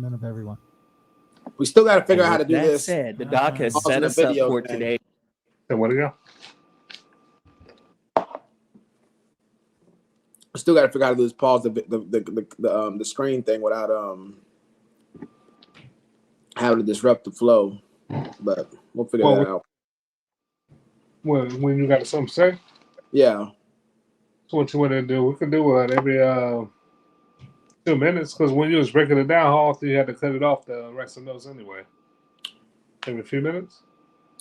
enjoyment of everyone. We still got to figure out how to do that this. Said, the doc has Also set the us up video for thing. today. So what do you go? We still got to figure out how to do this. Pause the screen thing without having to disrupt the flow. But we'll figure that out. When you got something to say? Yeah. So what you want to do? We can do it every 2 minutes, because when you was breaking it down, how often you had to cut it off the rest of those anyway? Every few minutes?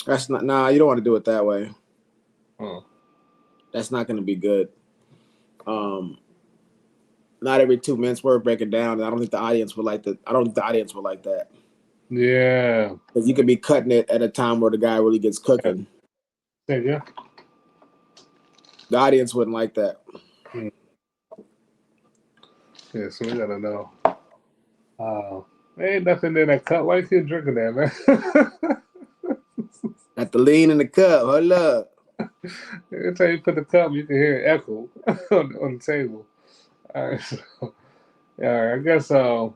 That's not. Nah, you don't want to do it that way. Oh. That's not going to be good. Not every 2 minutes we're breaking down. I don't think the audience would like that. I don't think the audience would like that. Yeah. Because you could be cutting it at a time where the guy really gets cooking. Yeah. The audience wouldn't like that. Yeah, so we gotta know. Ain't nothing in that cup. Why you keep drinking that, man? Got the lean in the cup. Hold up. Every time you put the cup, you can hear it echo on the table. All right, so yeah, I guess I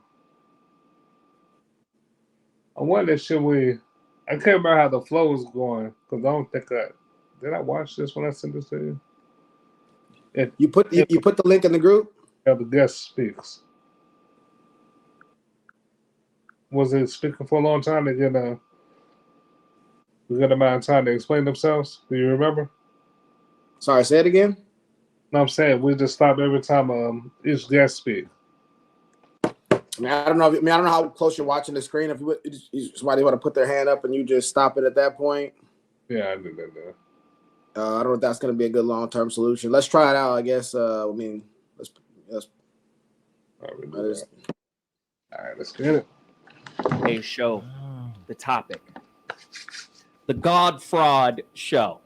wonder should we? I can't remember how the flow was going, because I don't think did I watch this when I sent this to you? You put the link in the group? Yeah, the guest speaks. Was it speaking for a long time to get a good amount of time to explain themselves? Do you remember? Sorry, say it again. No, I'm saying we just stop every time each guest speak. I mean, I don't know how close you're watching the screen. If somebody want to put their hand up and you just stop it at that point. Yeah, I did that. I don't know if that's going to be a good long-term solution. Let's try it out. I guess. I mean, let's. All right, let's get it. A show. The topic. The God Fraud Show.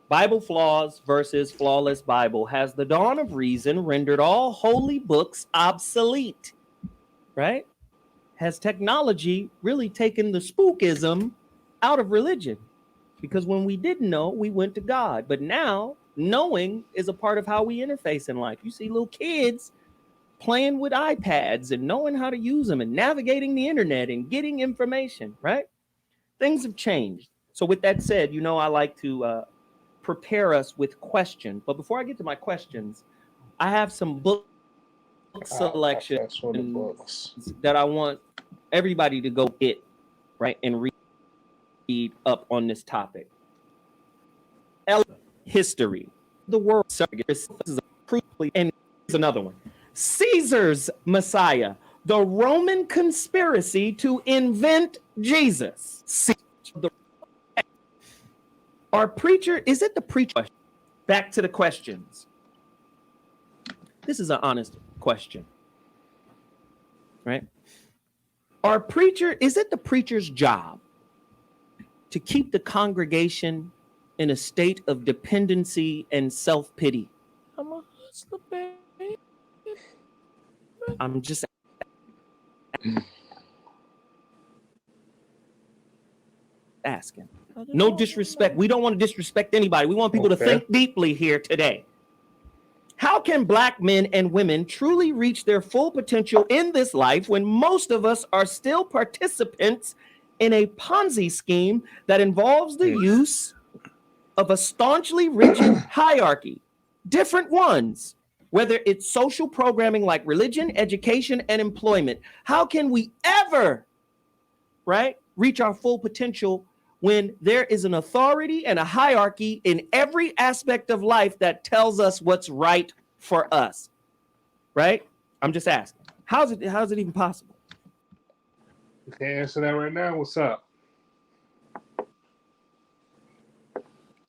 Bible flaws versus flawless Bible. Has the dawn of reason rendered all holy books obsolete? Right? Has technology really taken the spookism out of religion? Because when we didn't know, we went to God. But now, knowing is a part of how we interface in life. You see little kids playing with iPads and knowing how to use them and navigating the internet and getting information, right? Things have changed. So with that said, I like to prepare us with questions. But before I get to my questions, I have some book selections that I want everybody to go get, right, and read up on this topic. History. The world. This is and here's another one. Caesar's Messiah. The Roman conspiracy to invent Jesus. Our preacher, is it the preacher? Back to the questions. This is an honest question, right? Our preacher, is it the preacher's job to keep the congregation in a state of dependency and self-pity? I'm just asking. No disrespect. We don't want to disrespect anybody. We want people to think deeply here today. How can Black men and women truly reach their full potential in this life when most of us are still participants in a Ponzi scheme that involves the use of a staunchly rigid hierarchy, different ones, whether it's social programming like religion, education, and employment? How can we ever, right, reach our full potential when there is an authority and a hierarchy in every aspect of life that tells us what's right for us, right? I'm just asking. How's it even possible? You can't answer that right now. What's up?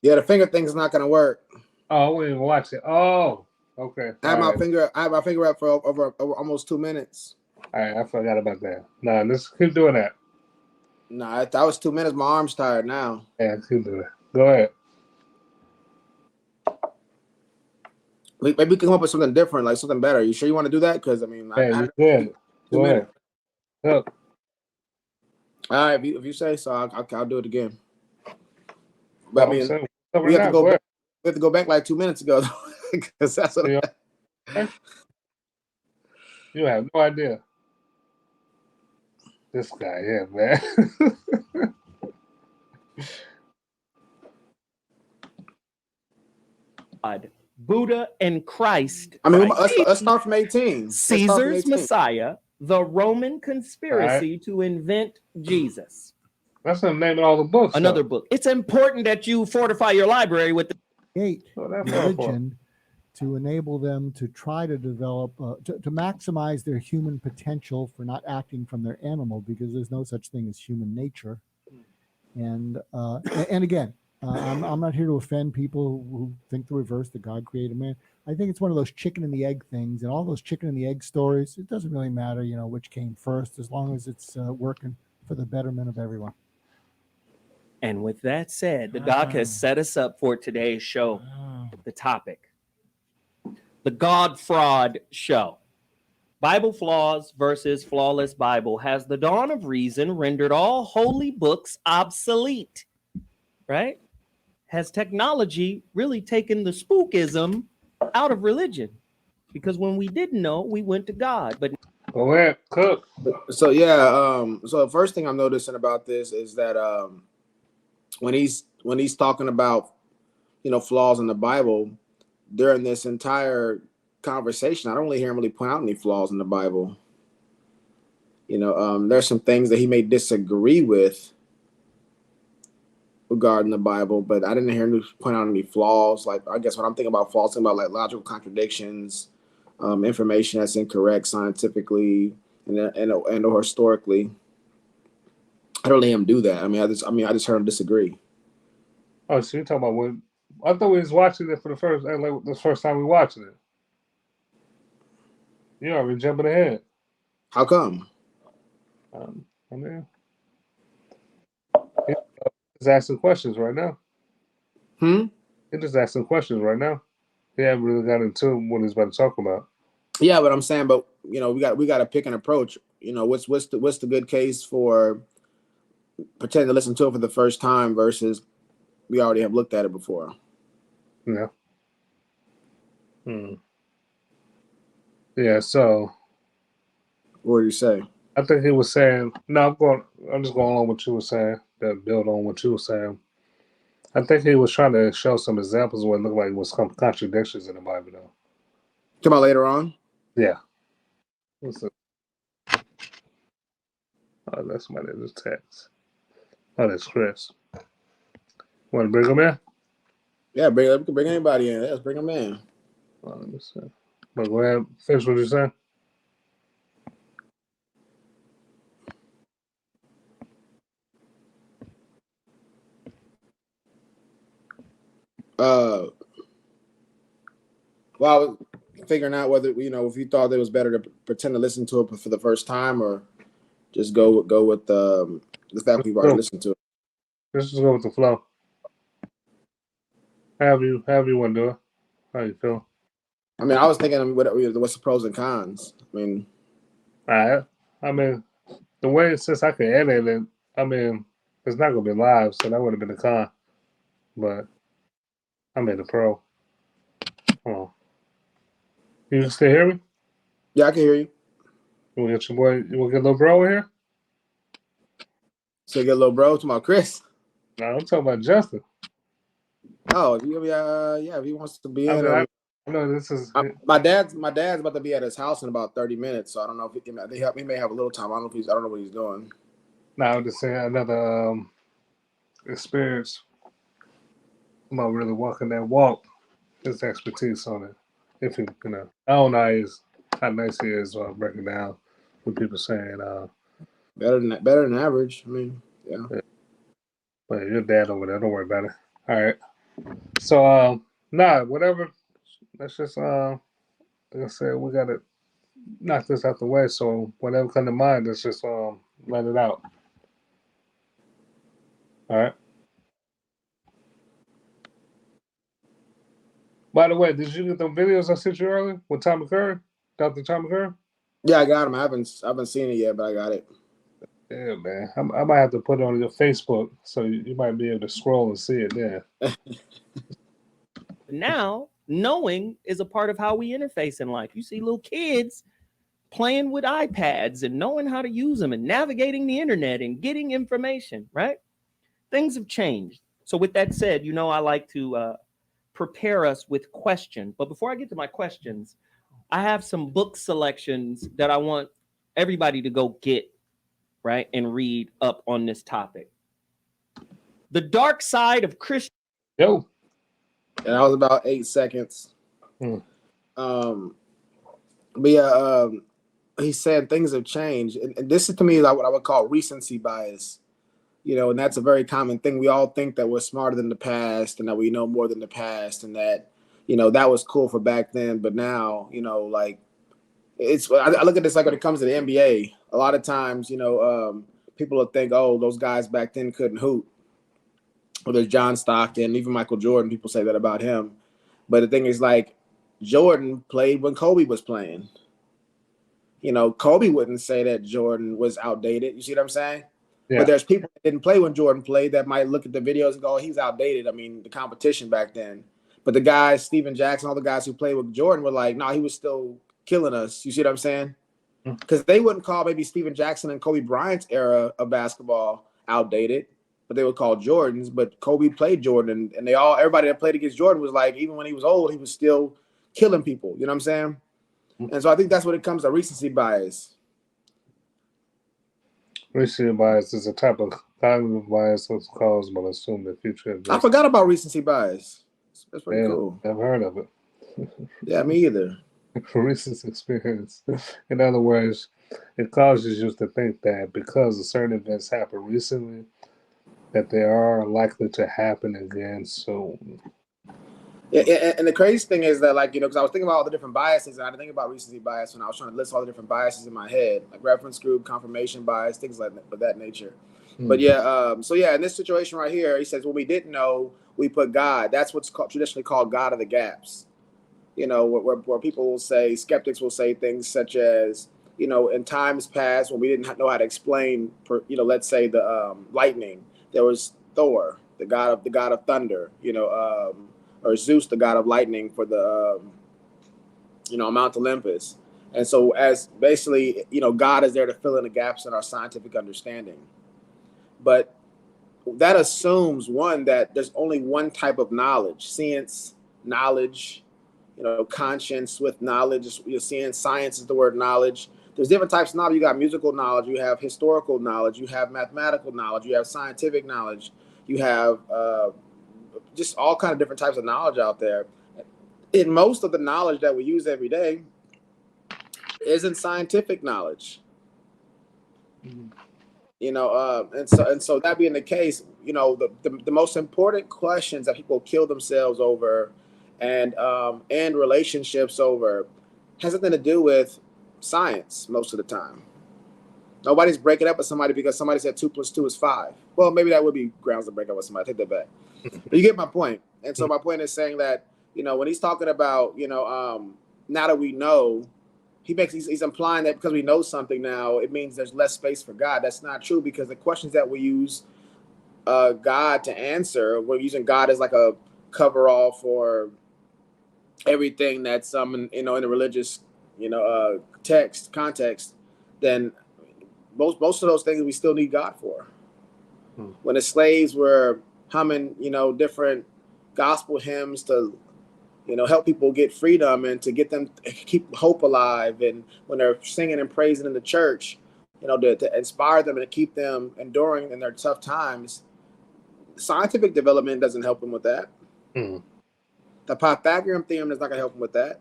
Yeah, the finger thing's not going to work. Oh, we didn't watch it. Oh, okay. I have my finger up for over almost 2 minutes. All right, I forgot about that. No, let's keep doing that. No, that was 2 minutes. My arm's tired now. Yeah, keep doing it. Go ahead. Maybe we can come up with something different, like something better. You sure you want to do that? Because I mean, you good. Go ahead. Look. All right, if you say so, I'll do it again. But I mean, we have to go back like 2 minutes ago, because that's what. You have no idea. This guy, yeah, man. Buddha and Christ. I mean, let's start from 18. Caesar's Messiah, the Roman conspiracy to invent Jesus. That's the name of all the books. Another book. It's important that you fortify your library with the religion to enable them to try to develop, to maximize their human potential for not acting from their animal, because there's no such thing as human nature. And again, I'm not here to offend people who think the reverse, that God created man. I think it's one of those chicken and the egg things, and all those chicken and the egg stories. It doesn't really matter, which came first, as long as it's working for the betterment of everyone. And with that said, the doc has set us up for today's show. The topic, the God Fraud Show. Bible flaws versus flawless Bible. Has the dawn of reason rendered all holy books obsolete? Right? Has technology really taken the spookism out of religion? Because when we didn't know, we went to God. But go ahead, cook. So yeah, so the first thing I'm noticing about this is that when he's talking about flaws in the Bible, during this entire conversation, I don't really hear him really point out any flaws in the Bible. There's some things that he may disagree with regarding the Bible, but I didn't hear him point out any flaws. Like, I guess when I'm thinking about flaws, I'm thinking about like logical contradictions, information that's incorrect scientifically and or historically. I don't let him do that. I just heard him disagree. Oh, so you're talking about when I thought we was watching it for the first time we watching it. You already jumping ahead. How come? He's asking questions right now. He's just asking questions right now. He haven't really got into what he's about to talk about. Yeah, but I'm saying, we got to pick an approach. What's the good case for pretending to listen to it for the first time versus we already have looked at it before. Yeah. Yeah. So, what do you say? I think he was saying. No, I'm just going on what you were saying. That build on what you were saying. I think he was trying to show some examples of what looked like was some contradictions in the Bible, though. Come about later on. Yeah. Oh, that's somebody in this text. Oh, that's Chris. Want to bring him in? Yeah, we can bring anybody in. Let's bring him in. Well, let me see. But go ahead. Finish what you're saying. Well, I was figuring out whether if you thought it was better to pretend to listen to it for the first time or just go with the fact we've already listened to it. Let's just go with the flow. However you want to do it. How you feel? I mean, I was thinking, what's the pros and cons? I mean, the way since I can edit it, it's not gonna be live, so that would have been a con. But I made a pro. Oh, you can still hear me? Yeah, I can hear you. You want to get your boy? You want to get little bro in here? So you get little bro to my Chris. No, I'm talking about Justin. Oh, yeah, if he wants to be in. I know this is my dad's about to be at his house in about 30 minutes, so I don't know if he may have a little time. I don't know what he's doing. No, I'm just saying another experience about really walking that walk. His expertise on it. If he, I don't know how nice he is breaking down what people saying. Better than average. I mean, yeah. But your dad over there, don't worry about it. All right. So whatever. Let's just like I said, we gotta knock this out the way. So whatever comes to mind, let's just let it out. All right. By the way, did you get the videos I sent you earlier with Tom McCurry? Dr. Tom McCurry? Yeah, I got him. I haven't seen it yet, but I got it. Yeah, man. I might have to put it on your Facebook so you might be able to scroll and see it there. Now, knowing is a part of how we interface in life. You see little kids playing with iPads and knowing how to use them and navigating the internet and getting information, right? Things have changed. So with that said, I like to prepare us with questions. But before I get to my questions, I have some book selections that I want everybody to go get, right, and read up on this topic. The Dark Side of Christian. Yo. And that was about 8 seconds. But yeah, he's saying things have changed. And this is, to me, like what I would call recency bias. And that's a very common thing. We all think that we're smarter than the past and that we know more than the past and that, that was cool for back then. But now, like I look at this like when it comes to the NBA, a lot of times, people will think, oh, those guys back then couldn't hoop. Or there's John Stockton, even Michael Jordan, people say that about him. But the thing is, like, Jordan played when Kobe was playing. Kobe wouldn't say that Jordan was outdated. You see what I'm saying? Yeah. But there's people that didn't play when Jordan played that might look at the videos and go, oh, he's outdated. I mean, the competition back then. But the guys, Steven Jackson, all the guys who played with Jordan were like, no, he was still killing us. You see what I'm saying? Because they wouldn't call maybe Steven Jackson and Kobe Bryant's era of basketball outdated, but they would call Jordan's. But Kobe played Jordan, and everybody that played against Jordan was like, even when he was old, he was still killing people. You know what I'm saying? And so I think that's when it comes to recency bias. Recency bias is a type of cognitive bias that's caused by assuming the future events. I forgot about recency bias. That's pretty cool. I've heard of it. Yeah, me either. Recent experience. In other words, it causes you to think that because of certain events happened recently, that they are likely to happen again soon. Yeah, and the crazy thing is that, like, because I was thinking about all the different biases, and I had to think about recency bias when I was trying to list all the different biases in my head, like reference group, confirmation bias, things like of that nature. But yeah, so yeah, in this situation right here, he says, when we didn't know, we put God. That's what's traditionally called God of the gaps. Where people will say, skeptics will say things such as, in times past when we didn't know how to explain, let's say the lightning, there was Thor, the god of thunder, or Zeus, the god of lightning for the, Mount Olympus. And so as basically, God is there to fill in the gaps in our scientific understanding. But that assumes, one, that there's only one type of knowledge, science, knowledge, conscience with knowledge. You're seeing science is the word knowledge. There's different types of knowledge. You got musical knowledge, you have historical knowledge, you have mathematical knowledge, you have scientific knowledge, you have just all kind of different types of knowledge out there. And most of the knowledge that we use every day isn't scientific knowledge. And so that being the case, the most important questions that people kill themselves over and relationships over has nothing to do with science most of the time. Nobody's breaking up with somebody because somebody said 2 + 2 is 5. Well, maybe that would be grounds to break up with somebody. Take that back. But you get my point. And so my point is saying that, when he's talking about, now that we know, he's implying that because we know something now, it means there's less space for God. That's not true, because the questions that we use God to answer, we're using God as like a coverall for everything that's in the religious context. Then most of those things we still need God for. When the slaves were humming different gospel hymns to help people get freedom and to get them keep hope alive, and when they're singing and praising in the church, to inspire them and to keep them enduring in their tough times, scientific development doesn't help them with that. The Pythagorean theorem is not going to help them with that.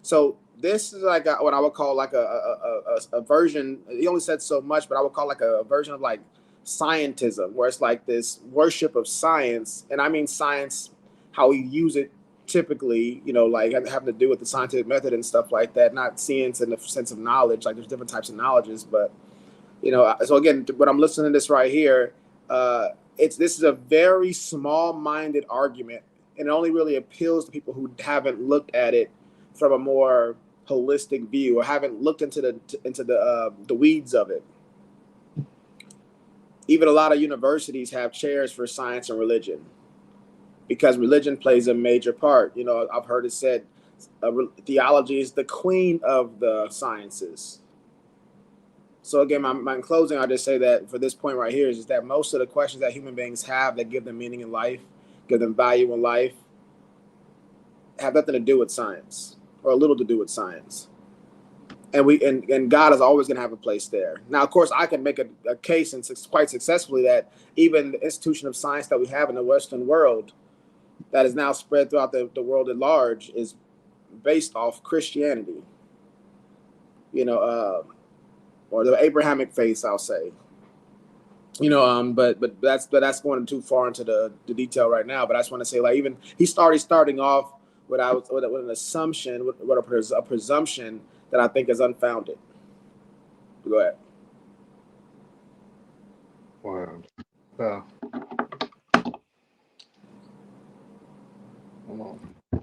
So this is like what I would call like a version. He only said so much, but I would call like a version of like scientism, where it's like this worship of science. And I mean science, how we use it typically, like having to do with the scientific method and stuff like that, not science in the sense of knowledge. Like there's different types of knowledges, but, so again, when I'm listening to this right here, this is a very small-minded argument, and it only really appeals to people who haven't looked at it from a more holistic view or haven't looked into the weeds of it. Even a lot of universities have chairs for science and religion, because religion plays a major part. I've heard it said theology is the queen of the sciences. So again, my in closing, I'll just say that for this point right here is that most of the questions that human beings have that give them meaning in life, give them value in life, have nothing to do with science or a little to do with science. And God is always going to have a place there. Now, of course, I can make a case and quite successfully that even the institution of science that we have in the Western world that is now spread throughout the world at large is based off Christianity, or the Abrahamic faith, I'll say. But that's going too far into the detail right now. But I just want to say, like, even he's starting off with an assumption, with a presumption that I think is unfounded. Go ahead. Wow.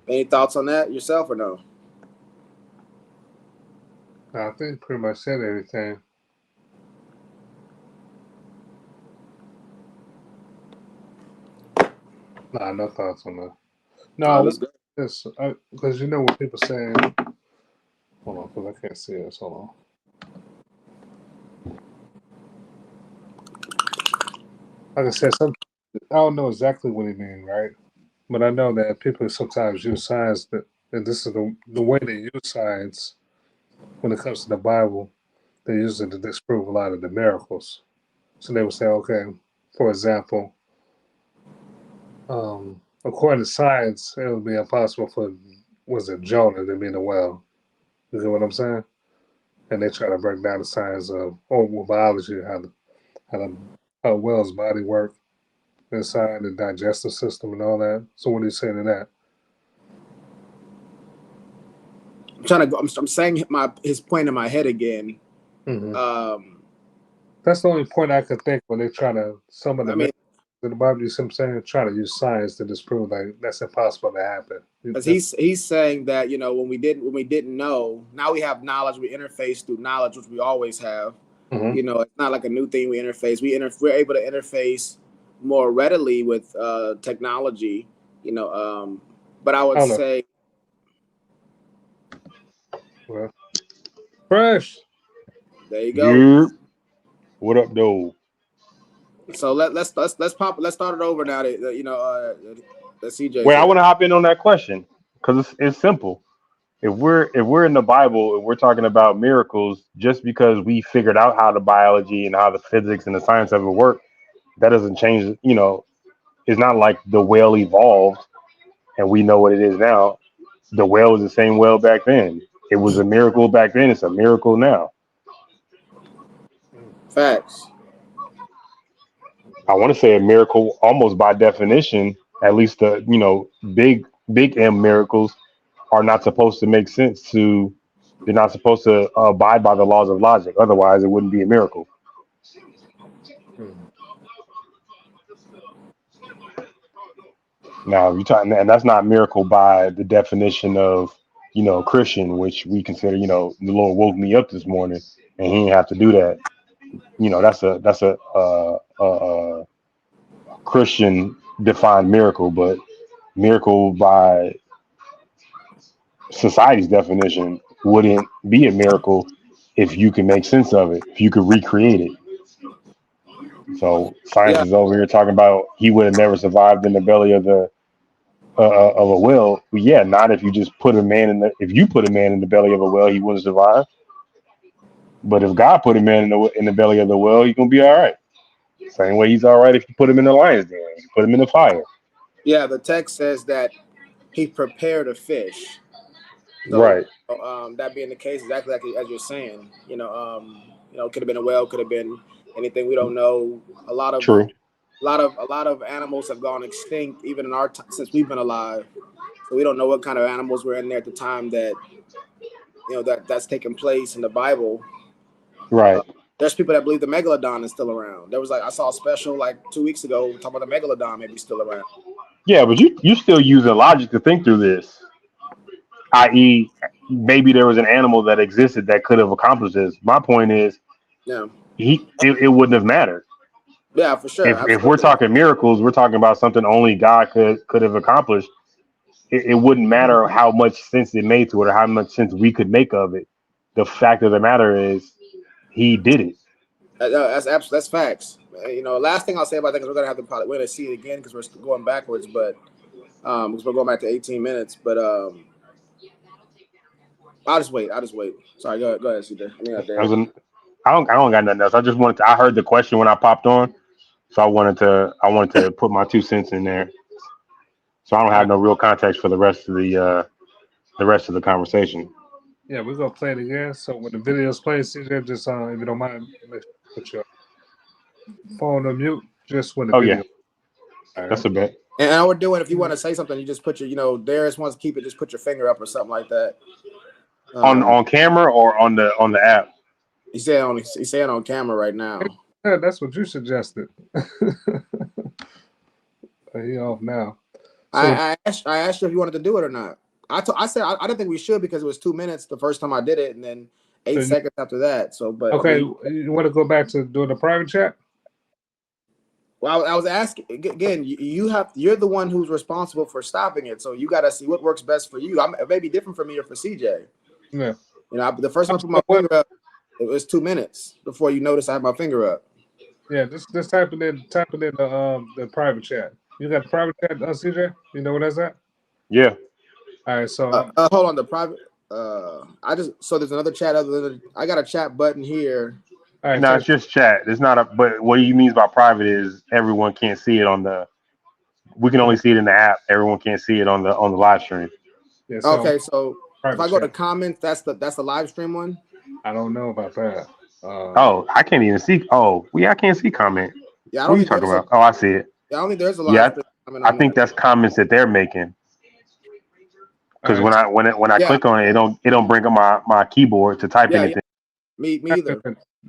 Any thoughts on that yourself or no? I think pretty much said everything. Nah, no thoughts on that. No, that's good. Because you know what people saying. Hold on, because I can't see this. Hold on. Like I said, I don't know exactly what he means, right? But I know that people sometimes use science and this is the way they use science when it comes to the Bible. They use it to disprove a lot of the miracles. So they would say, okay, for example, according to science, it would be impossible for Jonah to be in the well. You get what I'm saying? And they try to break down the science of biology, how the whale's body work inside the digestive system and all that. So what are you saying to that? I'm saying his point in my head again. Mm-hmm. That's the only point I could think when they try to the Bible, you see what I'm saying, try to use science to disprove like that's impossible to happen. Because he's saying that when we didn't know, now we have knowledge. We interface through knowledge, which we always have. Mm-hmm. It's not like a new thing we interface. We're able to interface more readily with technology. But I would say, well, fresh. There you go. What up, though? So let's start it over now. That CJ. Wait, I want to hop in on that question because it's simple. If we're in the Bible and we're talking about miracles, just because we figured out how the biology and how the physics and the science of it work, that doesn't change. It's not like the whale evolved and we know what it is now. The whale was the same whale back then. It was a miracle back then. It's a miracle now. Facts. I want to say a miracle almost by definition, at least the big M miracles are not supposed to make sense they're not supposed to abide by the laws of logic. Otherwise it wouldn't be a miracle. Now you're talking, and that's not miracle by the definition of Christian, which we consider, the Lord woke me up this morning and he didn't have to do that. That's a Christian defined miracle, but miracle by society's definition wouldn't be a miracle if you can make sense of it, if you could recreate it. So science is over here talking about he would have never survived in the belly of of a whale. Well, yeah, not if you just put a man if you put a man in the belly of a whale, he wouldn't survive. But if God put a man in the belly of the whale, he's gonna be all right. Same way he's all right if you put him in the lion's den, you put him in the fire. Yeah, the text says that he prepared a fish. So, right. That being the case, exactly like as you're saying, could have been a whale, could have been anything. We don't know. A lot of animals have gone extinct, even in our since we've been alive. So we don't know what kind of animals were in there at the time that that's taking place in the Bible. Right. There's people that believe the megalodon is still around. There was I saw a special like 2 weeks ago talking about the megalodon maybe still around. Yeah, but you still using logic to think through this. I.e., maybe there was an animal that existed that could have accomplished this. My point is, it wouldn't have mattered. Yeah, for sure. If we're talking miracles, we're talking about something only God could have accomplished. it wouldn't matter how much sense it made to it or how much sense we could make of it. The fact of the matter is, he did it. That's facts. Last thing I'll say about that, because we're gonna see it again because we're going backwards, but because we're going back to 18 minutes. But I'll just wait. Sorry, go ahead, CJ. I don't got nothing else. I just wanted to. I heard the question when I popped on, so I wanted to put my 2 cents in there. So I don't have no real context for the rest of the conversation. Yeah, we're gonna play it again. So when the video's played, CJ, just if you don't mind, put your phone on mute just when the video. Yeah, that's a bet. And how we're doing, if you want to say something, you just put your, Darius wants to keep it, just put your finger up or something like that. On camera or on the app? He's saying on camera right now. Yeah, that's what you suggested. He off now. So, I asked you if you wanted to do it or not. I said I didn't think we should because it was 2 minutes the first time I did it, and then 8 seconds after that. So, but okay, you want to go back to doing the private chat? Well, I was asking again. You're the one who's responsible for stopping it, so you got to see what works best for you. It may be different for me or for CJ. Yeah. The first time I put my finger up, it was 2 minutes before you noticed I had my finger up. Yeah, just type it in the private chat. You got the private chat, CJ? You know what that's at? Yeah. All right, so hold on, the private. So there's another chat other than I got a chat button here. All right, no, it's just chat. It's not but what he means by private is everyone can't see it we can only see it in the app. Everyone can't see it on the live stream. Yeah, okay, so if I go to chat. comments, that's the live stream one. I don't know about that. I can't even see. I can't see comment. Yeah, what are you talking about? I see it. Yeah, I don't think there's a live stream comment on I think that's comments that they're making. Because when I click on it, it don't bring up my keyboard to type anything. Me either.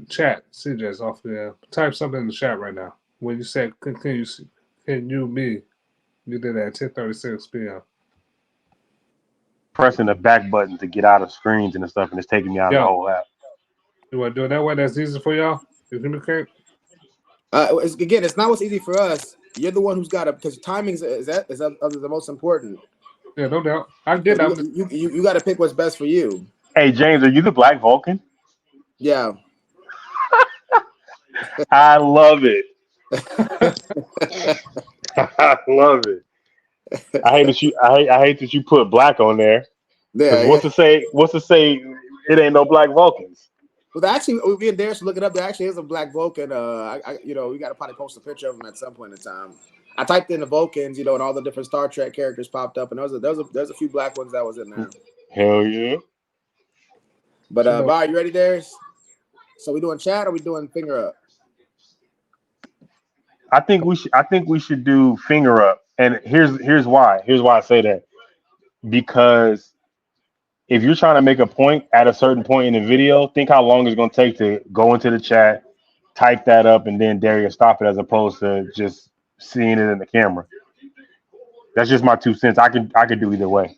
Chat, CJ's off there. Type something in the chat right now. When you said can you me, you did that at 10:36 p.m. Pressing the back button to get out of screens and stuff, and it's taking me out of the whole app. You want to do it that way? That's easy for y'all. You communicate. It's not what's easy for us. You're the one who's got to, because timing is the most important. Yeah, no doubt. I get that. You got to pick what's best for you. Hey James, are you the Black Vulcan? Yeah. I love it. I love it. I hate that you put black on there. Yeah. What's to say? It ain't no Black Vulcans. Well, actually, me and Darius look it up. There actually is a Black Vulcan. We got to probably post a picture of him at some point in time. I typed in the Vulcans, and all the different Star Trek characters popped up, and there's a few black ones that was in there. Hell yeah! But Bob, you ready, Darius? So we doing chat or we doing finger up? I think we should do finger up, and here's why. Here's why I say that. Because if you're trying to make a point at a certain point in the video, think how long it's going to take to go into the chat, type that up, and then Darius stop it, as opposed to just seeing it in the camera. That's just my 2 cents. I could do either way.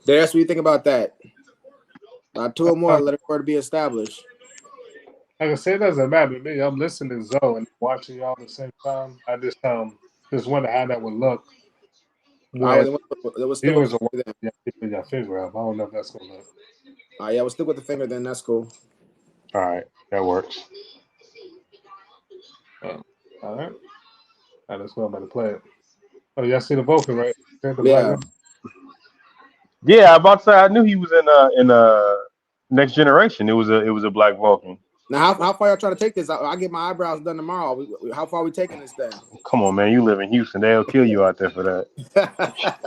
Darius, what do you think about that? Not two or more, let it word be established. Like I said, it doesn't matter to me. I'm listening to Zoe and watching y'all at the same time. I just wonder how that would look. It was still viewers keeping your finger up. I don't know if that's gonna look. Yeah, we'll stick with the finger then. That's cool. All right, that works. All right. Let's go. I'm about to play it. Oh, y'all see the Vulcan, right? Yeah. Yeah, I'm about to say I knew he was in Next Generation. It was a Black Vulcan. Now, how far y'all trying to take this? I get my eyebrows done tomorrow. How far are we taking this thing? Come on, man. You live in Houston. They'll kill you out there for that.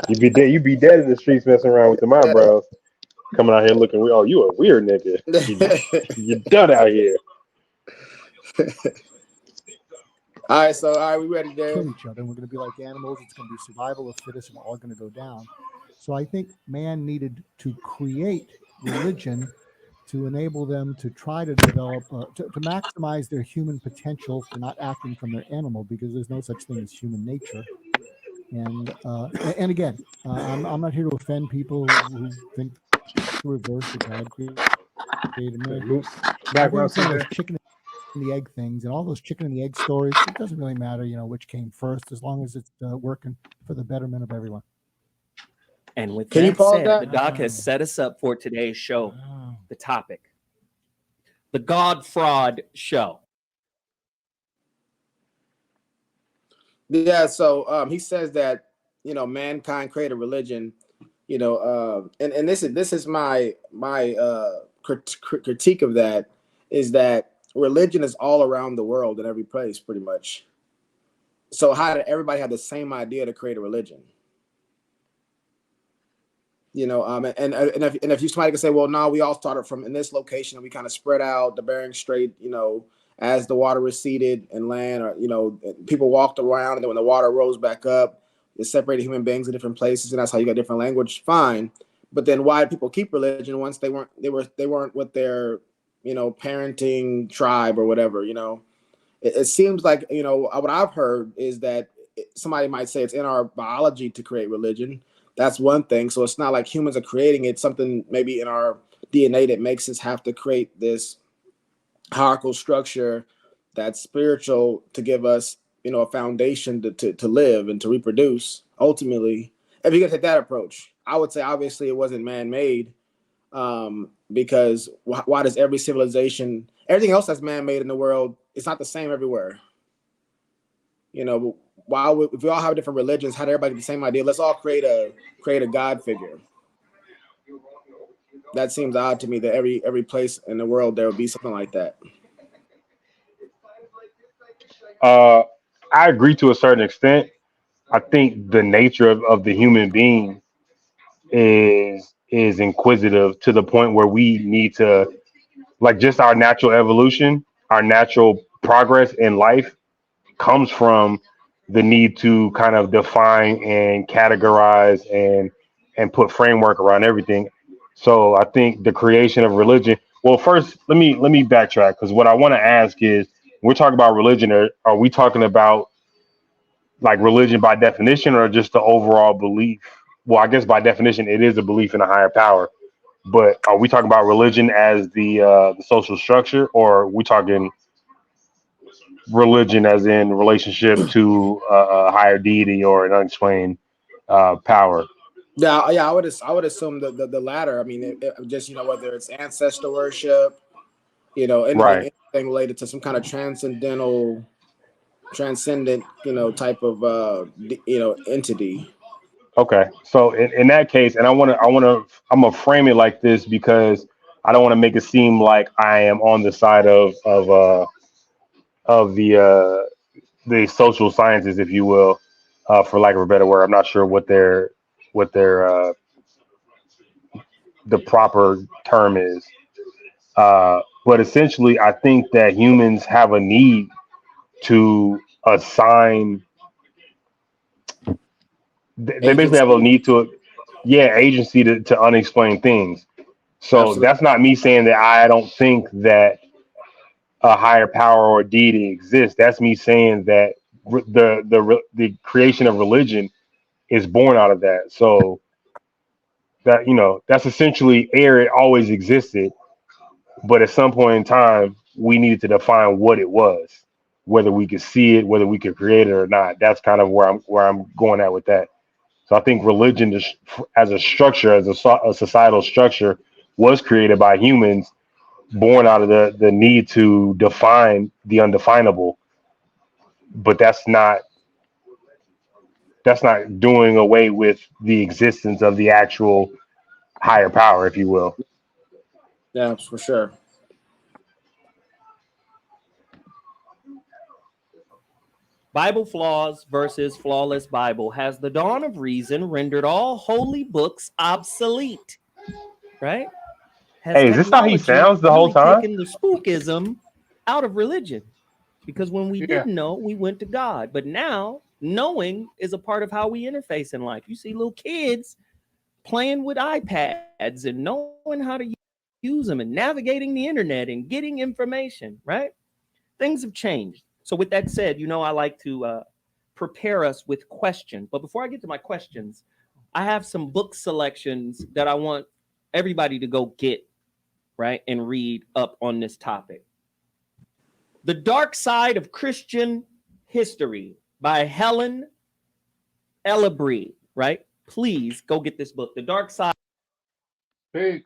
You be dead in the streets messing around with them eyebrows. Coming out here looking, you a weird nigga. You're done out here. All right, we ready, Dave? Kill each other, and we're going to be like animals. It's going to be survival of the fittest, and we're all going to go down. So I think man needed to create religion to enable them to try to develop, to maximize their human potential for not acting from their animal, because there's no such thing as human nature. And again, I'm not here to offend people who think the reverse, that God created man. Those chicken and the egg things and all those chicken and the egg stories, it doesn't really matter, which came first, as long as it's working for the betterment of everyone. And with Can you that pause said, that? the doc has set us up for today's show. The topic, the God Fraud Show. Yeah. So he says that mankind created religion. And this is my critique of that, is that religion is all around the world in every place pretty much. So how did everybody have the same idea to create a religion? And if you somebody can say, well, no, we all started from in this location and we kind of spread out the Bering Strait, as the water receded and land, or people walked around, and then when the water rose back up, it separated human beings in different places, and that's how you got different language. Fine, but then why did people keep religion once they weren't with their parenting tribe or whatever? It seems like what I've heard is that somebody might say it's in our biology to create religion. That's one thing. So it's not like humans are creating it. Something maybe in our DNA that makes us have to create this hierarchical structure that's spiritual to give us a foundation to live and to reproduce. Ultimately, if you can take that approach, I would say obviously it wasn't man-made, because why does every civilization, everything else that's man-made in the world, it's not the same everywhere? If we all have different religions, how did everybody get the same idea? Let's all create a God figure. That seems odd to me, that every place in the world there would be something like that. I agree to a certain extent. I think the nature of the human being is inquisitive to the point where we need to, like, just our natural evolution, our natural progress in life comes from the need to kind of define and categorize and put framework around everything. So I think the creation of religion. Well, first let me backtrack, because what I want to ask is, when we're talking about religion, are we talking about like religion by definition, or just the overall belief? Well, I guess by definition it is a belief in a higher power. But are we talking about religion as the social structure, or are we talking religion as in relationship to a higher deity or an unexplained power? Yeah, I would assume the latter. I mean, just whether it's ancestor worship, Right. anything related to some kind of transcendent, type of entity. Okay. So in that case, and I'm gonna frame it like this, because I don't want to make it seem like I am on the side of the social sciences, if you will, for lack of a better word. I'm not sure what their the proper term is. But essentially, I think that humans have a need to assign. They basically have a Agency. need to, yeah, agency to unexplained things. So Absolutely. that's not me saying that I don't think that a higher power or deity exists. That's me saying that the creation of religion is born out of that. So that, that's essentially air. It always existed, but at some point in time, we needed to define what it was, whether we could see it, whether we could create it or not. That's kind of where I'm going at with that. So I think religion, as a structure, as a societal structure, was created by humans, born out of the need to define the undefinable. But that's not doing away with the existence of the actual higher power, if you will. Yeah, for sure. Bible flaws versus flawless Bible. Has the dawn of reason rendered all holy books obsolete? Right? Has Hey, is this how he technology sounds the whole really time? taken the spookism out of religion? Because when we Yeah. didn't know, we went to God. But now knowing is a part of how we interface in life. You see little kids playing with iPads and knowing how to use them and navigating the internet and getting information, right? Things have changed. So, with that said, I like to prepare us with questions. But before I get to my questions, I have some book selections that I want everybody to go get, right, and read up on this topic. The Dark Side of Christian History by Helen Ellebree, right? please go get this book, The Dark Side. Big.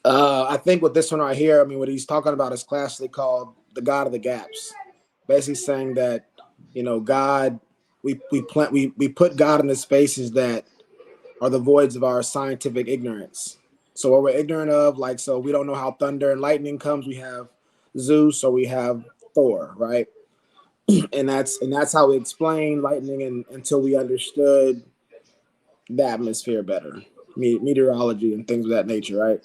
I think with this one right here, I mean, what he's talking about is classically called the God of the gaps. Basically saying that, God, we put God in the spaces that are the voids of our scientific ignorance. So what we're ignorant of, like, so we don't know how thunder and lightning comes. We have Zeus or we have Thor, right? And that's how we explain lightning until we understood the atmosphere better, meteorology and things of that nature, right?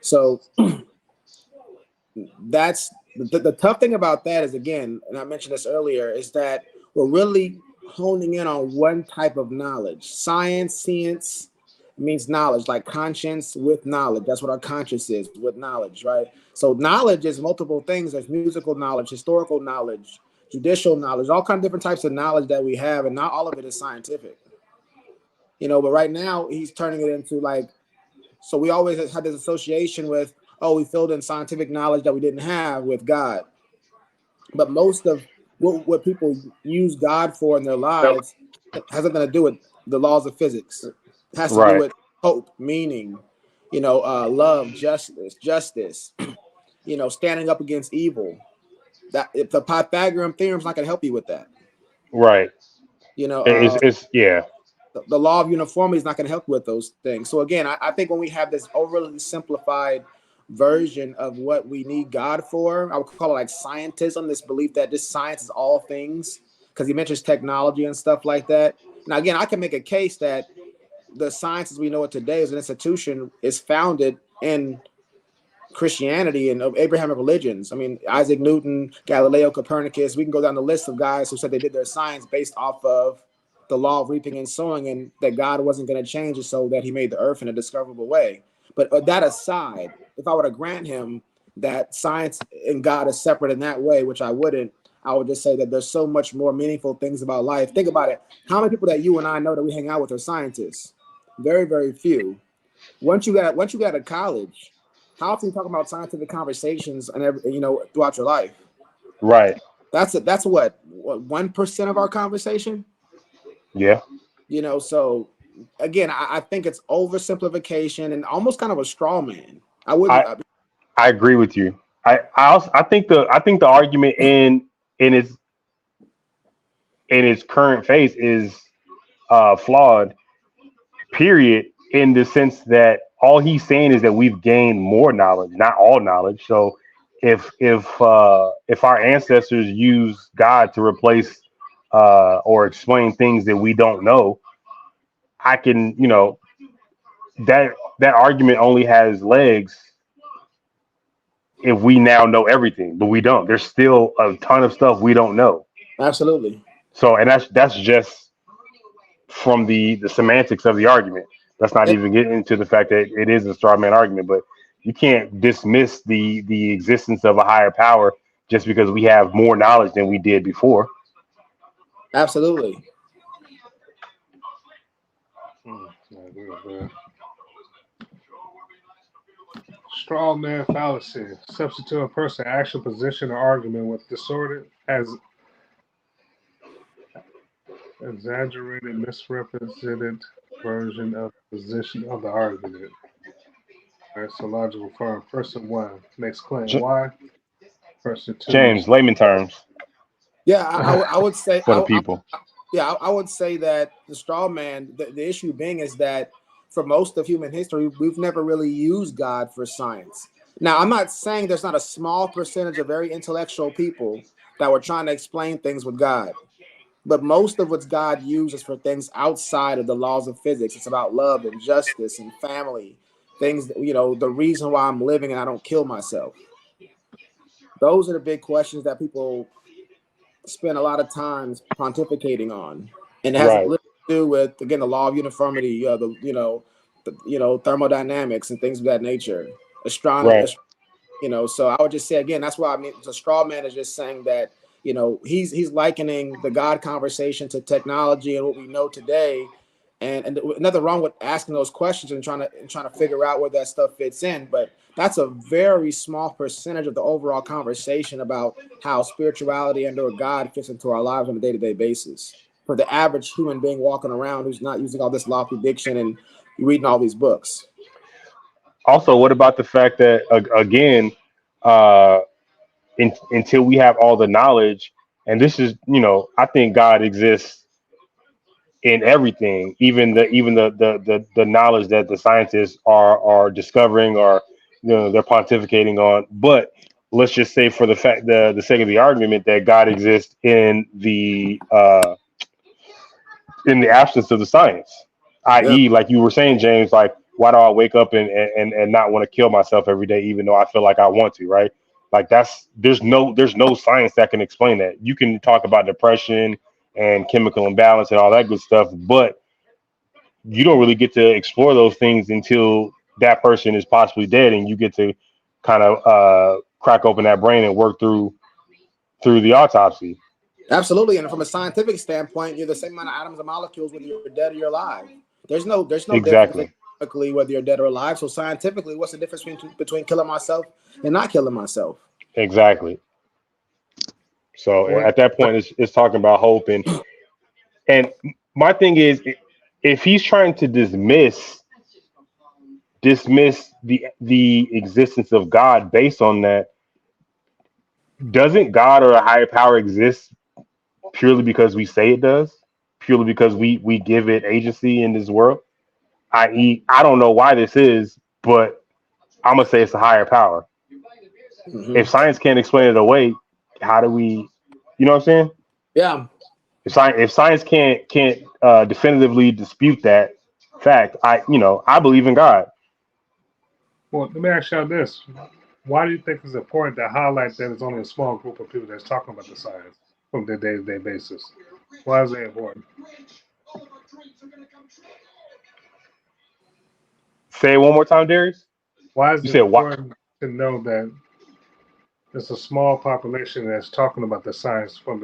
So that's the tough thing about that is, again, and I mentioned this earlier, is that we're really honing in on one type of knowledge. Science means knowledge, like conscience with knowledge. That's what our conscience is, with knowledge, right? So knowledge is multiple things. There's musical knowledge, historical knowledge, judicial knowledge, all kinds of different types of knowledge that we have, and not all of it is scientific. But right now he's turning it into like, so we always had this association with, oh, we filled in scientific knowledge that we didn't have with God. But most of what people use God for in their lives has nothing to do with the laws of physics. It has to do with hope, meaning, love, justice, standing up against evil. That if the Pythagorean theorem is not going to help you with that. Right. It's the law of uniformity is not going to help you with those things. So again, I think when we have this overly simplified version of what we need God for, I would call it like scientism, this belief that this science is all things, because he mentions technology and stuff like that. Now, again, I can make a case that the science as we know it today as an institution is founded in Christianity and of Abrahamic religions. I mean, Isaac Newton, Galileo, Copernicus, we can go down the list of guys who said they did their science based off of the law of reaping and sowing, and that God wasn't going to change it, so that he made the earth in a discoverable way. But that aside, if I were to grant him that science and God is separate in that way, which I wouldn't, I would just say that there's so much more meaningful things about life. Think about it. How many people that you and I know that we hang out with are scientists? Very, very few. Once you got to college, how often you talk about scientific conversations and throughout your life? Right. That's what 1% of our conversation. Yeah. So again, I think it's oversimplification and almost kind of a straw man. I agree with you. I think the argument in its current phase is flawed. Period. In the sense that all he's saying is that we've gained more knowledge, not all knowledge. So if our ancestors use God to replace or explain things that we don't know, I can that argument only has legs if we now know everything, but we don't. There's still a ton of stuff we don't know. Absolutely. So, and that's just from the semantics of the argument. Let's not even get into the fact that it is a straw man argument, but you can't dismiss the existence of a higher power just because we have more knowledge than we did before. Absolutely. Straw man fallacy. Substitute a person, action, position, or argument with distorted as exaggerated, misrepresented version of the position of the argument. All right, so logical form. Person one makes claim why. Person two. James, layman terms. Yeah, I would say for the people. I would say that the straw man, the issue being is that for most of human history, we've never really used God for science. Now, I'm not saying there's not a small percentage of very intellectual people that were trying to explain things with God, but most of what God uses for things outside of the laws of physics. It's about love and justice and family, things that, the reason why I'm living and I don't kill myself. Those are the big questions that people spend a lot of time pontificating on, and it has little to do with, again, the law of uniformity, thermodynamics and things of that nature, astronomy. So I would just say, again, that's why I mean the straw man is just saying that he's likening the God conversation to technology and what we know today, and nothing wrong with asking those questions and trying to figure out where that stuff fits in, but that's a very small percentage of the overall conversation about how spirituality and or God fits into our lives on a day-to-day basis for the average human being walking around who's not using all this lofty diction and reading all these books. Also, what about the fact that again, uh, until we have all the knowledge, and this is, I think God exists in everything, even the knowledge that the scientists are discovering, or they're pontificating on. But let's just say, for the sake of the argument, that God exists in the absence of the science, Yeah, i.e., like you were saying, James, like, why do I wake up and not want to kill myself every day, even though I feel like I want to, right? Like, there's no science that can explain that. You can talk about depression and chemical imbalance and all that good stuff, but you don't really get to explore those things until that person is possibly dead, and you get to kind of crack open that brain and work through the autopsy. absolutely. And from a scientific standpoint, you're the same amount of atoms and molecules whether you're dead or you're alive. There's no difference Exactly. chemically whether you're dead or alive. So scientifically, what's the difference between killing myself and not killing myself? Exactly. So Well, at that point, it's talking about hope, and my thing is, if he's trying to dismiss the existence of God based on that, doesn't God or a higher power exist purely because we say it does, purely because we give it agency in this world? I.e., I don't know why this is, but I'm gonna say it's a higher power. Mm-hmm. If science can't explain it away, how do we? You know what I'm saying? Yeah, If science can't definitively dispute that fact, I believe in God. well, let me ask y'all this: why do you think it's important to highlight that it's only a small group of people that's talking about the science from their day-to-day basis? Why is that important? Say it one more time, Darius. Why is You it said what? important to know that it's a small population that's talking about the science from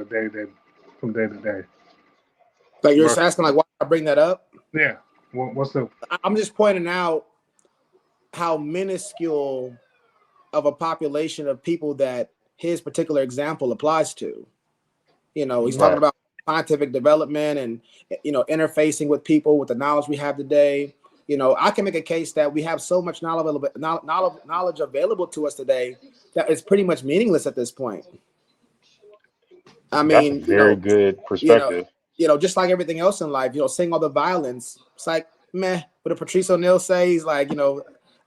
from day to day? like you're just Versus, asking, like, why I bring that up? yeah, what's the I'm just pointing out how minuscule of a population of people that his particular example applies to. He's talking Right. about scientific development and interfacing with people with the knowledge we have today. I can make a case that we have so much knowledge available to us today that it's pretty much meaningless at this point. I That's a mean, very good you know, perspective. just like everything else in life, seeing all the violence, it's like, meh. What did Patrice O'Neill say? He's like,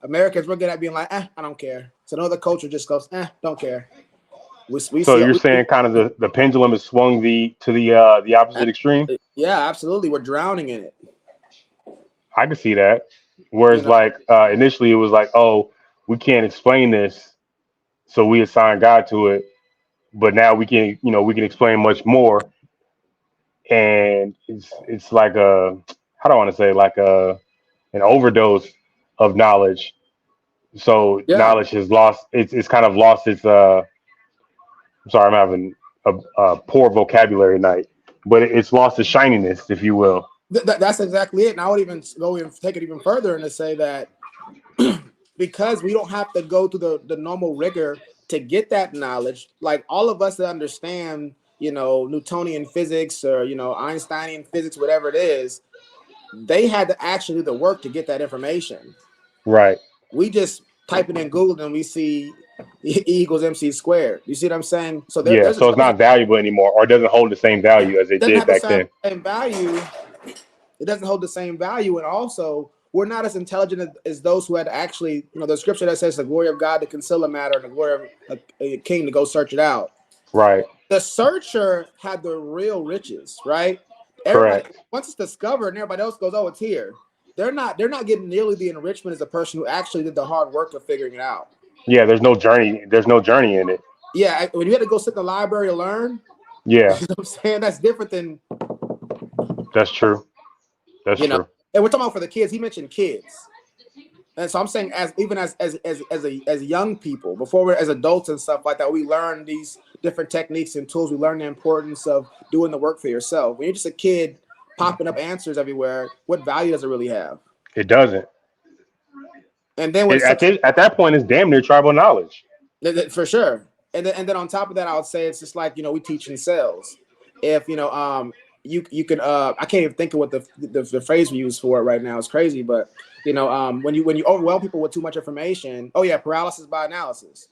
Americans, we're good at being like, I don't care. So another culture just goes, don't care. We So see, you're saying kind of the pendulum has swung to the opposite extreme. yeah, absolutely. We're drowning in it. I can see that. You Whereas, know, like, initially it was like, oh, we can't explain this, so we assign God to it. But now we can explain much more, and it's like a, how do I want to say, like an overdose of knowledge. So yeah, knowledge has lost it's kind of lost its I'm sorry, I'm having a poor vocabulary night, but it's lost its shininess, if you will. that's exactly it. And I would even go and take it even further and to say that because we don't have to go through the normal rigor to get that knowledge, like all of us that understand, Newtonian physics or, Einsteinian physics, whatever it is, they had to actually do the work to get that information. Right. We just type it in Google and we see E equals MC squared. You see what I'm saying? So Yeah. there's a So it's stuff not valuable anymore, or it doesn't hold the same value as it doesn't did have the back then. same value. It doesn't hold the same value. And also, we're not as intelligent as those who had actually, the scripture that says the glory of God to conceal a matter and the glory of a king to go search it out. Right. The searcher had the real riches, right? Everybody, Correct. once it's discovered and everybody else goes, oh, it's here. They're not getting nearly the enrichment as the person who actually did the hard work of figuring it out. Yeah. There's no journey. There's no journey in it. Yeah, when you had to go sit in the library to learn, you Yeah. know what I'm saying? That's different than, That's true. That's true. and we're talking about for the kids. He mentioned kids. And so I'm saying, as young people, before we're as adults and stuff like that, we learn these different techniques and tools. We learn the importance of doing the work for yourself. When you're just a kid popping up answers everywhere, what value does it really have? It doesn't. And then with such At that point, it's damn near tribal knowledge. for sure. And then on top of that, I would say it's just like we teach in sales. If you can I can't even think of what the phrase we use for it right now. It's crazy, but when you overwhelm people with too much information, paralysis by analysis.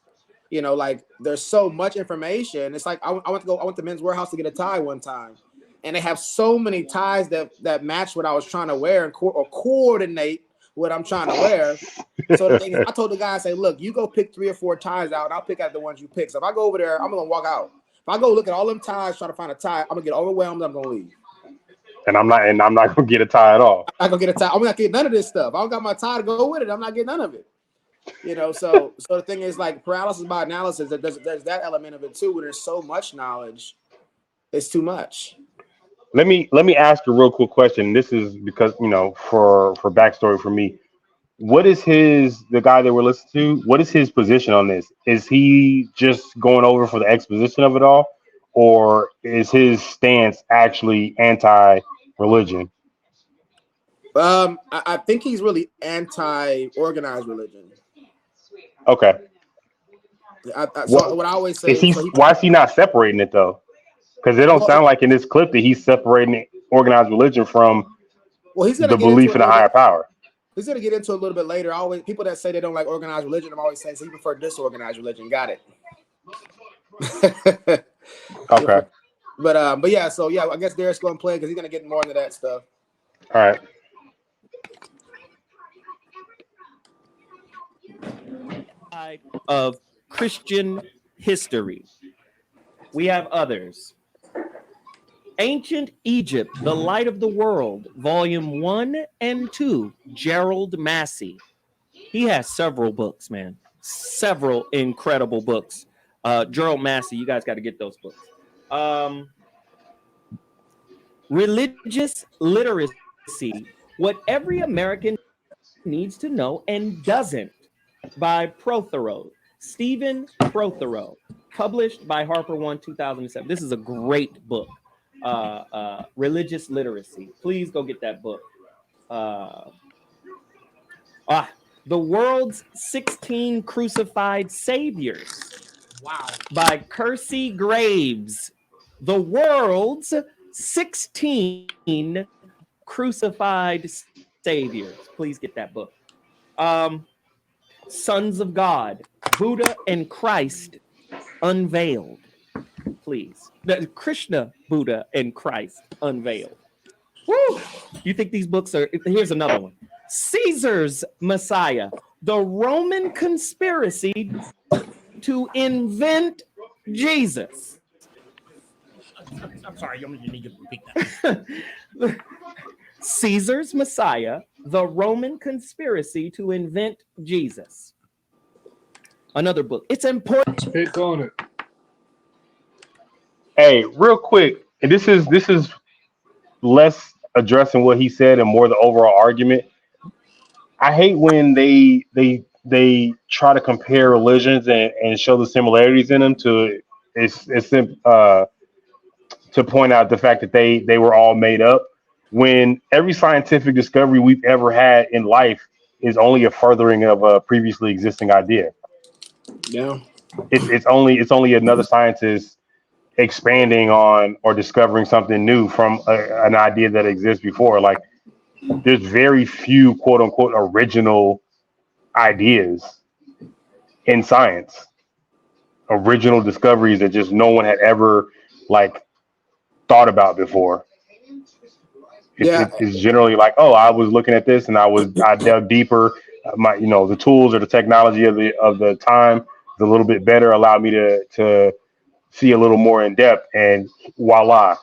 Like there's so much information. It's like I went to Men's Warehouse to get a tie one time, and they have so many ties that match what I was trying to wear and or coordinate what I'm trying to wear. So the thing is, I told the guy, I say, look, you go pick 3 or 4 ties out, and I'll pick out the ones you pick. So if I go over there, I'm gonna walk out. If I go look at all them ties, try to find a tie, I'm gonna get overwhelmed. I'm gonna leave. And I'm not gonna get a tie at all. I'm not gonna get a tie. I'm not getting none of this stuff. I don't got my tie to go with it. I'm not getting none of it. So the thing is, like, paralysis by analysis, there's that element of it too, where there's so much knowledge, it's too much. Let me ask a real quick question. This is because for backstory for me. What is the guy that we're listening to? What is his position on this? Is he just going over for the exposition of it all, or is his stance actually anti-religion? I think he's really anti-organized religion. Okay. So what I always say is why is he not separating it though? Because it don't sound like in this clip that he's separating organized religion from the belief in a higher power. He's gonna get into a little bit later. People that say they don't like organized religion, I'm always saying he prefer disorganized religion. Got it. Okay. But yeah, so yeah, I guess Derek's gonna play because he's gonna get more into that stuff. All right. Of Christian history, we have others. Ancient Egypt, The Light of the World, Volume 1 and 2, Gerald Massey. He has several books, man. Several incredible books. Gerald Massey, you guys got to get those books. Religious Literacy, What Every American Needs to Know and Doesn't, by Prothero. Stephen Prothero, published by Harper 1, 2007. This is a great book. Religious Literacy. Please go get that book. The World's 16 Crucified Saviors. Wow. By Kersey Graves. The World's 16 Crucified Saviors. Please get that book. Sons of God, Buddha and Christ Unveiled. Please. Krishna, Buddha, and Christ Unveiled. Woo! You think these books are... Here's another one. Caesar's Messiah, The Roman Conspiracy to Invent Jesus. I'm sorry, you need to repeat that. Caesar's Messiah, The Roman Conspiracy to Invent Jesus. Another book. It's important. Speak on it. Hey, real quick, and this is less addressing what he said and more the overall argument. I hate when they try to compare religions and show the similarities in them to point out the fact that they were all made up, when every scientific discovery we've ever had in life is only a furthering of a previously existing idea. Yeah. It's only another scientist expanding on or discovering something new from an idea that exists before. Like, there's very few quote unquote original ideas in science, original discoveries that just no one had ever like thought about before. It's generally like, oh, I was looking at this and I dug deeper. The tools or the technology of the time is a little bit better, allowed me to see a little more in depth, and voila.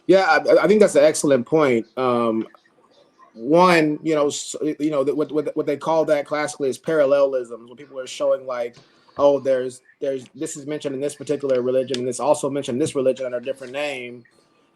Yeah, I think that's an excellent point. One, what they call that classically is parallelism, when people are showing like, oh, there's this is mentioned in this particular religion, and it's also mentioned in this religion under a different name.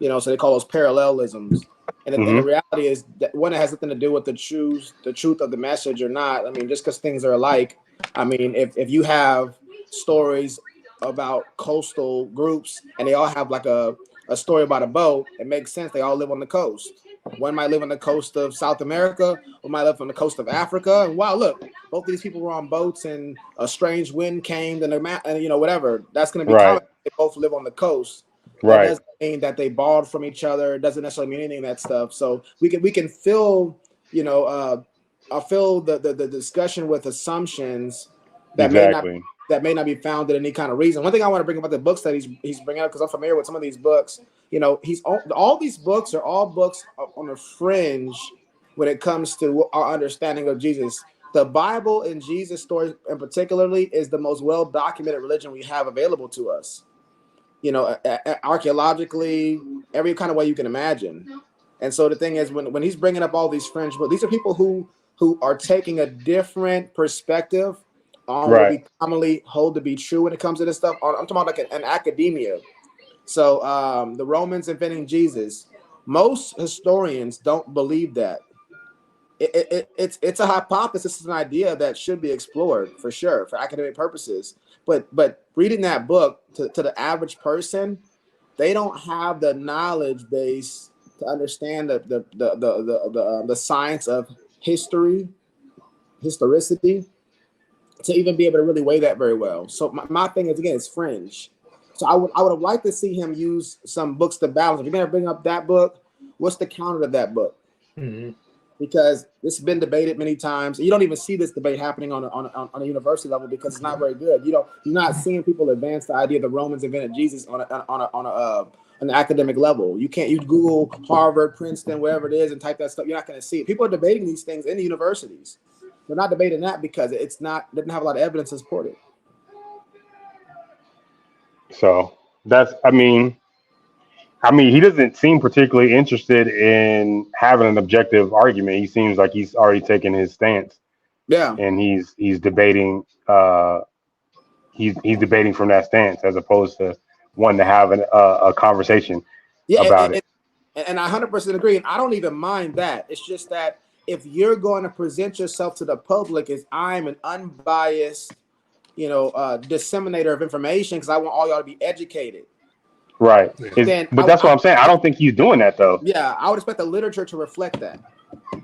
So they call those parallelisms. And the reality is that one, it has nothing to do with the truth of the message or not. I mean, just because things are alike. I mean, if you have stories about coastal groups and they all have like a story about a boat, it makes sense. They all live on the coast. One might live on the coast of South America, one might live on the coast of Africa. And wow, look, both of these people were on boats and a strange wind came and whatever. That's going to be common. They both live on the coast. That Right. doesn't mean that they borrowed from each other. It doesn't necessarily mean any of that stuff. So we can fill, I fill the discussion with assumptions that Exactly. may not be founded in any kind of reason. One thing I want to bring about the books that he's bringing up, because I'm familiar with some of these books. He's all these books are all books on the fringe when it comes to our understanding of Jesus. The Bible and Jesus story, in particularly, is the most well documented religion we have available to us. Archaeologically, every kind of way you can imagine. And so the thing is, when he's bringing up all these fringe books, these are people who are taking a different perspective on what Right. we commonly hold to be true when it comes to this stuff. I'm talking about like an academia. So the Romans inventing Jesus, most historians don't believe that. It's a hypothesis, it's an idea that should be explored for sure for academic purposes. But reading that book to the average person, they don't have the knowledge base to understand the science of historicity, to even be able to really weigh that very well. So my thing is, again, it's fringe. So I would have liked to see him use some books to balance. If you're gonna bring up that book, what's the counter to that book? Mm-hmm. Because this has been debated many times. You don't even see this debate happening on a university level because it's not very good. You're not seeing people advance the idea the Romans invented Jesus on an academic level. You Google Harvard, Princeton, wherever it is, and type that stuff. You're not going to see it. People are debating these things in the universities. They're not debating that because doesn't have a lot of evidence to support it. So I mean, he doesn't seem particularly interested in having an objective argument. He seems like he's already taken his stance, Yeah. and he's debating. He's debating from that stance as opposed to wanting to have a conversation about it. And I 100% agree. And I don't even mind that. It's just that if you're going to present yourself to the public as I'm an unbiased, disseminator of information, because I want all y'all to be educated. Right. Then But that's what I'm saying. I don't think he's doing that though. Yeah, I would expect the literature to reflect that.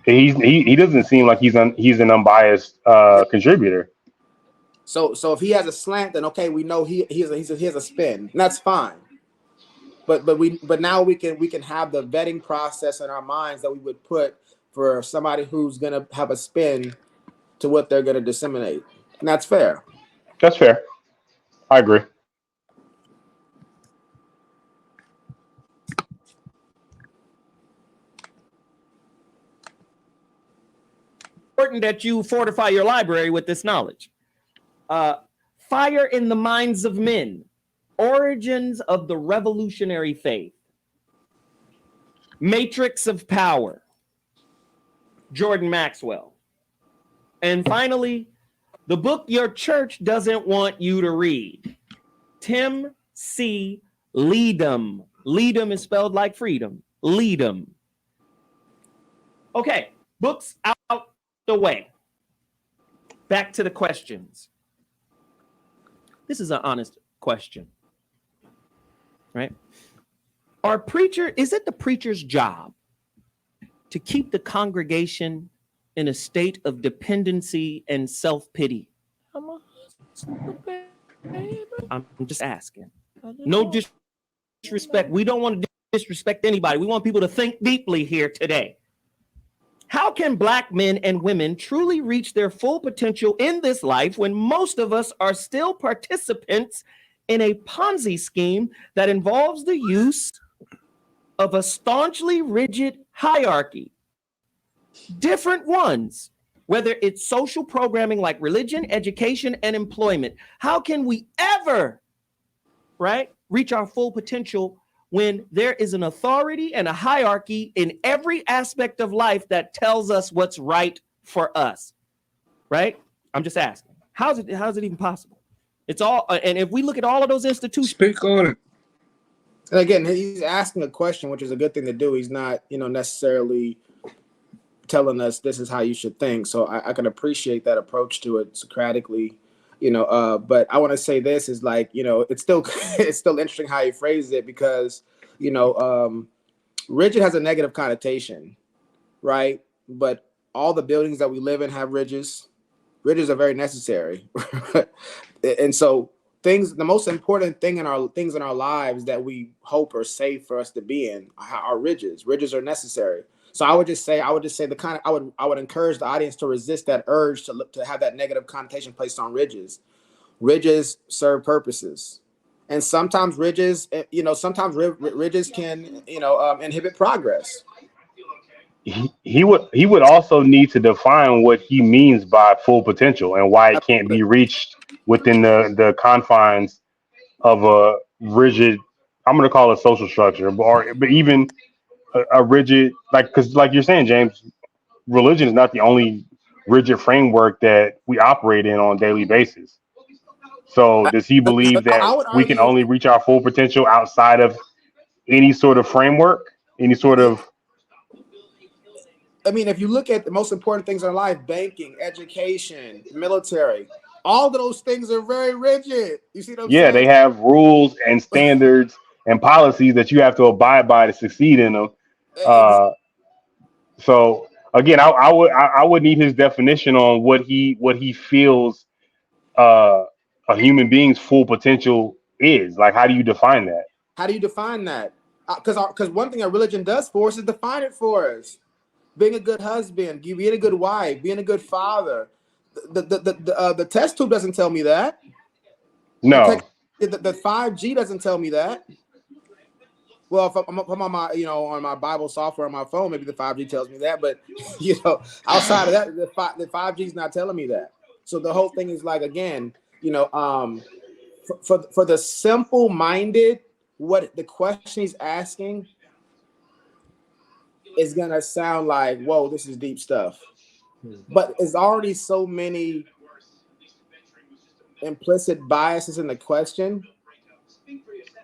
He doesn't seem like he's an unbiased contributor. So if he has a slant, then okay, we know he has a spin. And that's fine. But now we can have the vetting process in our minds that we would put for somebody who's gonna have a spin to what they're gonna disseminate. And that's fair. That's fair. I agree. Important that you fortify your library with this knowledge. Fire in the Minds of Men, Origins of the Revolutionary Faith, Matrix of Power, Jordan Maxwell. And finally, the book your church doesn't want you to read, Tim C. Leadham. Leadham is spelled like freedom. Leadham. Okay, books out the way. Back to the questions. This is an honest question, right? Is it the preacher's job to keep the congregation in a state of dependency and self-pity? I'm just asking. No disrespect. We don't want to disrespect anybody. We want people to think deeply here today. How can Black men and women truly reach their full potential in this life when most of us are still participants in a Ponzi scheme that involves the use of a staunchly rigid hierarchy? Different ones, whether it's social programming like religion, education, and employment. How can we ever, right, reach our full potential when there is an authority and a hierarchy in every aspect of life that tells us what's right for us, right? I'm just asking. How is it even possible? It's all, and if we look at all of those institutions. Speak on it. And again, he's asking a question, which is a good thing to do. He's not, necessarily telling us this is how you should think. So I can appreciate that approach to it Socratically, but I want to say this is like, it's still interesting how he phrases it because, rigid has a negative connotation, right? But all the buildings that we live in have ridges. Ridges are very necessary. And so the most important thing in our lives that we hope are safe for us to be in are ridges. Ridges are necessary. So I would just say I would encourage the audience to resist that urge to have that negative connotation placed on ridges. Ridges serve purposes, and sometimes ridges can inhibit progress. He would also need to define what he means by full potential and why it can't be reached within the confines of a rigid, I'm going to call it social structure, but even a rigid, like, because like you're saying, James, religion is not the only rigid framework that we operate in on a daily basis. So does he believe that I would we can argue. only reach our full potential outside of any sort of framework, any sort of? I mean, if you look at the most important things in life, banking, education, military, all of those things are very rigid. You see what I'm Yeah, saying? they have rules and standards and policies that you have to abide by to succeed in them. Ex- Uh, so again, I would need his definition on what he feels a human being's full potential is. Like, how do you define that? How do you define that? Because one thing a religion does for us is define it for us. Being a good husband, being a good wife, being a good father. The test tube doesn't tell me that. The tech, No, the 5G doesn't tell me that. Well, if I'm on my on my Bible software on my phone, maybe the 5G tells me that. But outside of that, the 5G is not telling me that. So the whole thing is like, again, for the simple minded, what the question he's asking is gonna sound like, whoa, this is deep stuff. But there's already so many implicit biases in the question.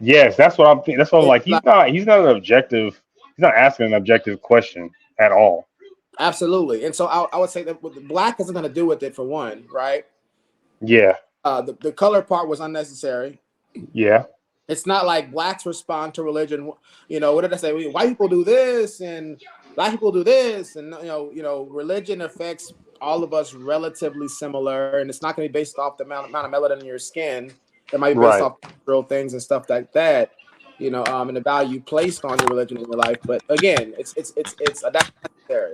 yes, that's what I'm thinking. That's what I'm It's like. like, He's not an objective. He's not asking an objective question at all. absolutely. And so I would say that what the black isn't gonna do with it, for one, right? Yeah, The color part was unnecessary. yeah, It's not like blacks respond to religion. What did I say? White people do this and black people do this, and religion affects all of us relatively similar, and it's not going to be based off the amount of melanin in your skin. It might be based right. off real things and stuff like that. And the value placed on your religion in your life. But again, it's unnecessary.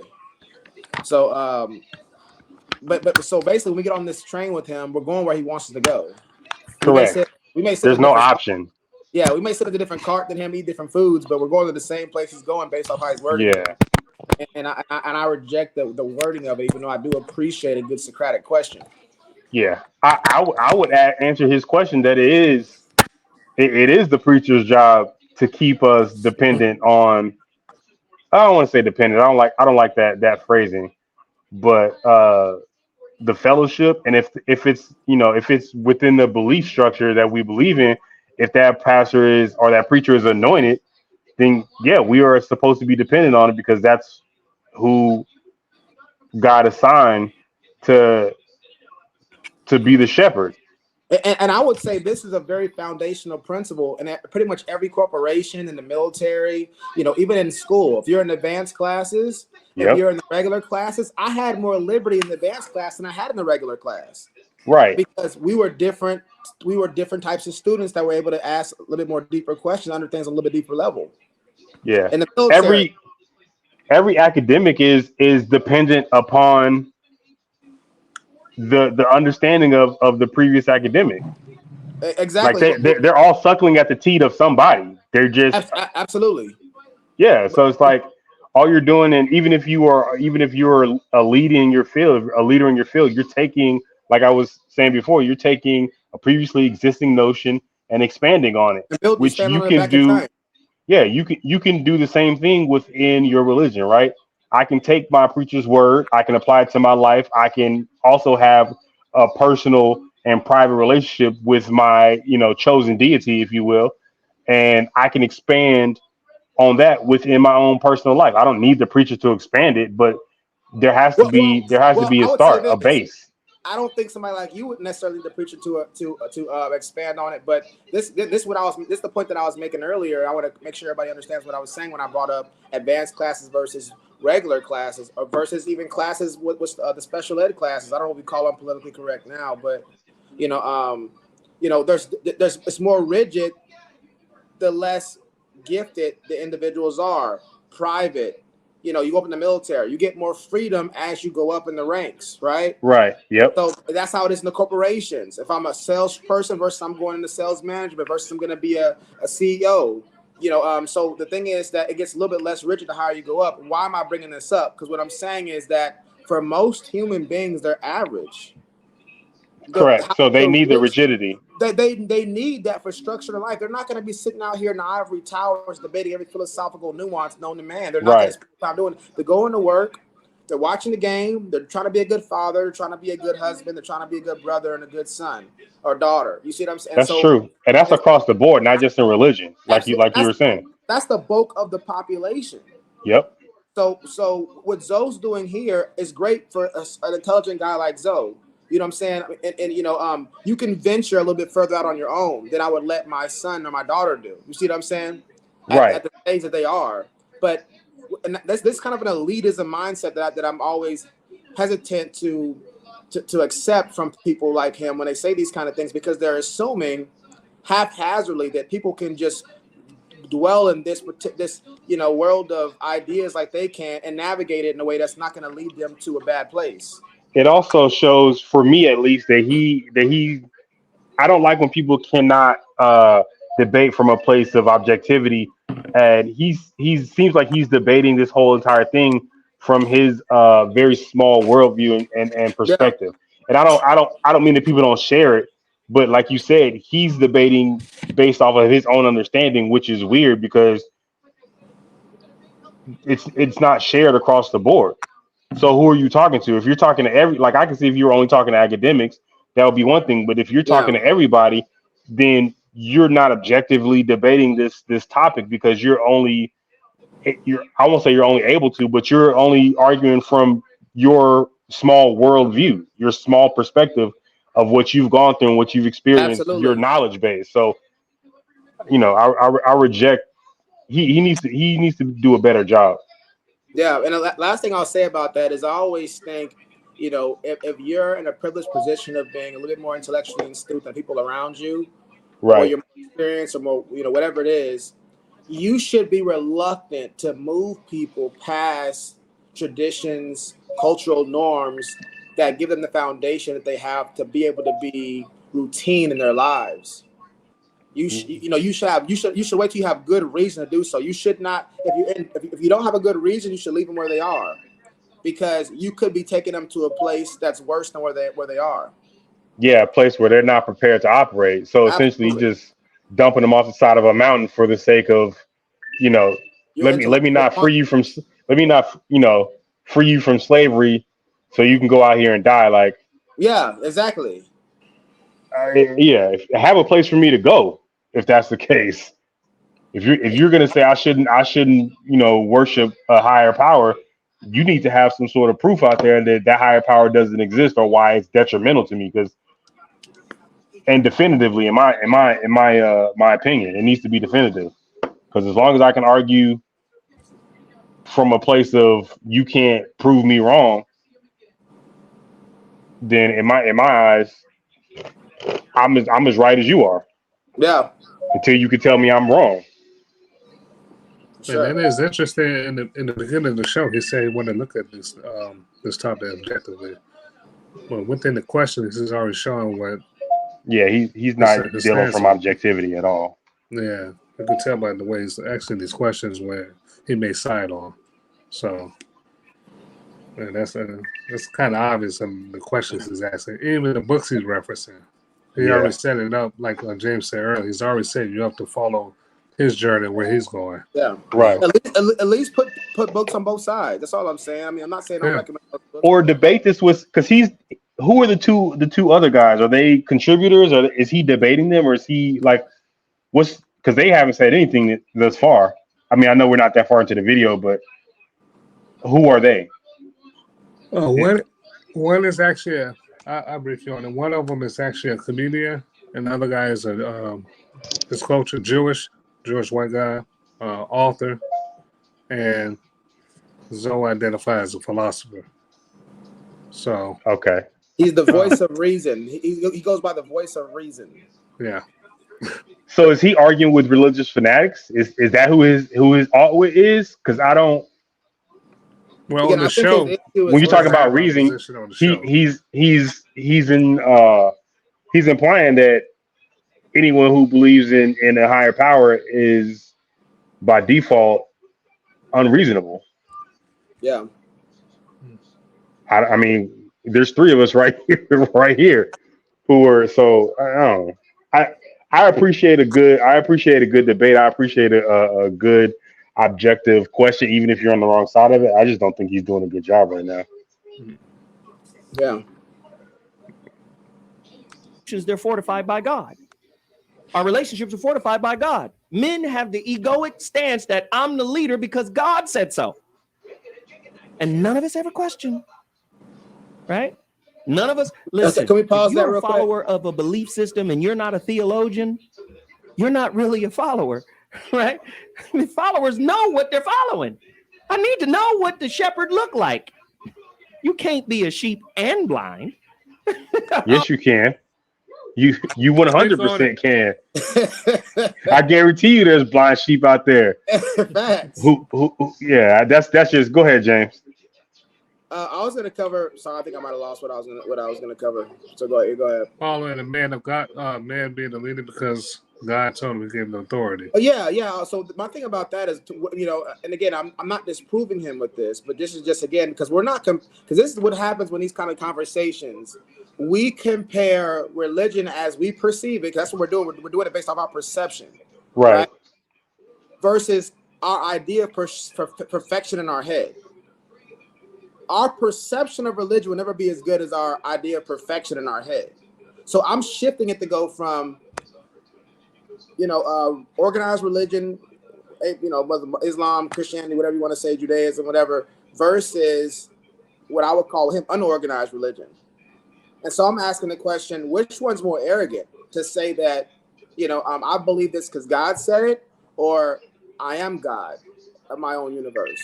So, so basically, when we get on this train with him, we're going where he wants us to go. We may Correct. sit, we may sit There's in no different. option. Yeah, we may sit at a different cart than him, eat different foods, but we're going to the same place he's going based off how he's wording it. Yeah, And I reject the wording of it, even though I do appreciate a good Socratic question. yeah. I would answer his question that it is the preacher's job to keep us dependent on. I don't want to say dependent. I don't like that phrasing, but the fellowship, and if it's within the belief structure that we believe in, if that pastor is or that preacher is anointed, then yeah, we are supposed to be dependent on it because that's who God assigned to be the shepherd. And I would say this is a very foundational principle, and pretty much every corporation, in the military, even in school. If you're in advanced classes, if Yep. you're in the regular classes, I had more liberty in the advanced class than I had in the regular class, Right. because we were different. We were different types of students that were able to ask a little bit more deeper questions, under things on a little bit deeper level. Yeah. In the military, Every academic is dependent upon the understanding of the previous academic. Like exactly. they're all suckling at the teat of somebody. They're just, Absolutely. yeah. So it's like all you're doing, and even if you're a lead in your field, a leader in your field, you're taking, like I was saying before, you're taking a previously existing notion and expanding on it, You which stand you on it can back in do. time. Yeah, you can do the same thing within your religion, right? I can take my preacher's word, I can apply it to my life. I can also have a personal and private relationship with my, chosen deity, if you will, and I can expand on that within my own personal life. I don't need the preacher to expand it, but there has to Well, be well, there has to well. be a I would say start, a this. base. I don't think somebody like you would necessarily need the preacher to expand on it. But this is the point that I was making earlier. I want to make sure everybody understands what I was saying when I brought up advanced classes versus regular classes, or versus even classes with the special ed classes. I don't know what we call them politically correct now, but you know, um, there's it's more rigid the less gifted the individuals are. Private, you go up in the military, you get more freedom as you go up in the ranks, right? Right. Yep. So that's how it is in the corporations. If I'm a salesperson versus I'm going into sales management versus I'm going to be a CEO, so the thing is that it gets a little bit less rigid the higher you go up. Why am I bringing this up? Because what I'm saying is that for most human beings, they're average. Correct. So they need the rich, rigidity. they need that for structure in life. They're not going to be sitting out here in the ivory towers debating every philosophical nuance known to man. They're not going to spend time doing it. They're going to work. They're watching the game. They're trying to be a good father. They're trying to be a good husband. They're trying to be a good brother and a good son or daughter. You see what I'm saying? That's true, and that's across the board, not just in religion, like you were saying. That's the bulk of the population. Yep. So what Zoe's doing here is great for an intelligent guy like Zoe. You know what I'm saying? And you can venture a little bit further out on your own than I would let my son or my daughter do. You see what I'm saying? At the stage that they are. But this kind of an elitism mindset that I'm always hesitant to accept from people like him when they say these kind of things, because they're assuming haphazardly that people can just dwell in this world of ideas like they can and navigate it in a way that's not going to lead them to a bad place. It also shows, for me at least, that he I don't like when people cannot debate from a place of objectivity, and he seems like he's debating this whole entire thing from his very small worldview and perspective. And I don't mean that people don't share it, but like you said, he's debating based off of his own understanding, which is weird because it's not shared across the board. So who are you talking to? If you're talking to like I can see if you were only talking to academics, that would be one thing. But if you're talking to everybody, then you're not objectively debating this topic because I won't say you're only able to, but you're only arguing from your small worldview, your small perspective of what you've gone through and what you've experienced, your knowledge base. So, I reject. He needs to do a better job. Yeah, and the last thing I'll say about that is I always think, if you're in a privileged position of being a little bit more intellectually astute than people around you, or you're more experienced or more, whatever it is, you should be reluctant to move people past traditions, cultural norms that give them the foundation that they have to be able to be routine in their lives. You should wait till you have good reason to do so. You should not, if you don't have a good reason, you should leave them where they are, because you could be taking them to a place that's worse than where they are. Yeah, a place where they're not prepared to operate. So essentially, just dumping them off the side of a mountain for the sake of, let me not free you from free you from slavery, so you can go out here and die. Like, yeah, exactly. Have a place for me to go if that's the case. If you're gonna say I shouldn't worship a higher power, you need to have some sort of proof out there that higher power doesn't exist or why it's detrimental to me. And definitively, in my opinion, it needs to be definitive. Because as long as I can argue from a place of you can't prove me wrong, then in my eyes, I'm as right as you are. Yeah. Until you can tell me I'm wrong. Sure. And it is interesting. In the beginning of the show, he said he wanted to look at this topic objectively. Well, within the questions, he's already showing what. Yeah, he's not dealing from objectivity at all. Yeah, you can tell by the way he's asking these questions where he may side on. So, and that's kind of obvious in the questions he's asking. Even the books he's referencing, he already set it up. Like James said earlier, he's already said you have to follow his journey where he's going. Yeah, right. At least put books on both sides. That's all I'm saying. I mean, I'm not saying don't recommend books. Or debate this with, because who are the two other guys? Are they contributors, or is he debating them, or is he like because they haven't said anything thus far. I mean, I know we're not that far into the video, but who are they? One is actually I'll brief you on it. One of them is actually a comedian, and the other guy is his culture Jewish white guy, author, and Zoe identifies as a philosopher. So okay, He's the voice of reason. He goes by the voice of reason. Yeah. So is he arguing with religious fanatics? Is that who his alt is? Because I don't. Well, Again, on the I think his show, issue When is you we'll talk about have our reason, position on the show. he's implying that anyone who believes in a higher power is by default unreasonable. Yeah. I mean, there's three of us right here who are so I don't know. I appreciate a good debate. I appreciate a good objective question, even if you're on the wrong side of it. I just don't think he's doing a good job right now. Yeah. They're fortified by God. Our relationships are fortified by God. Men have the egoic stance that I'm the leader because God said so. And none of us ever question, right? None of us, listen, Can we pause if that you're a real quick? follower of a belief system and you're not a theologian, you're not really a follower, right? The followers know what they're following. I need to know what the shepherd looked like. You can't be a sheep and blind. Yes, you can. You Speak on 100% can. I guarantee you, there's blind sheep out there. Facts. Yeah, that's just. Go ahead, James. I was gonna cover. Sorry, I think I might have lost what I was gonna cover. So go ahead. Following a man of God, man being the leader because God told him to give him authority. Oh, yeah. So my thing about that is, and again, I'm not disproving him with this, but this is just again because we're not because this is what happens when these kind of conversations. We compare religion as we perceive it. That's what we're doing. We're doing it based off our perception, Right. versus our idea of perfection in our head. Our perception of religion will never be as good as our idea of perfection in our head. So I'm shifting it to go from, organized religion, Islam, Christianity, whatever you want to say, Judaism, whatever, versus what I would call him unorganized religion. And so I'm asking the question, which one's more arrogant to say that, I believe this because God said it, or I am God of my own universe?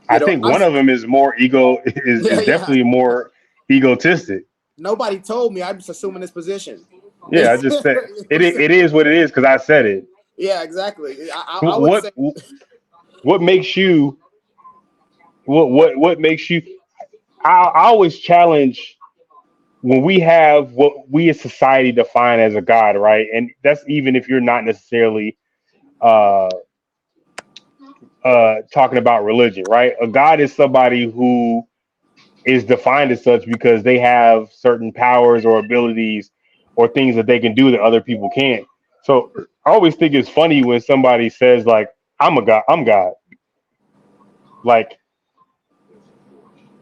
I think one of them is more is definitely more egotistic. Nobody told me. I'm just assuming this position. Yeah, I just said it is what it is because I said it. Yeah, exactly. I would say, what makes you what makes you I always challenge when we have what we as society define as a god, right? And that's even if you're not necessarily talking about religion, right? A god is somebody who is defined as such because they have certain powers or abilities or things that they can do that other people can't. So I always think it's funny when somebody says like, I'm a god, I'm God. Like,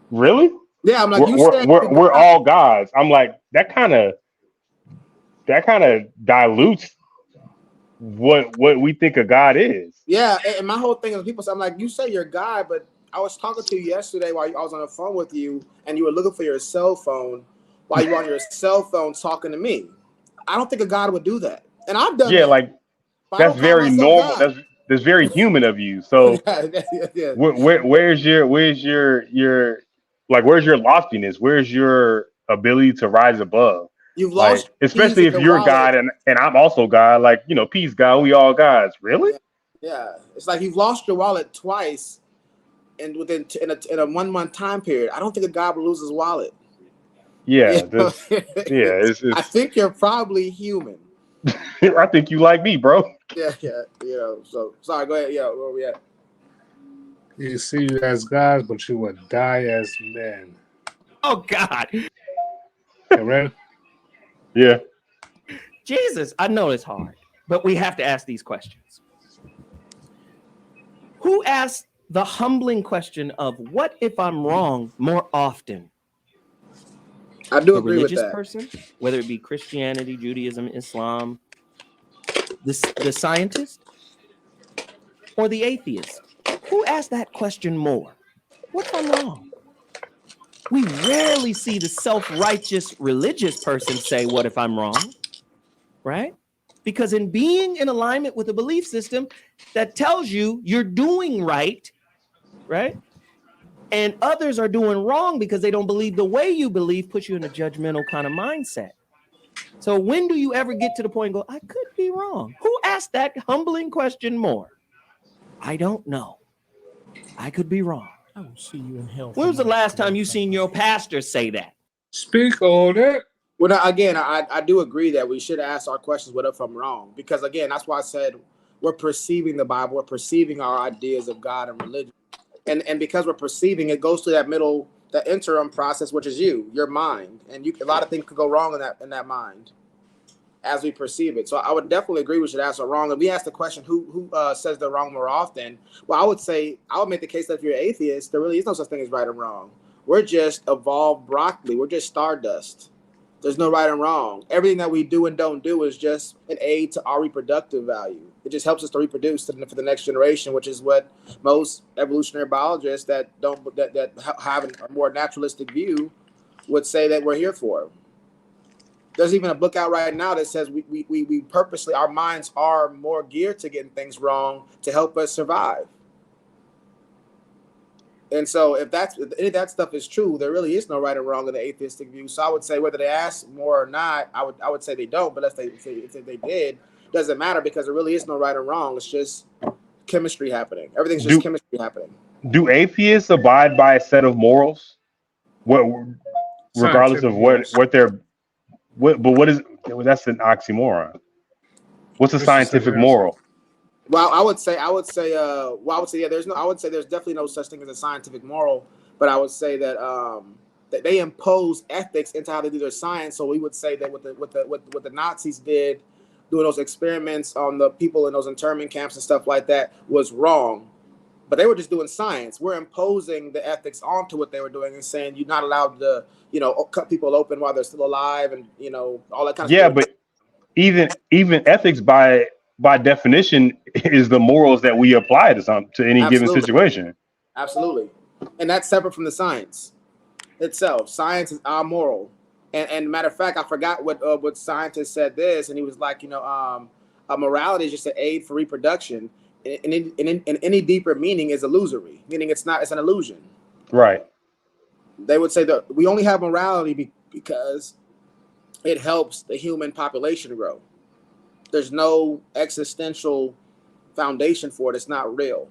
really? yeah, I'm like, we're all gods. I'm like, that kind of dilutes what we think a god is. Yeah, and my whole thing is people say, I'm like, you say you're God, but I was talking to you yesterday while I was on the phone with you, and you were looking for your cell phone while you were on your cell phone talking to me. I don't think a God would do that, and I've done that. Like that's very normal. That's very human of you. So yeah. where's your like where's your loftiness? Where's your ability to rise above? You've lost, especially if you're God and I'm also God. Like peace, God. We all gods. Really? Yeah. It's like you've lost your wallet twice, and in a 1 month time period. I don't think a God would lose his wallet. Yeah. It's, I think you're probably human. I think you like me, bro. Yeah. So sorry. Go ahead. Yeah. Where we at? You see you as gods, but you would die as men. Oh God. Ready? Yeah. Jesus, I know it's hard, but we have to ask these questions. Who asks the humbling question of what if I'm wrong more often? I do the agree with religious that. person, whether it be Christianity, Judaism, Islam, the scientist, or the atheist. Who asks that question more? What if I'm wrong? We rarely see the self-righteous religious person say, what if I'm wrong? Right? Because in being in alignment with a belief system that tells you you're doing right, And others are doing wrong because they don't believe the way you believe, puts you in a judgmental kind of mindset. So when do you ever get to the point and go, I could be wrong? Who asked that humbling question more? I don't know. I could be wrong. I will see you in hell. When was the last time you seen your pastor say that? Speak on it. Well, now, again, I do agree that we should ask our questions, what if I'm wrong? Because, again, that's why I said we're perceiving the Bible. We're perceiving our ideas of God and religion. And because we're perceiving, it goes through that interim process, which is your mind. And a lot of things could go wrong in that mind as we perceive it. So I would definitely agree we should ask our wrong. If we ask the question, who says they're wrong more often? Well, I would make the case that if you're an atheist, there really is no such thing as right or wrong. We're just evolved broccoli. We're just stardust. There's no right and wrong. Everything that we do and don't do is just an aid to our reproductive value. It just helps us to reproduce for the next generation, which is what most evolutionary biologists that have a more naturalistic view would say that we're here for. There's even a book out right now that says we purposely, our minds are more geared to getting things wrong to help us survive. And so if any of that stuff is true, there really is no right or wrong in the atheistic view. So I would say whether they ask more or not, I would say they don't. But if they did, doesn't matter because there really is no right or wrong. It's just chemistry happening. Everything's just chemistry happening. Do atheists abide by a set of morals? Regardless of what they're, what is, that's an oxymoron. What's a scientific moral? Well, I would say, yeah, I would say there's definitely no such thing as a scientific moral, but I would say that that they impose ethics into how they do their science. So we would say that what the Nazis did, doing those experiments on the people in those internment camps and stuff like that, was wrong. But they were just doing science. We're imposing the ethics onto what they were doing and saying you're not allowed to, cut people open while they're still alive and all that kind of stuff. Yeah, but even ethics by definition is the morals that we apply to any given situation. Absolutely. And that's separate from the science itself. Science is amoral. And matter of fact, I forgot what scientist said this, and he was like, morality is just an aid for reproduction. And any deeper meaning is illusory, meaning it's an illusion. Right. They would say that we only have morality because it helps the human population grow. There's no existential foundation for it. It's not real.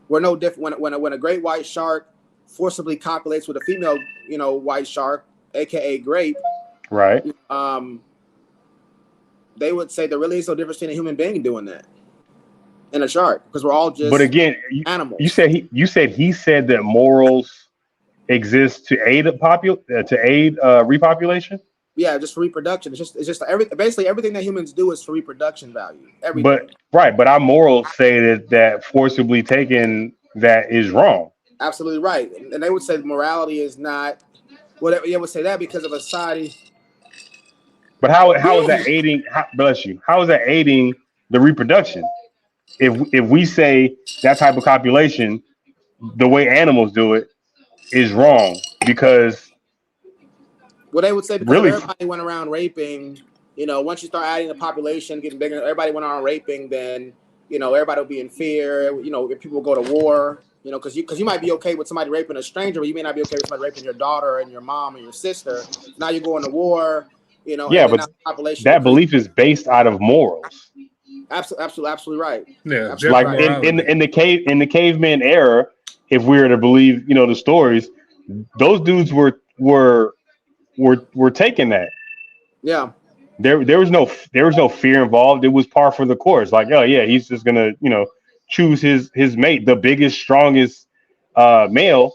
We're no different when a great white shark forcibly copulates with a female, white shark, aka grape. Right. They would say there really is no difference between a human being doing that and a shark because we're all just. But again, animals. You said he said that morals exist to aid repopulation. Yeah, just for reproduction. It's just basically everything that humans do is for reproduction value. Everything. But our morals say that forcibly taken that is wrong. Absolutely right, and they would say morality is not. Whatever they would say that because of a society. But how is that aiding? Bless you. How is that aiding the reproduction? If we say that type of copulation, the way animals do it, is wrong because. Well, they would say because everybody went around raping. Once you start adding the population, getting bigger, everybody went around raping. Then everybody will be in fear. If people go to war. Because you might be okay with somebody raping a stranger, but you may not be okay with somebody raping your daughter and your mom and your sister. Now you're going to war. Yeah, but that belief is based out of morals. Absolutely right. Yeah, like in the caveman era, if we were to believe the stories, those dudes were taking that. Yeah. There was no fear involved. It was par for the course. Like, oh yeah, he's just gonna choose his mate. The biggest, strongest male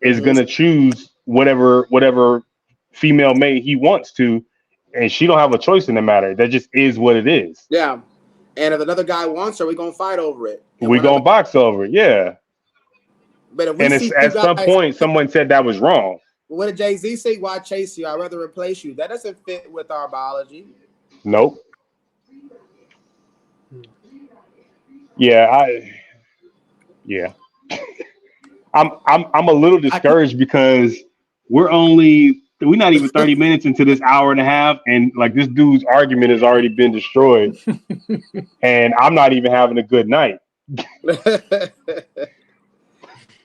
is gonna choose whatever female mate he wants to, and she don't have a choice in the matter. That just is what it is. Yeah. And if another guy wants her, we're gonna fight over it. We're gonna box over it, yeah. But if at some point someone said that was wrong. What did Jay-Z say? Why chase you? I'd rather replace you. That doesn't fit with our biology. Nope. Yeah, I'm a little discouraged because we're not even 30 minutes into this hour and a half, and like this dude's argument has already been destroyed, and I'm not even having a good night.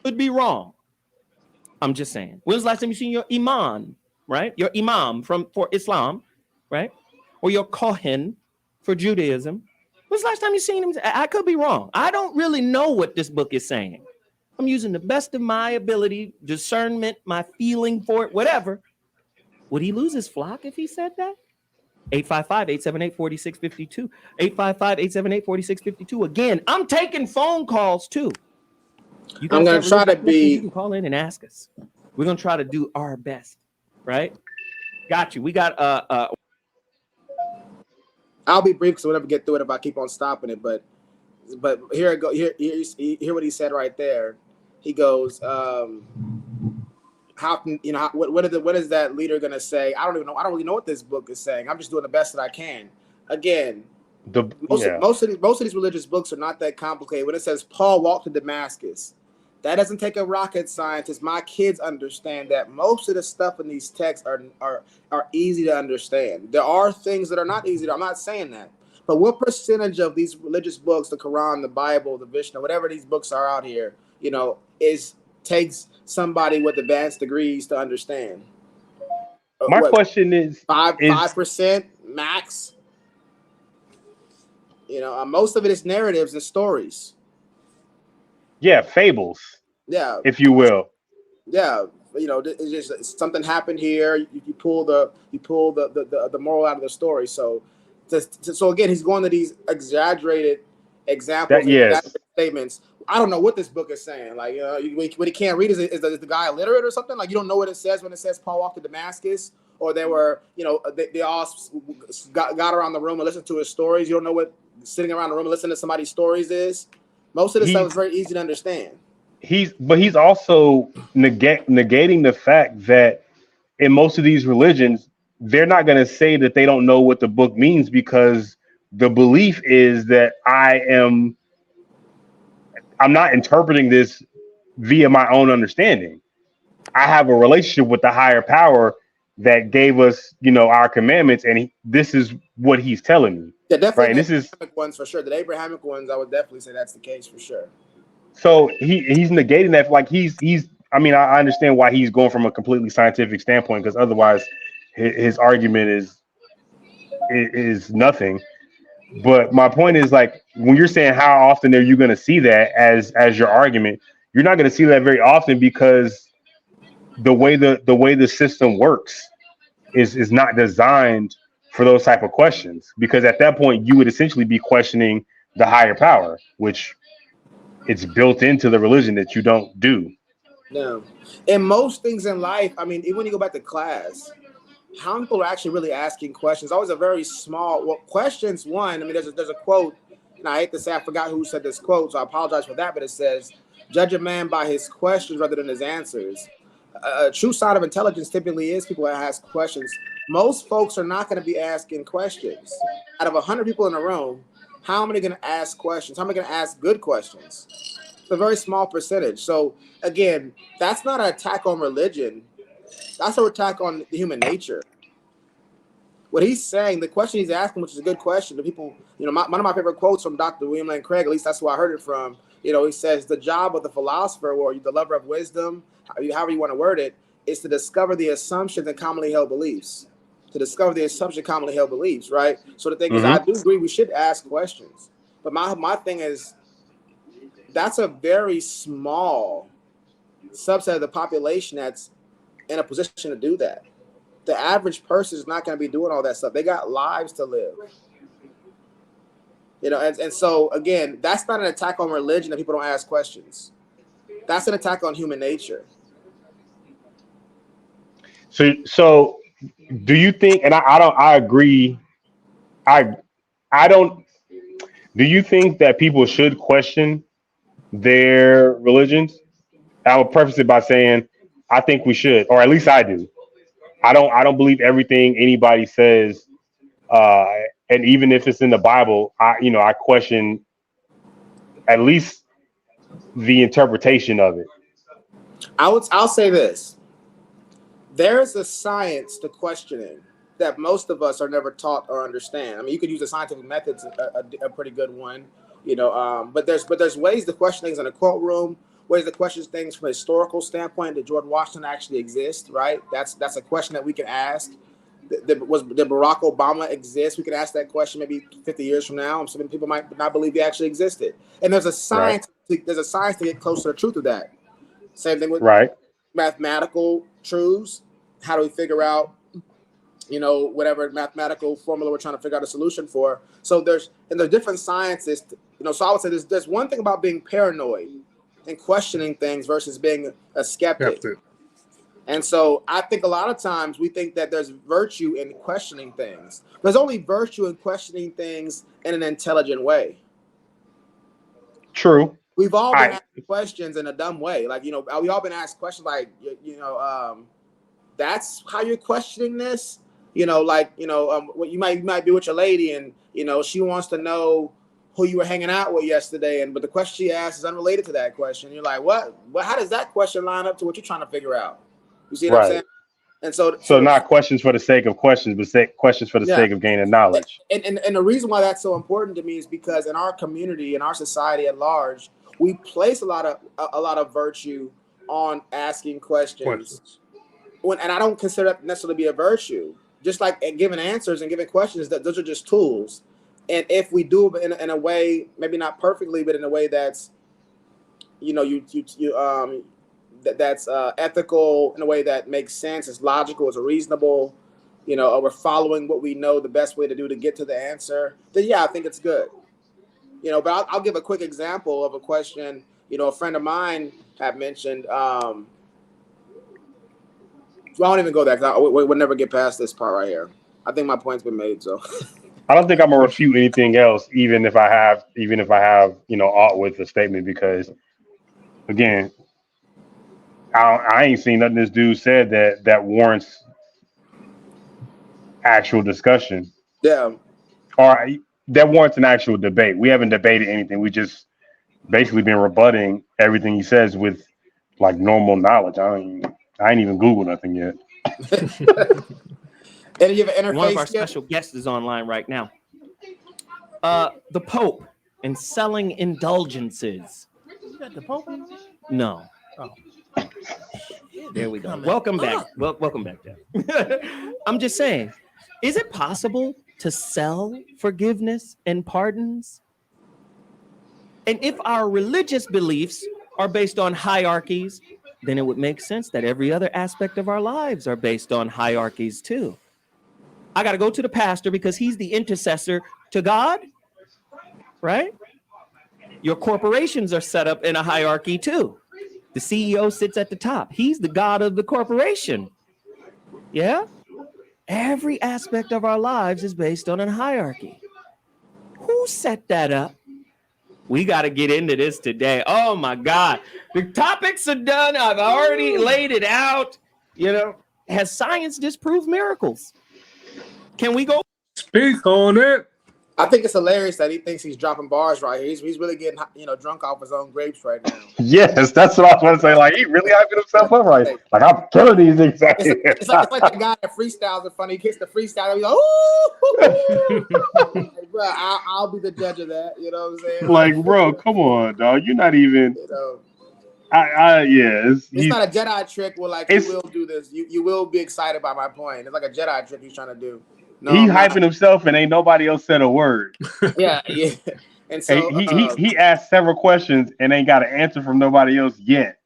Could be wrong. I'm just saying. When was the last time you seen your imam, right? Your imam for Islam, right? Or your kohen for Judaism. When's the last time you seen him? I could be wrong. I don't really know what this book is saying. I'm using the best of my ability, discernment, my feeling for it, whatever. Would he lose his flock if he said that? 855-878-4652. 855-878-4652. Again, I'm taking phone calls too. You guys I'm gonna got try to religious questions, you be. can call in and ask us. We're gonna try to do our best, right? Got you. We got I'll be brief because we'll never get through it if I keep on stopping it. But here it go. Here what he said right there. He goes, how can what is that leader gonna say? I don't even know. I don't really know what this book is saying. I'm just doing the best that I can. Again, most of these religious books are not that complicated. When it says Paul walked to Damascus, that doesn't take a rocket scientist. My kids understand that most of the stuff in these texts are easy to understand. There are things that are not easy. I'm not saying that. But what percentage of these religious books, the Quran, the Bible, the Mishnah, whatever these books are out here, takes somebody with advanced degrees to understand? My question is 5% max? Most of it is narratives and stories. Yeah, fables. Yeah, if you will. Yeah, it's just something happened here. You pull the moral out of the story. So again, he's going to these exaggerated examples, exaggerated statements. I don't know what this book is saying. Like, what he can't read is the guy illiterate or something? Like, you don't know what it says when it says Paul walked to Damascus, or they were, they all got around the room and listened to his stories. You don't know what sitting around the room and listening to somebody's stories is. Most of the stuff is very easy to understand. He's also negating the fact that in most of these religions, they're not going to say that they don't know what the book means, because the belief is that I'm not interpreting this via my own understanding. I have a relationship with the higher power that gave us, our commandments, and this is what he's telling me. Yeah, definitely. Right? The Abrahamic ones for sure. The Abrahamic ones, I would definitely say that's the case for sure. So he's negating that. Like I mean, I understand why he's going from a completely scientific standpoint, because otherwise his argument is nothing. But my point is, like, when you're saying how often are you going to see that as your argument, you're not going to see that very often, because the way the system works is not designed for those type of questions. Because at that point, you would essentially be questioning the higher power, which it's built into the religion that you don't do. No. In most things in life, I mean, even when you go back to class, how many people are actually really asking questions? Always a very small questions. One, I mean, there's a quote, and I hate to say I forgot who said this quote, so I apologize for that, but it says, "Judge a man by his questions rather than his answers." A true sign of intelligence typically is people that ask questions. Most folks are not going to be asking questions. Out of 100 people in a room, how many are going to ask questions? How many are going to ask good questions? It's a very small percentage. So again, that's not an attack on religion. That's an attack on the human nature. What he's saying, the question he's asking, which is a good question, the people, one of my favorite quotes from Dr. William Lane Craig, at least that's who I heard it from. He says the job of the philosopher, or the lover of wisdom, however you want to word it, is to discover the assumptions and commonly held beliefs. To discover the assumption commonly held beliefs, right? So the thing is, I do agree we should ask questions, but my thing is, that's a very small subset of the population that's in a position to do that. The average person is not going to be doing all that stuff. They got lives to live. And so again, that's not an attack on religion that people don't ask questions. That's an attack on human nature. So do you think, and I agree, I don't, do you think that people should question their religions? I will preface it by saying I think we should, or at least I do. I don't believe everything anybody says, and even if it's in the Bible, I question at least the interpretation of it. I'll say this: there is a science to questioning that most of us are never taught or understand. I mean, you could use a scientific method, a pretty good one, but there's ways to question things in a courtroom ways to question things from a historical standpoint. Did George Washington actually exist? Right. That's a question that we can ask. Did Barack Obama exist? We could ask that question maybe 50 years from now. Some people might not believe he actually existed. And there's a science. Right. There's a science to get closer to the truth of that. Same thing with mathematical truths. How do we figure out, whatever mathematical formula we're trying to figure out a solution for? So there's different sciences. So I would say there's one thing about being paranoid and questioning things versus being a skeptic. And so I think a lot of times we think that there's virtue in questioning things. There's only virtue in questioning things in an intelligent way. True. We've all been asked questions in a dumb way. Like, we all been asked questions like, that's how you're questioning this? What you might be with your lady and, she wants to know who you were hanging out with yesterday. But the question she asked is unrelated to that question. You're like, what? Well, how does that question line up to what you're trying to figure out? You see what I'm saying? And so not questions for the sake of questions, but questions for the sake of gaining knowledge. And the reason why that's so important to me is because in our community, in our society at large, we place a lot of virtue on asking questions. And I don't consider that necessarily be a virtue. Just like giving answers and giving questions, those are just tools. And if we do it in a way, maybe not perfectly, but in a way that's, that's ethical, in a way that makes sense, is logical, is reasonable, or we're following what we know the best way to do to get to the answer, then I think it's good. But I'll give a quick example of a question, a friend of mine had mentioned. I won't even go there because we'll never get past this part right here. I think my point's been made, so. I don't think I'm gonna refute anything else, even if I have, aught with the statement, because again, I ain't seen nothing this dude said that warrants actual discussion. Yeah. Or that warrants an actual debate. We haven't debated anything. We just basically been rebutting everything he says with like normal knowledge. I ain't even Googled nothing yet. And you have an interface. One of our special guests is online right now. The Pope and selling indulgences. You got the Pope on? No. Oh. There we go. Welcome back. Welcome back, Dad. I'm just saying, is it possible to sell forgiveness and pardons? And if our religious beliefs are based on hierarchies, then it would make sense that every other aspect of our lives are based on hierarchies too. I got to go to the pastor because he's the intercessor to God, right? Your corporations are set up in a hierarchy too. The CEO sits at the top. He's the God of the corporation. Yeah? Every aspect of our lives is based on a hierarchy. Who set that up? We got to get into this today. Oh my God. The topics are done. I've already laid it out. Has science disproved miracles? Can we go? Speak on it. I think it's hilarious that he thinks he's dropping bars right here. He's really getting drunk off his own grapes right now. Yes, that's what I was going to say. Like, he really hyping himself up right. Like, I'm killing these things. It's like the guy that freestyles in front. He kicks the freestyle. And he's like, ooh. Like, bro, I'll be the judge of that. You know what I'm saying? Like, bro, come on, dog. You're not even. It's not a Jedi trick where like you will do this. You will be excited by my point. It's like a Jedi trick he's trying to do. No, he's hyping himself and ain't nobody else said a word. Yeah. And so he asked several questions and ain't got an answer from nobody else yet.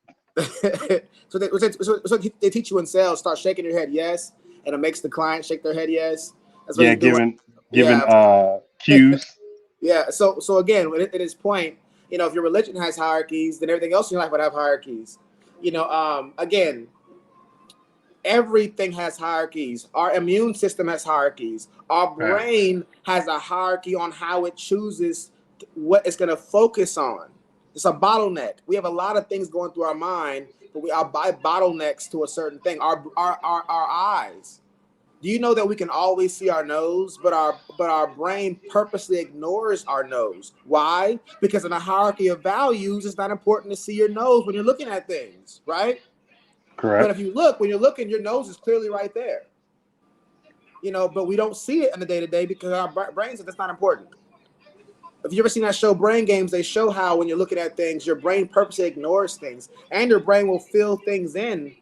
so they teach you in sales, start shaking your head yes, and it makes the client shake their head yes. That's what giving cues. Yeah. So again, at his point, if your religion has hierarchies, then everything else in your life would have hierarchies. Again, everything has hierarchies. Our immune system has hierarchies. Our brain has a hierarchy on how it chooses what it's going to focus on. It's a bottleneck. We have a lot of things going through our mind, but we are by bottlenecks to a certain thing. Our eyes. Do you know that we can always see our nose, but our brain purposely ignores our nose? Why? Because in a hierarchy of values, it's not important to see your nose when you're looking at things, right? Correct. But when you're looking, your nose is clearly right there. But we don't see it in the day-to-day because our brain says that's not important. If you ever seen that show Brain Games, they show how when you're looking at things, your brain purposely ignores things, and your brain will fill things in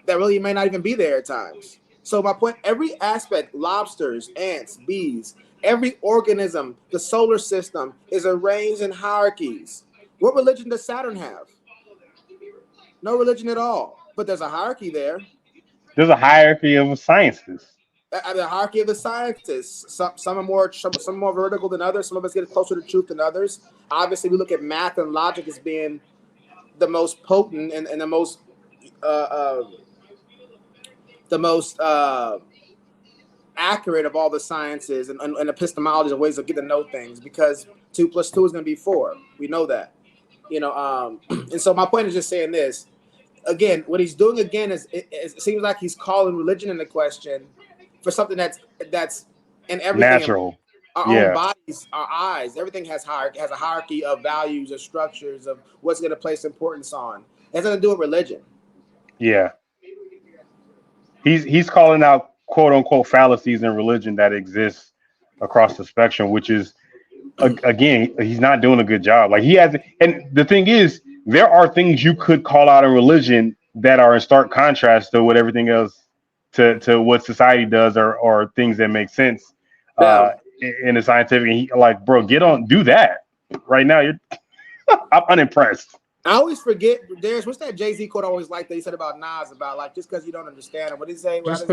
that really may not even be there at times. So my point, every aspect, lobsters, ants, bees, every organism, the solar system is arranged in hierarchies. What religion does Saturn have? No religion at all, but there's a hierarchy there. There's a hierarchy of sciences. The hierarchy of the scientists. Some are more vertical than others. Some of us get closer to truth than others. Obviously, we look at math and logic as being the most potent and the most accurate of all the sciences and epistemologies and ways of getting to know things, because 2 + 2 is going to be 4. We know that, and so my point is just saying this again. What he's doing again is it seems like he's calling religion into question for something that's in everything. Natural. Our own bodies, our eyes, everything has a hierarchy of values or structures of what's going to place importance on. It has nothing to do with religion. Yeah. He's calling out quote unquote fallacies in religion that exist across the spectrum, which is again, he's not doing a good job. Like he hasn't, and the thing is, there are things you could call out in religion that are in stark contrast to what everything else to what society does or things that make sense in the scientific. Like, bro, do that right now. I'm unimpressed. I always forget, Darius, what's that Jay-Z quote I always like that he said about Nas, about like, just because you don't understand it. What did he say? Just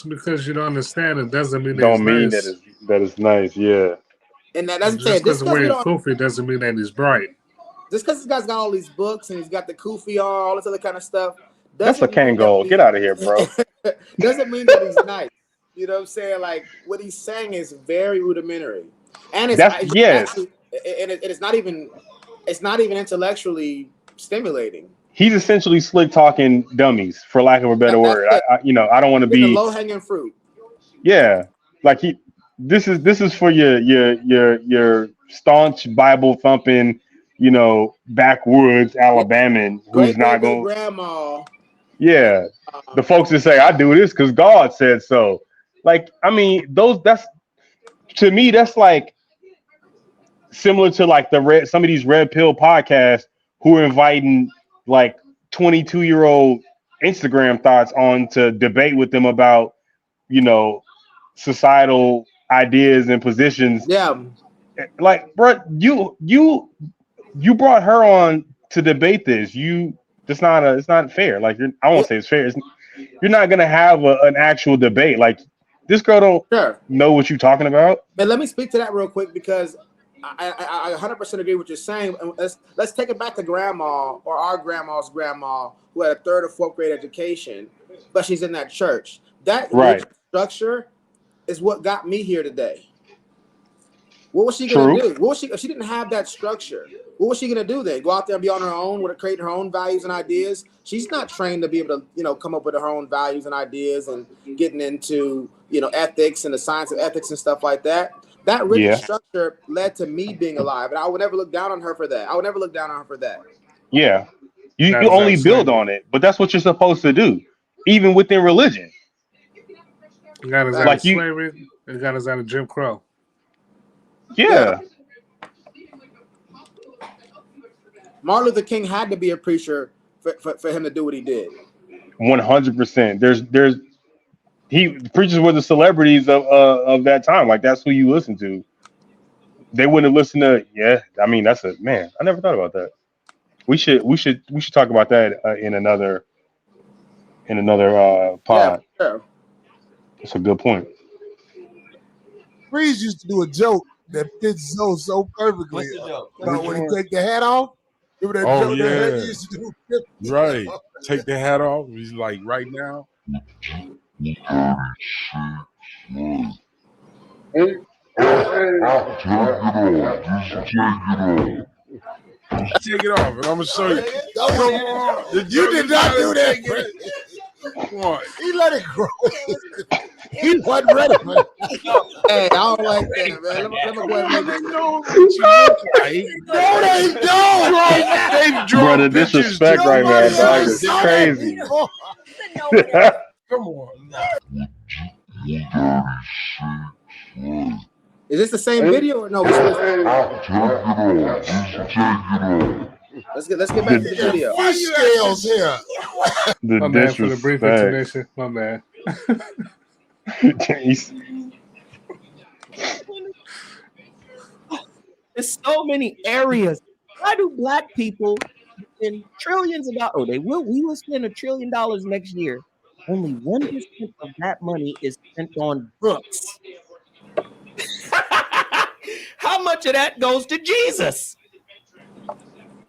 because you don't understand it doesn't mean Don't mean nice. that it's nice, yeah. And that doesn't just because wearing kufi doesn't mean that he's bright. Just because this guy's got all these books and he's got the kufi on, all this other kind of stuff. That's a Kangol. Get out of here, bro. Doesn't mean that he's nice. You know what I'm saying? Like, what he's saying is very rudimentary. And it's not even intellectually stimulating. He's essentially slick talking dummies, for lack of a better word. I don't want to be low hanging fruit. Yeah, like this is for your staunch Bible thumping, backwoods Alabaman who's not going. Grandma. Yeah, the folks that say I do this because God said so. Like, I mean, that's like similar to like some of these red pill podcasts who are inviting like 22-year-old Instagram thoughts on to debate with them about, societal ideas and positions. Yeah. Like, bro, you brought her on to debate this. It's not fair. Like, I won't say it's fair. You're not going to have an actual debate. Like, this girl don't know what you're talking about. But let me speak to that real quick, because I 100% agree with what you're saying. Let's take it back to grandma, or our grandma's grandma, who had a 3rd or 4th grade education, but she's in that church. That structure is what got me here today. What was she going to do? If she didn't have that structure, what was she going to do then? Go out there and be on her own, with creating her own values and ideas? She's not trained to be able to, come up with her own values and ideas and getting into, ethics and the science of ethics and stuff like that. That rigid structure led to me being alive, and I would never look down on her for that. Yeah, you only build on it, but that's what you're supposed to do, even within religion. You got us out of slavery. You got us out of Jim Crow. Yeah. Martin Luther King had to be a preacher for him to do what he did. 100%. Preachers were the celebrities of that time. Like, that's who you listen to. They wouldn't have listened to. Yeah, I mean, I never thought about that. We should talk about that in another pod. Yeah, sure. That's a good point. Freeze used to do a joke that fits so perfectly. What's the joke? When he take the hat off. Remember that joke that he used to do? Right. Take the hat off. He's like, right now. Take it off, and I'm gonna show you. You did not do that. Come on. He let it grow. He wasn't ready for it. Hey, I don't like that, man. Let me go ahead and make it. No, they don't. Bro, the disrespect right now, dog, is crazy. Come on. Is this the same video or no? Let's get back to the video. Fish scales here. The My bad for the brief disrespect. intermission. My bad. There's so many areas. Why do black people spend trillions of dollars? Oh, we will spend $1 trillion next year. Only 1% of that money is spent on books. How much of that goes to Jesus?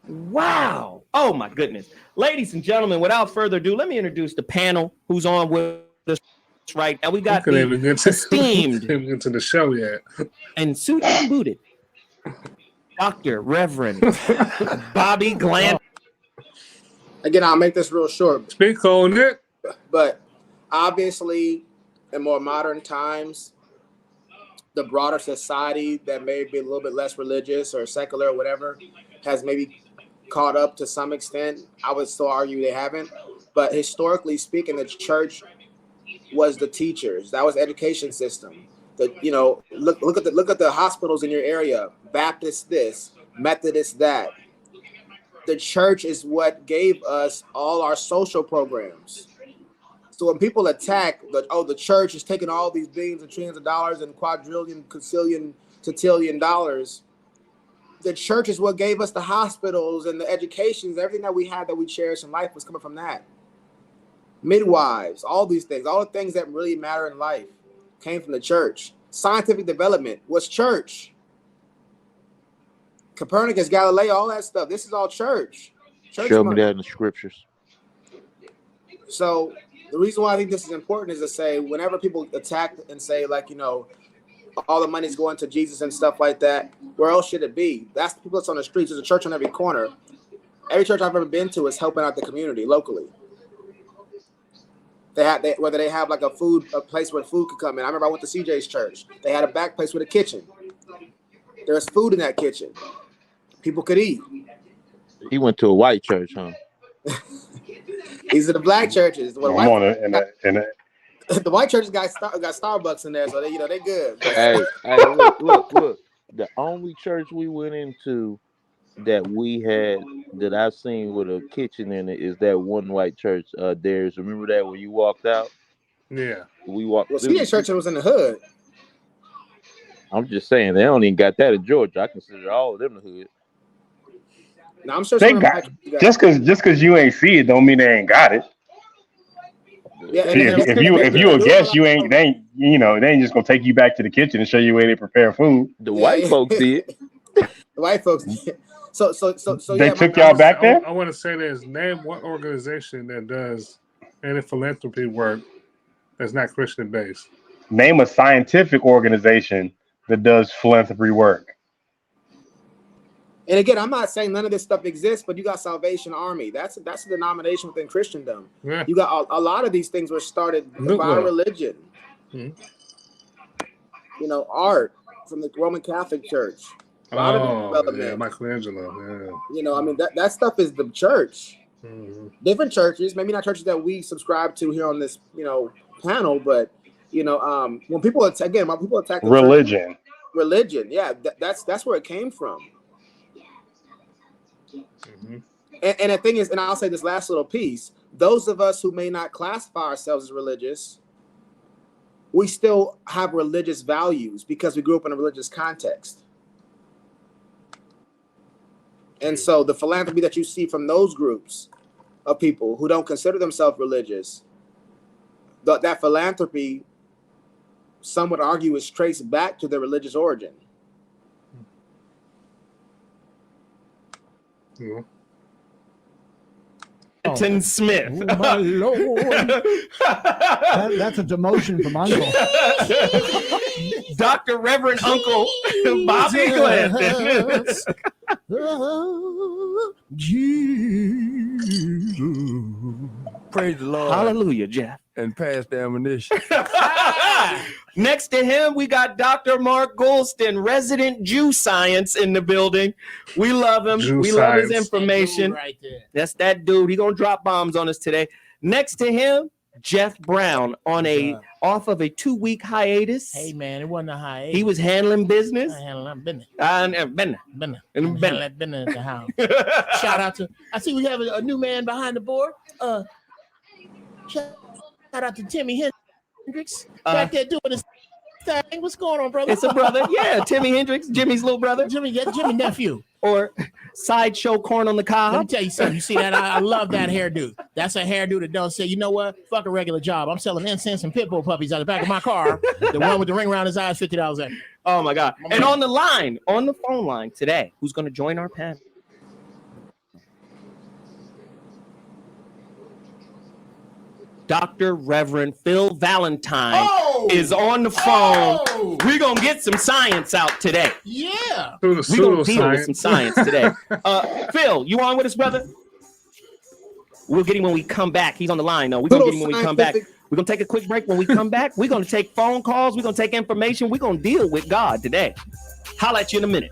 Wow. Oh my goodness. Ladies and gentlemen, without further ado, let me introduce the panel who's on with us right now. We got the esteemed Get to the show yet. and suited and booted Dr. Reverend Bobby Glant. Again, I'll make this real short. Speak on it. But obviously, in more modern times, the broader society that may be a little bit less religious or secular or whatever has maybe caught up to some extent. I would still argue they haven't. But historically speaking, the church was the teachers. That was the education system. Look at the hospitals in your area. Baptist this, Methodist that. The church is what gave us all our social programs. So when people attack the church is taking all these billions and trillions of dollars and quadrillion, quintillion, tatillion dollars, the church is what gave us the hospitals and the educations, everything that we had that we cherish in life was coming from that. Midwives, all these things, all the things that really matter in life came from the church. Scientific development was church. Copernicus, Galileo, all that stuff. This is all church. Show me that in the scriptures. So the reason why I think this is important is to say whenever people attack and say all the money's going to Jesus and stuff like that, where else should it be? That's the people that's on the streets. There's a church on every corner. Every church I've ever been to is helping out the community locally. Whether they have like a place where food could come in. I remember I went to CJ's church. They had a back place with a kitchen. There's food in that kitchen. People could eat. He went to a white church, huh? These are the black churches. The white churches got Starbucks in there, so they good. Hey, look. The only church we went into that I've seen with a kitchen in it is that one white church. There's remember that when you walked out? Yeah. We walked. Well, CJ church was in the hood. I'm just saying they don't even got that in Georgia. I consider all of them the hood. Now I'm sure they got just because you ain't see it don't mean they ain't got it. Yeah, if you a guest, they ain't just gonna take you back to the kitchen and show you where they prepare food. The white folks did. The white folks did. So they took y'all back there. I want to say this: name one organization that does any philanthropy work that's not Christian based. Name a scientific organization that does philanthropy work. And again, I'm not saying none of this stuff exists, but you got Salvation Army. That's a denomination within Christendom. Yeah. You got a lot of these things were started by religion. Mm-hmm. Art from the Roman Catholic Church. Michelangelo. Yeah. That stuff is the church. Mm-hmm. Different churches, maybe not churches that we subscribe to here on this, panel, but when people attack the religion. Religion, yeah, that's where it came from. Mm-hmm. And the thing is, and I'll say this last little piece, those of us who may not classify ourselves as religious, we still have religious values because we grew up in a religious context. And so the philanthropy that you see from those groups of people who don't consider themselves religious, that philanthropy, some would argue, is traced back to their religious origin. Yeah. Tim Smith. Oh, my Lord. That's a demotion from Uncle. Dr. Reverend Uncle Bobby Glenn. Jesus. Praise the Lord. Hallelujah, Jeff. And pass the ammunition. Next to him, we got Dr. Mark Golston, resident Jew science in the building. We love him. Love his information. Right there. That's that dude. He gonna drop bombs on us today. Next to him, Jeff Brown on off of a 2-week hiatus. Hey man, it wasn't a hiatus. He was handling business. I handling business. Business. Handling business at the house. Shout out to. I see we have a new man behind the board. Shout out to Timmy Hendricks back there doing his thing. What's going on, brother? It's a brother. Yeah, Timmy Hendricks, Jimmy's little brother. Jimmy nephew. Or Sideshow Corn on the Cob. Let me tell you something. You see that? I love that hairdo. That's a hairdo that don't say, you know what? Fuck a regular job. I'm selling incense and pit bull puppies out the back of my car. The one with the ring around his eyes, $50 extra. Oh my God. And on the phone line today, who's going to join our panel? Dr. Reverend Phil Valentine is on the phone. We're going to get some science out today. Yeah. We're going to deal with some science today. Phil, you on with us, brother? We'll get him when we come back. He's on the line, though. We're going to get him when we come back. We're going to take a quick break. When we come back, we're going to take phone calls. We're going to take information. We're going to deal with God today. Holla at you in a minute.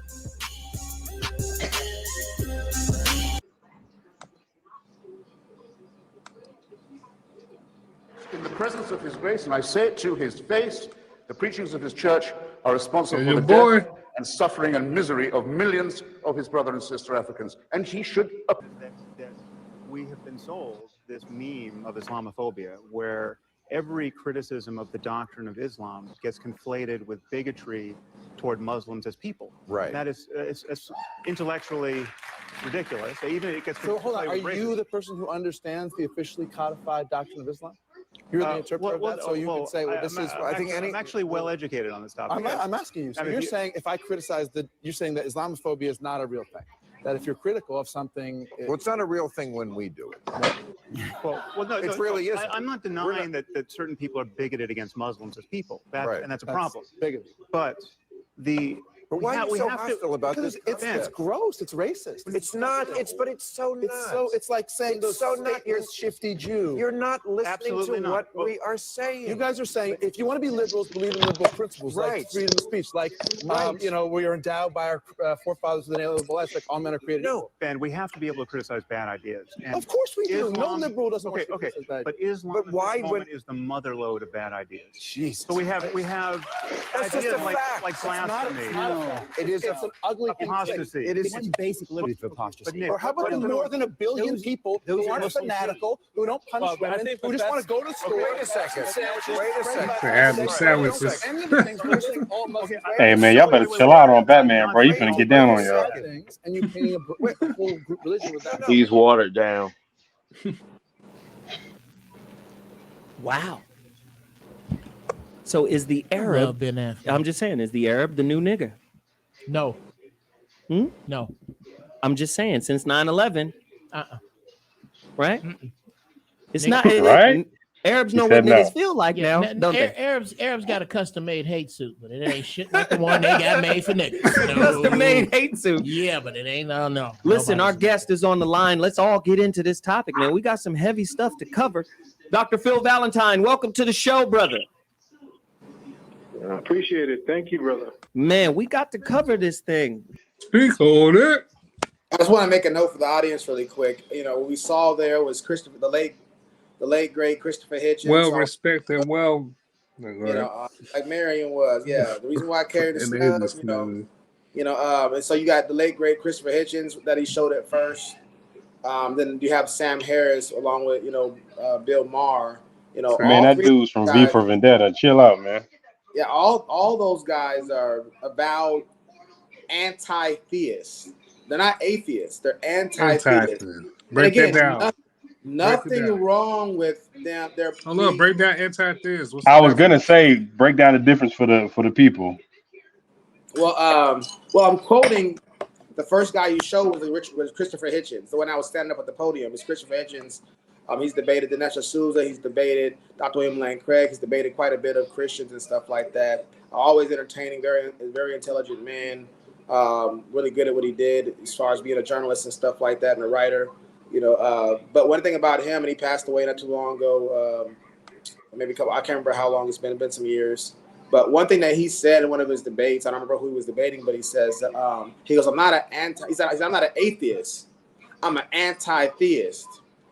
In the presence of his grace, and I say it to his face, the preachings of his church are responsible for the death and suffering and misery of millions of his brother and sister Africans. And he should... That we have been sold this meme of Islamophobia, where every criticism of the doctrine of Islam gets conflated with bigotry toward Muslims as people. Right. That is it's intellectually ridiculous. Even it gets so hold on, are you the person who understands the officially codified doctrine of Islam? You're the interpreter of that, so you can say, well, this is. I think I'm actually well educated on this topic. I'm asking you. So you're saying if I criticize you're saying that Islamophobia is not a real thing. That if you're critical of something, well, it's not a real thing when we do it. Well, no, it really is. I'm not denying that certain people are bigoted against Muslims as people, and that's a problem. Bigoted. But why are you so hostile about this? It's gross. It's racist. It's not. But it's so not. It's like saying those statements, shifty Jew. You're not listening to what we are saying. You guys are saying if you want to be liberals, believe in liberal principles, like freedom of speech, like we are endowed by our forefathers with an inalienable rights, like all men are created. No, Ben, we have to be able to criticize bad ideas. And of course we do. No liberal doesn't want to criticize bad ideas. But Islam at this moment is the motherlode of bad ideas. Jesus. So we have ideas like blasphemy. It is an ugly apostasy. It is basic liberty of apostasy. Or how about the more than 1 billion people who aren't fanatical, who don't punish women, who just want to go to school? Wait a second. Sandwiches. Hey man, y'all better chill out on Batman, bro. You finna get down on y'all. And you painting a whole group religion with that. He's watered down. Wow. So is the Arab? I'm just saying, is the Arab the new nigger? No. No. I'm just saying, since 9/11. Right? It's not right. Arabs know what niggas feel like now, don't they? Arabs got a custom-made hate suit, but it ain't shit like the one they got made for niggas. Custom-made hate suit. Yeah, but it ain't. No. Listen, our guest is on the line. Let's all get into this topic, man. We got some heavy stuff to cover. Dr. Phil Valentine, welcome to the show, brother. I appreciate it. Thank you, brother. Man, we got to cover this thing. Speak on it. I just want to make a note for the audience really quick. What we saw there was Christopher, the late great Christopher Hitchens. Well respected, like Marion was. Yeah, the reason why I carried the snub, and so you got the late great Christopher Hitchens that he showed at first. Then you have Sam Harris along with Bill Maher. Man, that dude's from V for Vendetta. Chill out, man. Yeah, all those guys are avowed anti-theists. They're not atheists. They're anti-theists. Break that down. Nothing wrong with them. Break down anti-theist. I was gonna say break down the difference for the people. Well, I'm quoting the first guy you showed was Christopher Hitchens. The one I was standing up at the podium is Christopher Hitchens. He's debated Dinesh D'Souza. He's debated Dr. William Lane Craig. He's debated quite a bit of Christians and stuff like that. Always entertaining, very intelligent man. Really good at what he did as far as being a journalist and stuff like that and a writer. But one thing about him, and he passed away not too long ago, maybe a couple. I can't remember how long it's been some years. But one thing that he said in one of his debates, I don't remember who he was debating, but he says he goes, I'm not an atheist. I'm an anti-theist.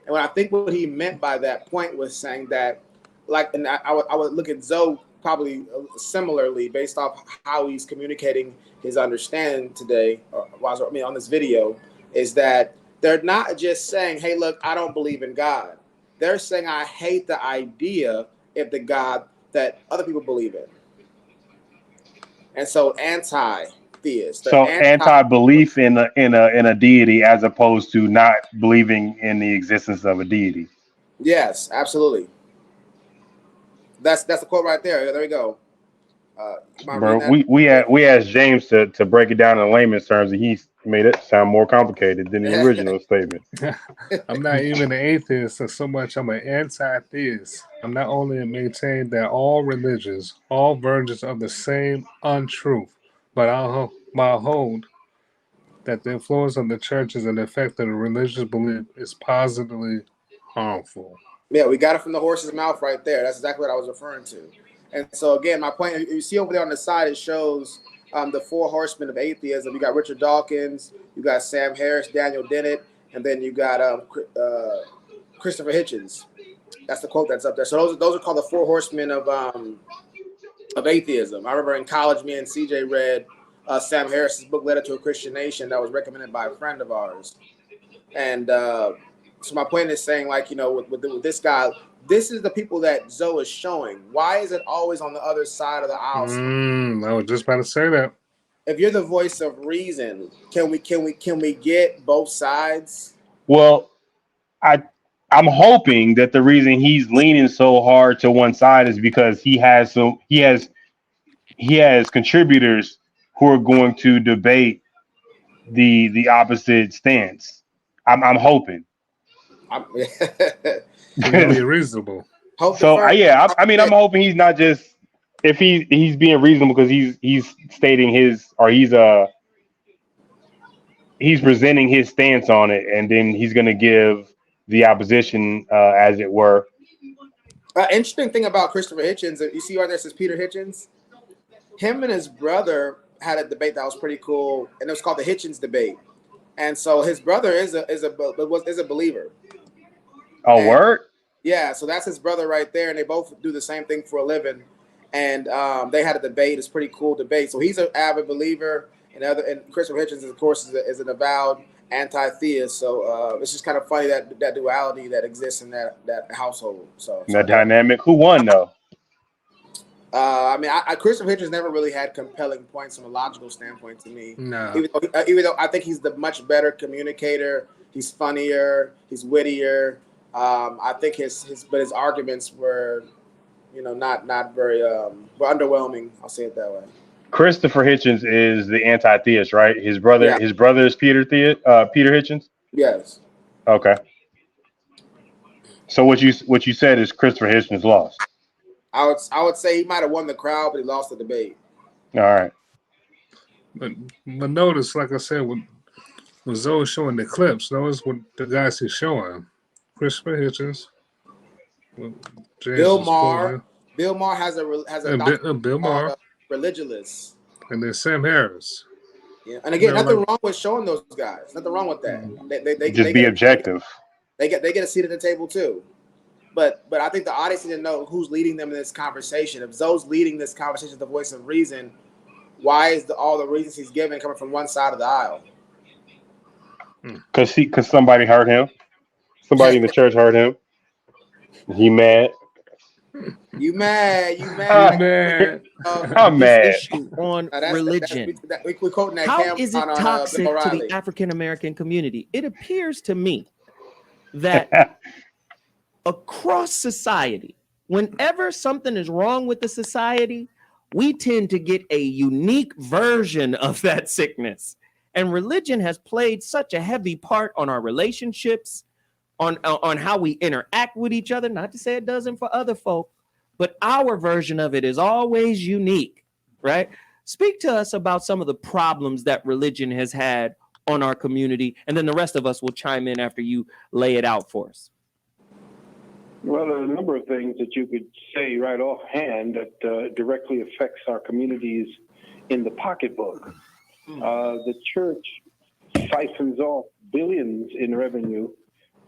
And I think what he meant by that point was saying that, like, and I would look at Zoe probably similarly based off how he's communicating his understanding today, on this video, is that they're not just saying, hey, look, I don't believe in God. They're saying, I hate the idea of the God that other people believe in. And so anti-theist. So anti-belief in a deity as opposed to not believing in the existence of a deity. Yes, absolutely. That's the quote right there. There we go. Bro, we asked James to break it down in layman's terms, and he made it sound more complicated than the original statement. I'm not even an atheist, so much I'm an anti-theist. I'm not only maintain that all religions, all versions of the same untruth, but I hold that the influence of the churches and the effect of the religious belief is positively harmful. Yeah, we got it from the horse's mouth right there. That's exactly what I was referring to. And so again, my point, you see over there on the side, it shows the 4 horsemen of atheism. You got Richard Dawkins, you got Sam Harris, Daniel Dennett, and then you got Christopher Hitchens. That's the quote that's up there. So those are called the 4 horsemen of atheism. I remember in college, me and CJ read Sam Harris's book, Letter to a Christian Nation, that was recommended by a friend of ours. And so my point is saying, like, with this guy, this is the people that Zoe is showing. Why is it always on the other side of the aisle? I was just about to say that. If you're the voice of reason, can we get both sides? Well, I'm hoping that the reason he's leaning so hard to one side is because he has contributors who are going to debate the opposite stance. I'm hoping. Be reasonable. I'm hoping he's not just, if he's being reasonable because he's stating he's presenting his stance on it, and then he's going to give the opposition, as it were. Interesting thing about Christopher Hitchens, you see right there, it says Peter Hitchens. Him and his brother had a debate that was pretty cool, and it was called the Hitchens debate. And so his brother is a believer. Oh, word? Yeah, so that's his brother right there, and they both do the same thing for a living. And they had a debate. It's a pretty cool debate. So he's an avid believer, and Christopher Hitchens, of course, is an avowed anti-theist. So it's just kind of funny that duality that exists in that household. So that dynamic. Who won though? Christopher Hitchens never really had compelling points from a logical standpoint to me. No. Even though I think he's the much better communicator, he's funnier, he's wittier. I think his arguments were, not very were underwhelming. I'll say it that way. Christopher Hitchens is the anti-theist, right? His brother is Peter Hitchens. Yes. Okay. So what you said is Christopher Hitchens lost. I would say he might have won the crowd, but he lost the debate. All right. But notice, like I said, when Zoe showing the clips, notice what the guys he's showing. Christopher Hitchens. Bill Maher. Bill Maher has a Bill Maher. Religulous. And then Sam Harris. Yeah, and again, nothing wrong with showing those guys. Nothing wrong with that. They just be objective. They get a seat at the table too. But I think the audience need to know who's leading them in this conversation. If Zoe's leading this conversation, the voice of reason, why is all the reasons he's giving coming from one side of the aisle? Because somebody heard him. Somebody in the church heard him. He mad. You mad? I'm mad. Issue on religion. We're quoting that. How is it toxic to the African American community? It appears to me that across society, whenever something is wrong with the society, we tend to get a unique version of that sickness. And religion has played such a heavy part on our relationships, on how we interact with each other. Not to say it doesn't for other folk, but our version of it is always unique, right? Speak to us about some of the problems that religion has had on our community, and then the rest of us will chime in after you lay it out for us. Well, there are a number of things that you could say right offhand that directly affects our communities in the pocketbook. The church siphons off billions in revenue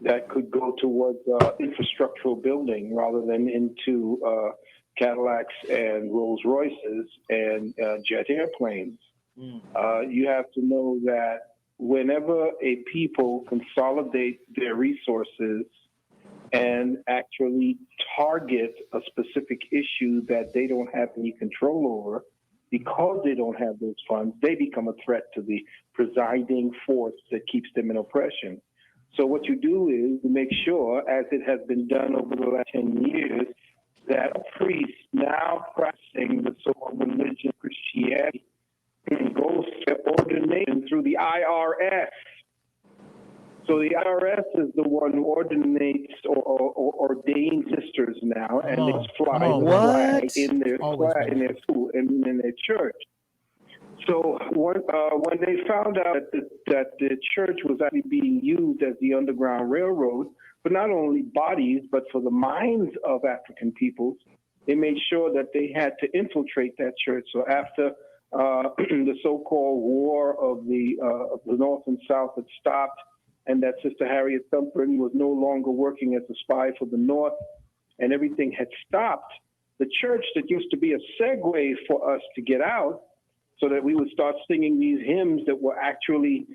that could go towards infrastructural building rather than into Cadillacs and Rolls Royces and jet airplanes. You have to know that whenever a people consolidate their resources and actually target a specific issue that they don't have any control over, because they don't have those funds, they become a threat to the presiding force that keeps them in oppression. So what you do is to make sure, as it has been done over the last 10 years, that priests now practicing the so-called religion of Christianity goes to ordination through the IRS. So the IRS is the one who ordinates or ordains sisters now, and they fly the flag in their school and in their church. So when they found out that the church was actually being used as the Underground Railroad for not only bodies but for the minds of African peoples, they made sure that they had to infiltrate that church. So after the so-called war of the North and South had stopped, and that Sister Harriet Tubman was no longer working as a spy for the North, and everything had stopped, the church that used to be a segue for us to get out, so that we would start singing these hymns that were actually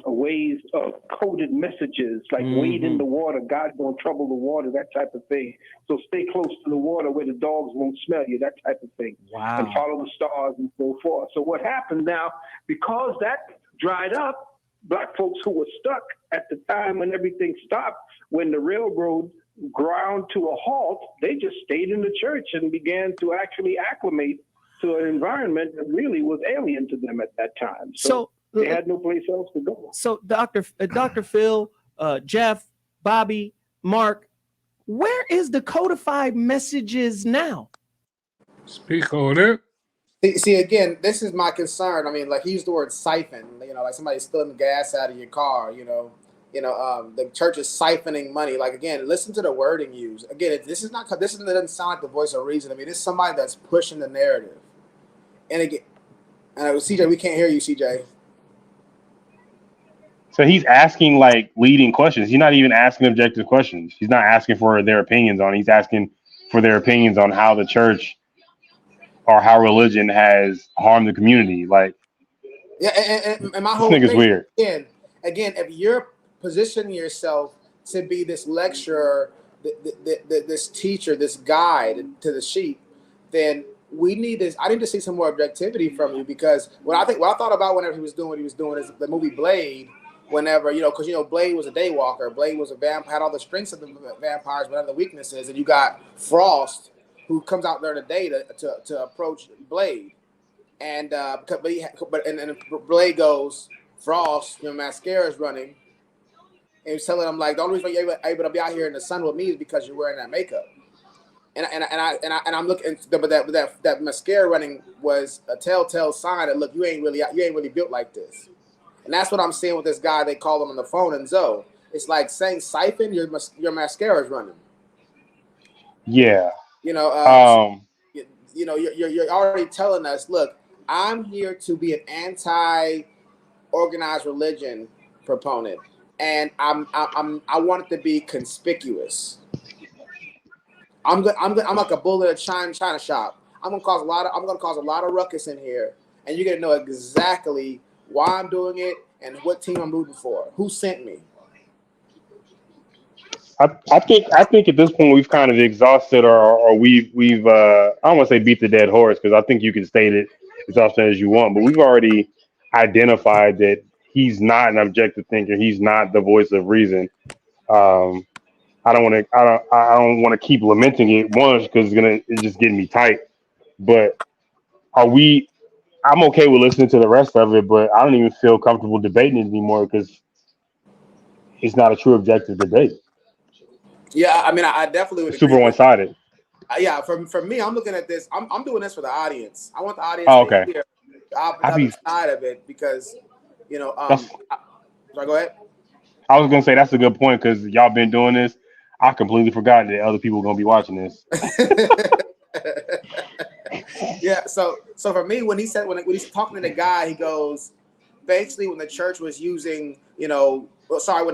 ways of coded messages, like wade in the water, God won't trouble the water, that type of thing. So stay close to the water where the dogs won't smell you, that type of thing. Wow. And follow the stars and so forth. So what happened now, because that dried up, Black folks who were stuck at the time when everything stopped, when the railroad ground to a halt, they just stayed in the church and began to actually acclimate to an environment that really was alien to them at that time. So they had no place else to go. So Dr. Phil, Jeff, Bobby, Mark, where is the codified messages now? Speak on it. See, again, this is my concern. I mean, like he used the word siphon. You know, like somebody stealing gas out of your car. The church is siphoning money. Like again, listen to the wording used. Again, this doesn't sound like the voice of reason. I mean, this is somebody that's pushing the narrative. And again, CJ, we can't hear you, CJ. So he's asking like leading questions. He's not even asking objective questions. He's not asking for their opinions on. He's asking for their opinions on how the church or how religion has harmed the community. Like, yeah, and my whole thing is thing, weird. Again, if you're positioning yourself to be this lecturer, this teacher, this guide to the sheep, then I need to see some more objectivity from you, because what I thought about whenever he was doing what he was doing is the movie Blade. Whenever, because Blade was a daywalker, Blade was a vampire, had all the strengths of the vampires, whatever the weaknesses, and you got Frost, who comes out during the day to approach Blade, and Blade goes, Frost, your mascara's running, and he's telling him like the only reason you're able to be out here in the sun with me is because you're wearing that makeup, and I'm looking, but that mascara running was a telltale sign that look, you ain't really built like this. And that's what I'm seeing with this guy they called him on the phone, and Zoe. It's like saying siphon, your mascara's running. Yeah. You're already telling us, look, I'm here to be an anti-organized religion proponent, and I want it to be conspicuous. I'm like a bull in a China shop. I'm gonna cause a lot of ruckus in here, and you're gonna know exactly why I'm doing it and what team I'm rooting for, who sent me. I think at this point we've kind of exhausted or we've I don't want to say beat the dead horse, because I think you can state it as often as you want, but we've already identified that he's not an objective thinker. He's not the voice of reason. I don't want to keep lamenting it, one, because it's just getting me tight. But I'm okay with listening to the rest of it, but I don't even feel comfortable debating it anymore, because it's not a true objective debate. Yeah, I mean, I definitely would agree. Super one-sided. Yeah, for me, I'm looking at this. I'm doing this for the audience. I want the audience to hear the other side of it, because, sorry, go ahead. I was gonna say that's a good point, because y'all been doing this. I completely forgot that other people are gonna be watching this. Yeah, so for me, when he's talking to the guy, he goes, basically when the church was using, when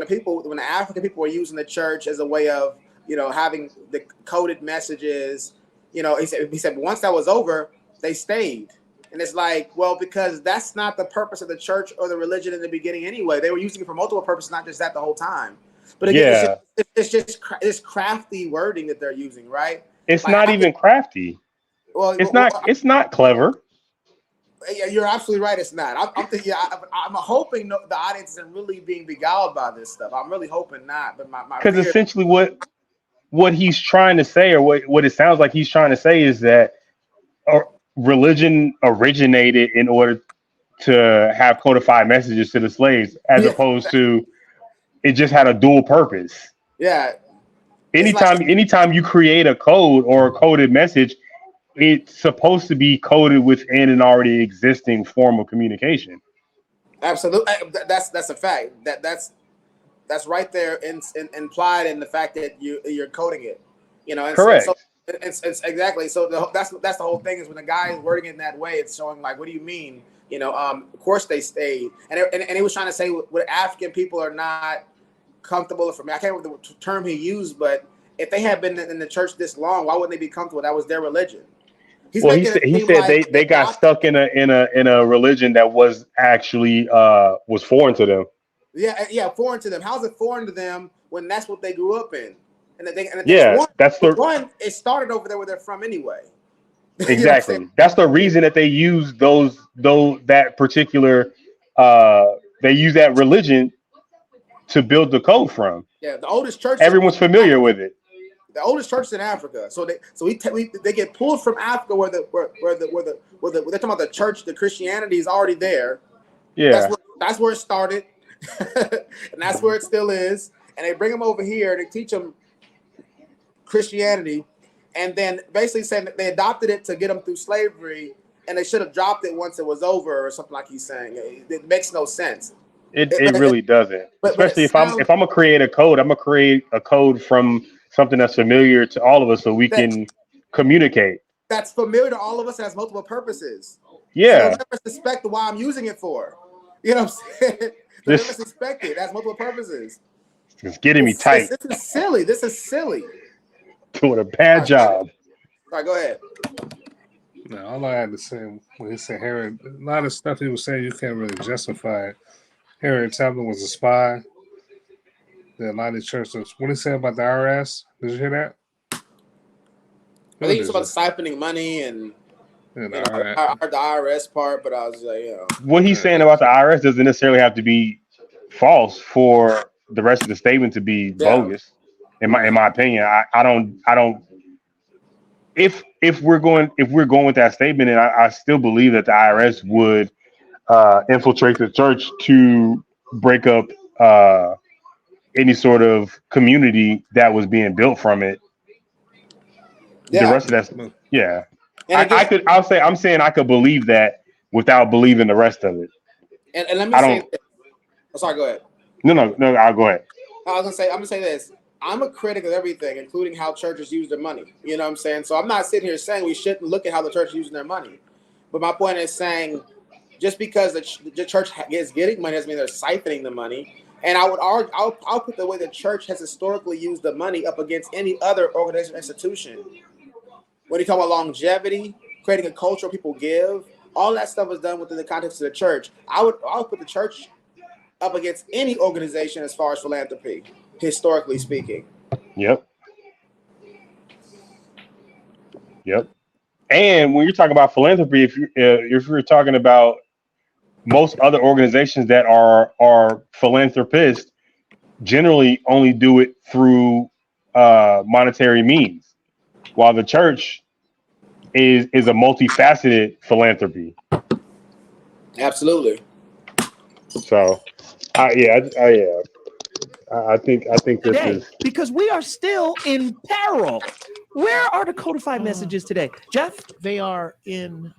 the African people were using the church as a way of, having the coded messages, he said once that was over, they stayed. And it's like, well, because that's not the purpose of the church or the religion in the beginning anyway. They were using it for multiple purposes, not just that the whole time. But again, it's just this crafty wording that they're using, right? It's not even crafty. Well, it's not clever. Yeah, you're absolutely right. It's not. I'm thinking. I'm hoping the audience isn't really being beguiled by this stuff. I'm really hoping not. But because essentially what he's trying to say, or what it sounds like he's trying to say, is that religion originated in order to have codified messages to the slaves, as opposed to it just had a dual purpose. Yeah. Anytime you create a code or a coded message, it's supposed to be coded within an already existing form of communication. Absolutely, that's a fact. That's right there implied in the fact that you're coding it. And correct. So it's exactly. So that's the whole thing, is when the guy is wording it in that way, it's showing like, what do you mean? Of course they stayed, and he was trying to say what African people are not comfortable. For me, I can't remember the term he used, but if they had been in the church this long, why wouldn't they be comfortable? That was their religion. He said they got stuck in a religion that was actually was foreign to them. Yeah, foreign to them. How's it foreign to them when that's what they grew up in? It started over there where they're from anyway. Exactly. That's the reason that they use that particular they use that religion to build the code from. Yeah, the oldest church. Everyone's familiar with it. The oldest church in Africa. So they get pulled from Africa where they're talking about the church, the Christianity is already there. Yeah, that's where it started, and that's where it still is. And they bring them over here. They teach them Christianity, and then basically saying that they adopted it to get them through slavery, and they should have dropped it once it was over, or something like he's saying. It makes no sense. It really doesn't. Especially if I'm gonna create a code, I'm gonna create a code from something that's familiar to all of us, so we can communicate. That's familiar to all of us and has multiple purposes. Yeah. So never suspect why I'm using it for. You know what I'm saying? Never suspect it. It has multiple purposes. It's getting me tight. This is silly. Doing a bad job. All right, go ahead. No, all I had to say when he said Harriet, a lot of stuff he was saying you can't really justify it. Harriet Tubman was a spy. The United Church. What did he say about the IRS? Did you hear that? I think it's about siphoning money and the IRS part, but I was like, What he's saying about the IRS doesn't necessarily have to be false for the rest of the statement to be bogus. In my opinion, I don't. If we're going with that statement, and I still believe that the IRS would infiltrate the church to break up any sort of community that was being built from it. The rest of that, yeah. I'm saying I could believe that without believing the rest of it. And let me say, sorry, go ahead. No, I'll go ahead. I'm gonna say this. I'm a critic of everything, including how churches use their money. You know what I'm saying? So I'm not sitting here saying we shouldn't look at how the church is using their money. But my point is saying, just because the church is getting money doesn't mean they're siphoning the money. And I would argue, I'll put the way the church has historically used the money up against any other organization or institution. When you talk about longevity, creating a culture where people give, all that stuff is done within the context of the church. I would put the church up against any organization as far as philanthropy, historically speaking. Yep. And when you're talking about philanthropy, if you're talking about most other organizations that are philanthropists, generally only do it through monetary means, while the church is a multifaceted philanthropy. Absolutely. So, I think this is because we are still in peril. Where are the codified messages today, Jeff? They are in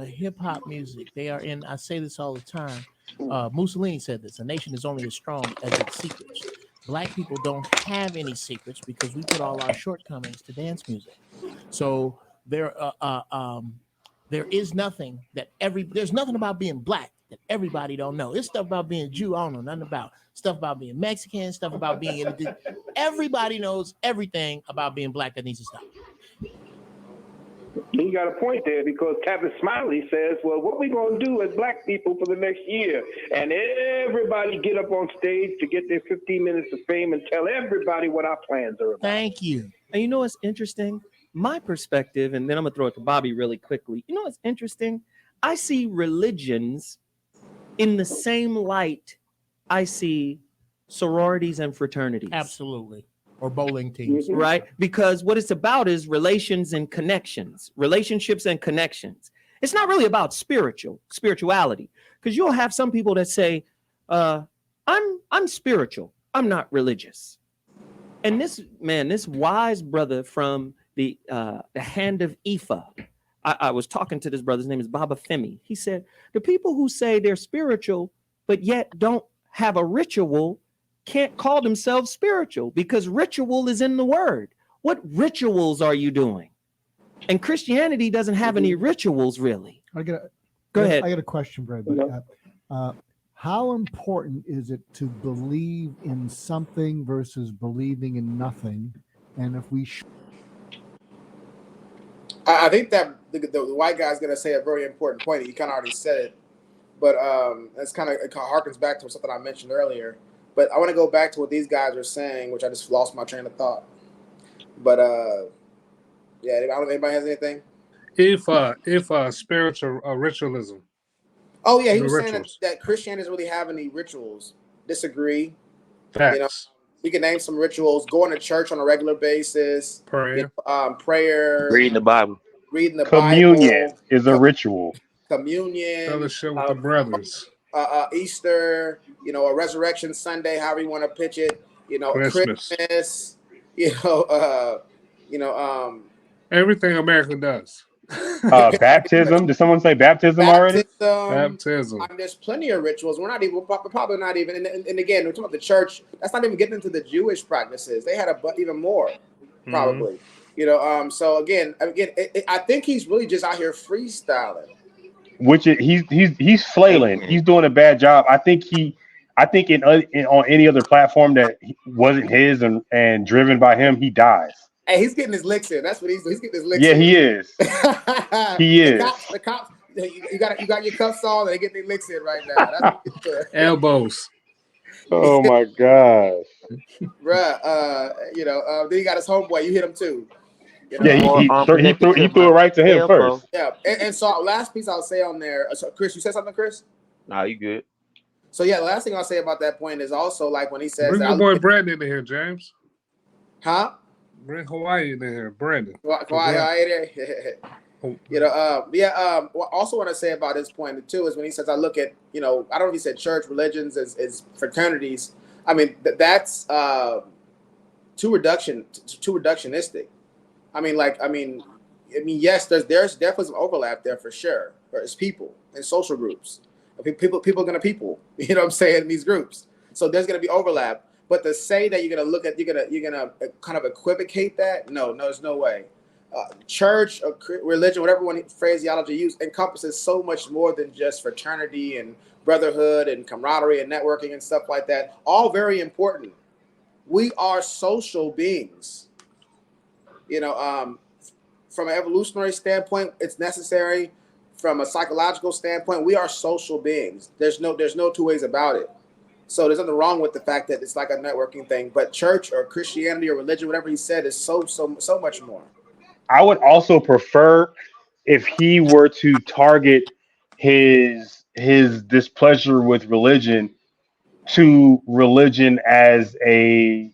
hip hop music. They are in. I say this all the time. Mussolini said this: "A nation is only as strong as its secrets." Black people don't have any secrets because we put all our shortcomings to dance music. So there is nothing that there's nothing about being black that everybody don't know. It's stuff about being Jew I don't know nothing about. Stuff about being Mexican, stuff about being anything. Everybody knows everything about being black that needs to stop. You got a point there because Captain Smiley says, well, what we going to do as black people for the next year? And everybody get up on stage to get their 15 minutes of fame and tell everybody what our plans are about. Thank you. And you know what's interesting? My perspective, and then I'm going to throw it to Bobby really quickly. You know what's interesting? I see religions in the same light I see sororities and fraternities. Absolutely. Or bowling teams. Right? Because what it's about is relations and connections, relationships and connections. It's not really about spirituality. Because you'll have some people that say, I'm spiritual. I'm not religious. And this wise brother from the hand of Ifa, I was talking to this brother, his name is Baba Femi. He said, the people who say they're spiritual, but yet don't have a ritual can't call themselves spiritual because ritual is in the word. What rituals are you doing? And Christianity doesn't have any rituals really. Go ahead. I got a question for everybody. How important is it to believe in something versus believing in nothing? And if we I think that the white guy's going to say a very important point. He kind of already said it, but it harkens back to something I mentioned earlier. But I want to go back to what these guys are saying, which I just lost my train of thought. But yeah, I don't know if anybody has anything. If spiritual ritualism. Oh yeah, he was saying that Christianity doesn't really have any rituals. Disagree. Facts. You know, we can name some rituals: going to church on a regular basis, prayer, reading the Bible. Communion is a ritual. Communion, fellowship with the brothers. Easter, a Resurrection Sunday, however you want to pitch it. Christmas. Everything America does. Baptism. Did someone say baptism already? Baptism. There's plenty of rituals. We're probably not even. And again, we're talking about the church. That's not even getting into the Jewish practices. They had even more, probably. So again, I think he's really just out here freestyling. Which he's flailing. He's doing a bad job. I think on any other platform that wasn't his and driven by him, he dies. Hey, he's getting his licks in. That's what he's getting his licks in. Yeah, he is. He is. The cops, you got your cuffs on, and they get their licks in right now. Elbows. Oh my gosh. Bruh, then he got his homeboy. You hit him too. Yeah, he threw it right to him first. Yeah, and so last piece I'll say on there. So Chris, you said something, Chris? Nah, you good. So yeah, the last thing I'll say about that point is also like when he says, "Bring your boy Brandon in here, James." Huh? Bring Hawaii in here, Brandon. Hawaii there. Also want to say about his point too is when he says, I look at, I don't know if he said church, religions as fraternities. I mean, that's too reductionistic. Yes, there's definitely some overlap there for sure. There's people and social groups. People are gonna people. You know what I'm saying? In these groups, so there's gonna be overlap. But to say that you're gonna kind of equivocate that, no, there's no way. Church or religion, whatever phraseology you use, encompasses so much more than just fraternity and brotherhood and camaraderie and networking and stuff like that. All very important. We are social beings. From an evolutionary standpoint, it's necessary. From a psychological standpoint, we are social beings. There's no two ways about it. So there's nothing wrong with the fact that it's like a networking thing. But church or Christianity or religion, whatever he said, is so much more. I would also prefer if he were to target his displeasure with religion to religion as an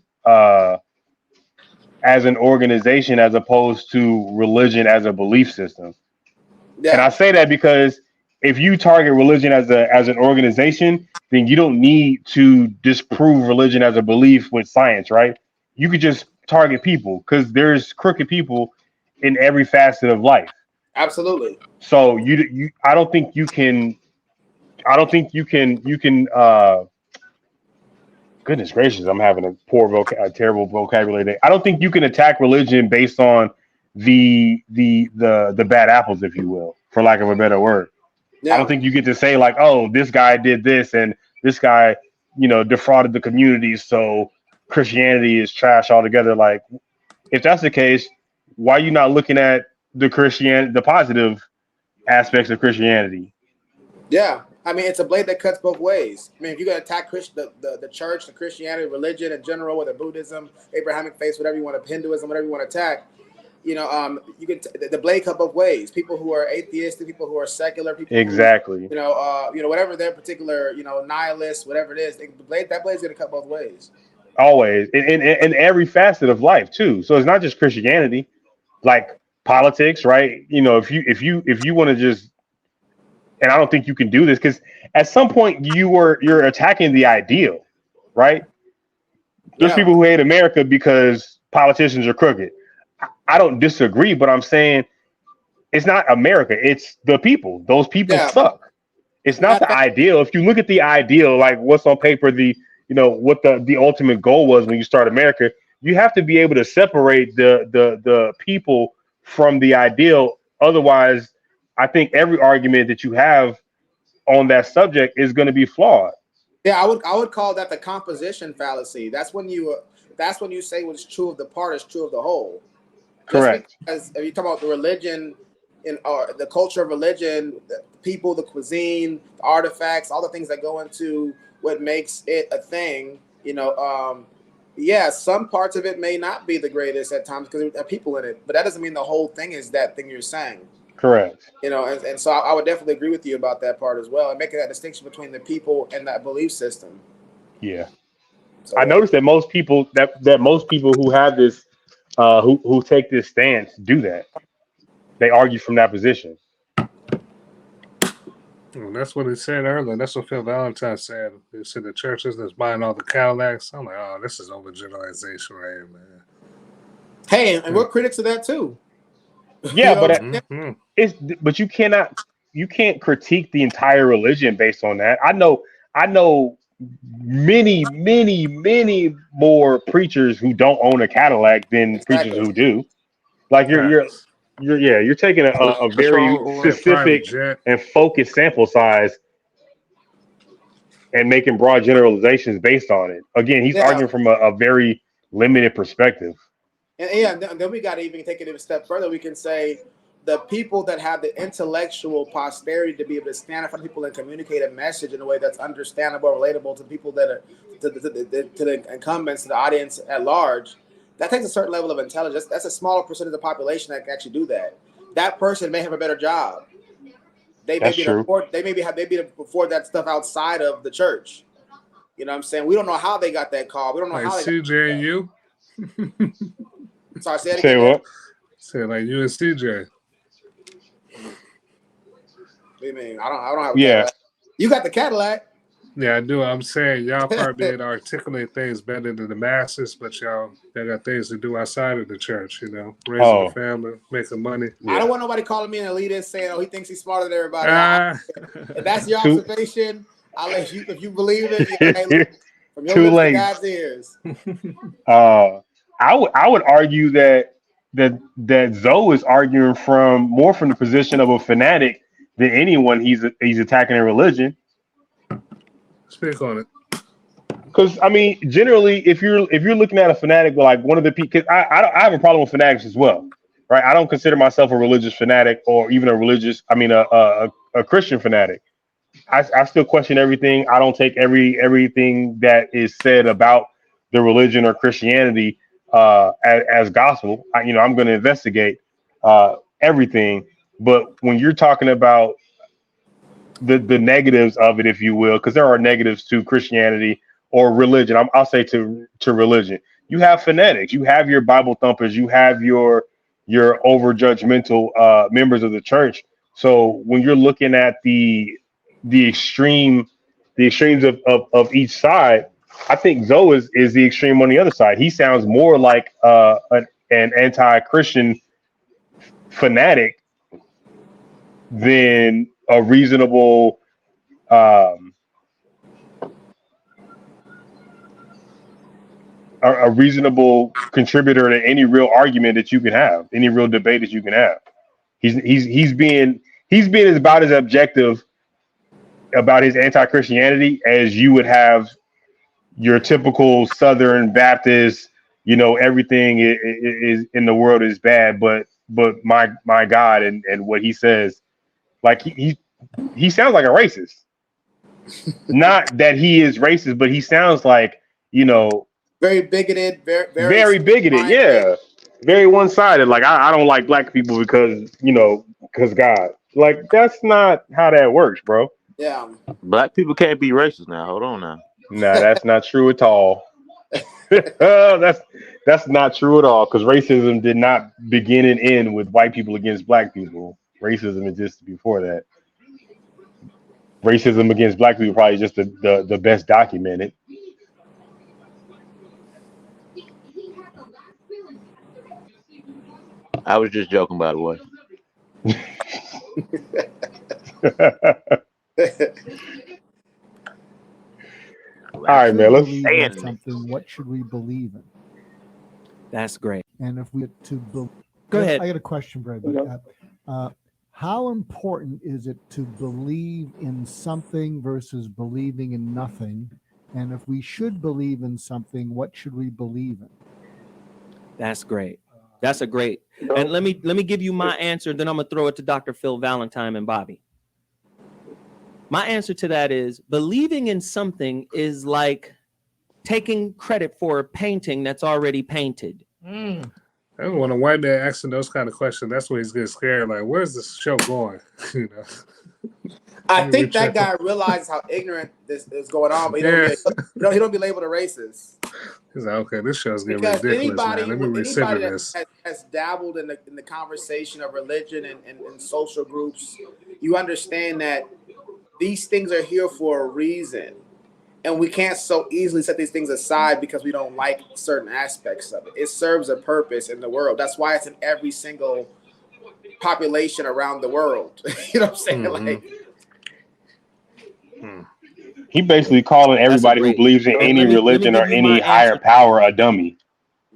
organization as opposed to religion as a belief system. Yeah. And I say that because if you target religion as an organization, then you don't need to disprove religion as a belief with science, right? You could just target people because there's crooked people in every facet of life. Absolutely. So I don't think you can goodness gracious, I'm having a terrible vocabulary day. I don't think you can attack religion based on the bad apples, if you will, for lack of a better word. I think you can attack religion based on the I don't think you get to say like, oh, this guy did this and this guy, defrauded the community, so Christianity is trash altogether. Like, if that's the case, why are you not looking at the positive aspects of Christianity? Yeah, I mean, it's a blade that cuts both ways. I mean, if you're gonna attack the church, the Christianity, religion in general, whether Buddhism, Abrahamic faith, whatever you want to, Hinduism, whatever you want to attack, you can the blade cut both ways. People who are atheistic, people who are secular, people Exactly. who, whatever their particular, nihilist, whatever it is, that blade's gonna cut both ways. Always, in every facet of life too. So it's not just Christianity, like politics, right? If you want to just, and I don't think you can do this because at some point you're attacking the ideal, right? There's people who hate America because politicians are crooked. I don't disagree, but I'm saying it's not America. It's the people. Those people suck. It's not the ideal. If you look at the ideal, like what's on paper, what the ultimate goal was when you start America, you have to be able to separate the people from the ideal. Otherwise, I think every argument that you have on that subject is going to be flawed. Yeah, I would call that the composition fallacy. That's when you say what's true of the part is true of the whole. Correct. Because if you talk about the religion or the culture of religion, the people, the cuisine, the artifacts, all the things that go into what makes it a thing, some parts of it may not be the greatest at times because there are people in it, but that doesn't mean the whole thing is that thing you're saying. Correct. And so I would definitely agree with you about that part as well, and making that distinction between the people and that belief system. Yeah. So, I noticed that most people who have this, who take this stance do that. They argue from that position. Well, that's what he said earlier. That's what Phil Valentine said. He said the churches that's buying all the Cadillacs. I'm like, oh, this is overgeneralization right here, man. Hey, and we're critics of that too. Yeah, but you can't critique the entire religion based on that. I know many more preachers who don't own a Cadillac than preachers who do. Like you're taking a very specific and focused sample size and making broad generalizations based on it. Again, he's arguing from a very limited perspective. And then we got to even take it a step further. We can say the people that have the intellectual posterity to be able to stand in front of people and communicate a message in a way that's understandable, relatable to people that are to the incumbents, to the audience at large. That takes a certain level of intelligence. That's a smaller percentage of the population that can actually do that. That person may have a better job. They may be able to afford that stuff outside of the church. You know what I'm saying? We don't know how they got that call. We don't know how they CJ and you. Sorry, say that again. Say what? Say like you and CJ. What do you mean? I don't have a Cadillac. You got the Cadillac. Yeah, I do. I'm saying y'all probably able to articulate things better than the masses, but y'all got things to do outside of the church, raising the family, making money. I don't want nobody calling me an elitist saying, "Oh, he thinks he's smarter than everybody." If that's your observation, I'll let you. If you believe it, from your lips to God's ears. I would argue that Zoe is arguing more from the position of a fanatic than anyone he's attacking a religion. Speak on it. Because I mean, generally, if you're looking at a fanatic, like one of the people, because I have a problem with fanatics as well, right? I don't consider myself a religious fanatic or even a Christian fanatic. I still question everything. I don't take everything that is said about the religion or Christianity as gospel. I'm going to investigate everything. But when you're talking about the negatives of it, if you will, because there are negatives to Christianity or religion. I'll say to religion. You have fanatics. You have your Bible thumpers. You have your over judgmental members of the church. So when you're looking at the extremes of each side, I think Zoe is the extreme on the other side. He sounds more like an anti-Christian fanatic than a reasonable a reasonable contributor to any real argument that you can have, any real debate that you can have. He's being about as objective about his anti-Christianity as you would have your typical Southern Baptist. You know, everything is in the world is bad, but my God and what he says, like he sounds like a racist. Not that he is racist, but he sounds like, you know, very bigoted, very bigoted. Yeah, very one-sided. Like I don't like black people because because God. Like that's not how that works, bro. Yeah. Black people can't be racist now. Hold on now. Nah, that's not true at all. That's not true at all. Because racism did not begin and end with white people against black people. Racism existed before that. Racism against black people probably just the best documented. I was just joking, by the way. All right, man. Let's believe in something. What should we believe in? That's great. And if we get to go ahead. I got a question, Brad. But how important is it to believe in something versus believing in nothing? And if we should believe in something, what should we believe in? That's great. That's a great. And let me give you my answer. Then I'm gonna throw it to Dr. Phil Valentine and Bobby. My answer to that is believing in something is like taking credit for a painting that's already painted. I when a white man asking those kind of questions, that's when he's getting scared. Like, where's this show going? You know. I think that guy realizes how ignorant this is going on, but he don't be labeled a racist. He's like, okay, this show's getting ridiculous, man. Let me reconsider this. Has dabbled in the conversation of religion and social groups, you understand that these things are here for a reason. And we can't so easily set these things aside because we don't like certain aspects of it. It serves a purpose in the world. That's why it's in every single population around the world. You know what I'm saying? Mm-hmm. He basically calling everybody who believes in any religion or any higher power a dummy.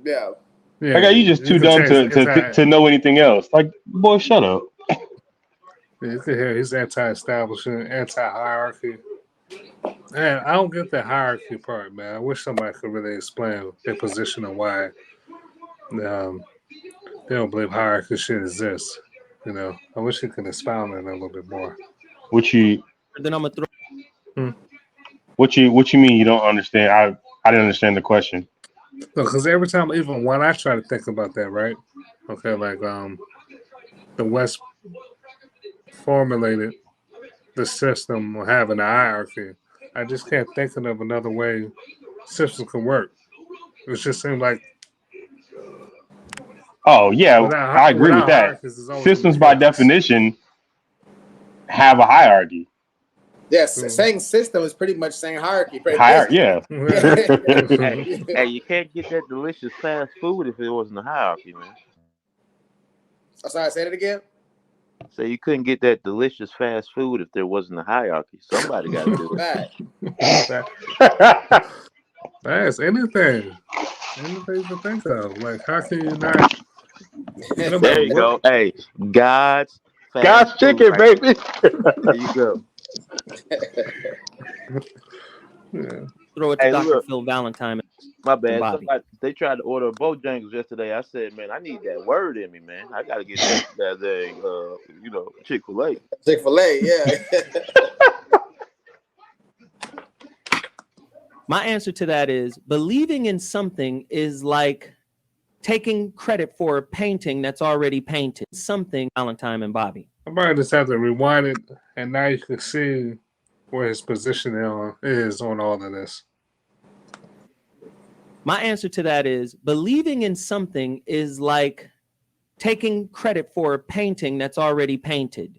Yeah. Like, are you just too dumb to know anything else? Like, boy, shut up. Yeah, you can hear he's anti-establishment, anti-hierarchy. Man, I don't get the hierarchy part, man. I wish somebody could really explain their position on why they don't believe hierarchy should exist. You know, I wish you could expound on it a little bit more. Then I'm gonna throw. What you mean you don't understand? I didn't understand the question. No, because every time, even when I try to think about that, right? Okay, like the West formulated the system of having a hierarchy. I just can't think of another way systems can work. It just seems like. Oh yeah, I agree with that. Systems by definition have a hierarchy. Yes, saying system is pretty much saying hierarchy. Yeah. Hey, you can't get that delicious fast food if it wasn't a hierarchy, man. Sorry, say it again. So you couldn't get that delicious fast food if there wasn't a hierarchy. Somebody got to do it. That's anything you can think of. Like, how can you not? There you go. Hey, God's chicken, right baby. There you go. Yeah. Throw it to Dr. Phil Valentine. My bad. They tried to order Bojangles yesterday. I said, man, I need that word in me, man. I gotta get that thing, Chick-fil-A. Chick-fil-A, yeah. My answer to that is believing in something is like taking credit for a painting that's already painted. Something, Valentine and Bobby. I probably just have to rewind it, and now you can see where his position is on all of this. My answer to that is believing in something is like taking credit for a painting that's already painted.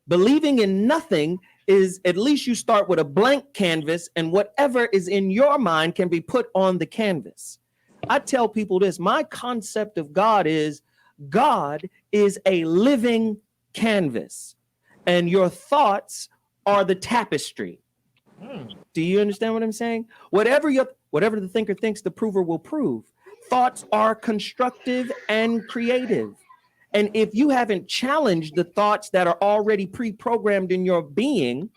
Believing in nothing is at least you start with a blank canvas and whatever is in your mind can be put on the canvas. I tell people this, my concept of God is a living canvas and your thoughts are the tapestry. Do you understand what I'm saying? Whatever the thinker thinks, the prover will prove. Thoughts are constructive and creative. And if you haven't challenged the thoughts that are already pre-programmed in your being,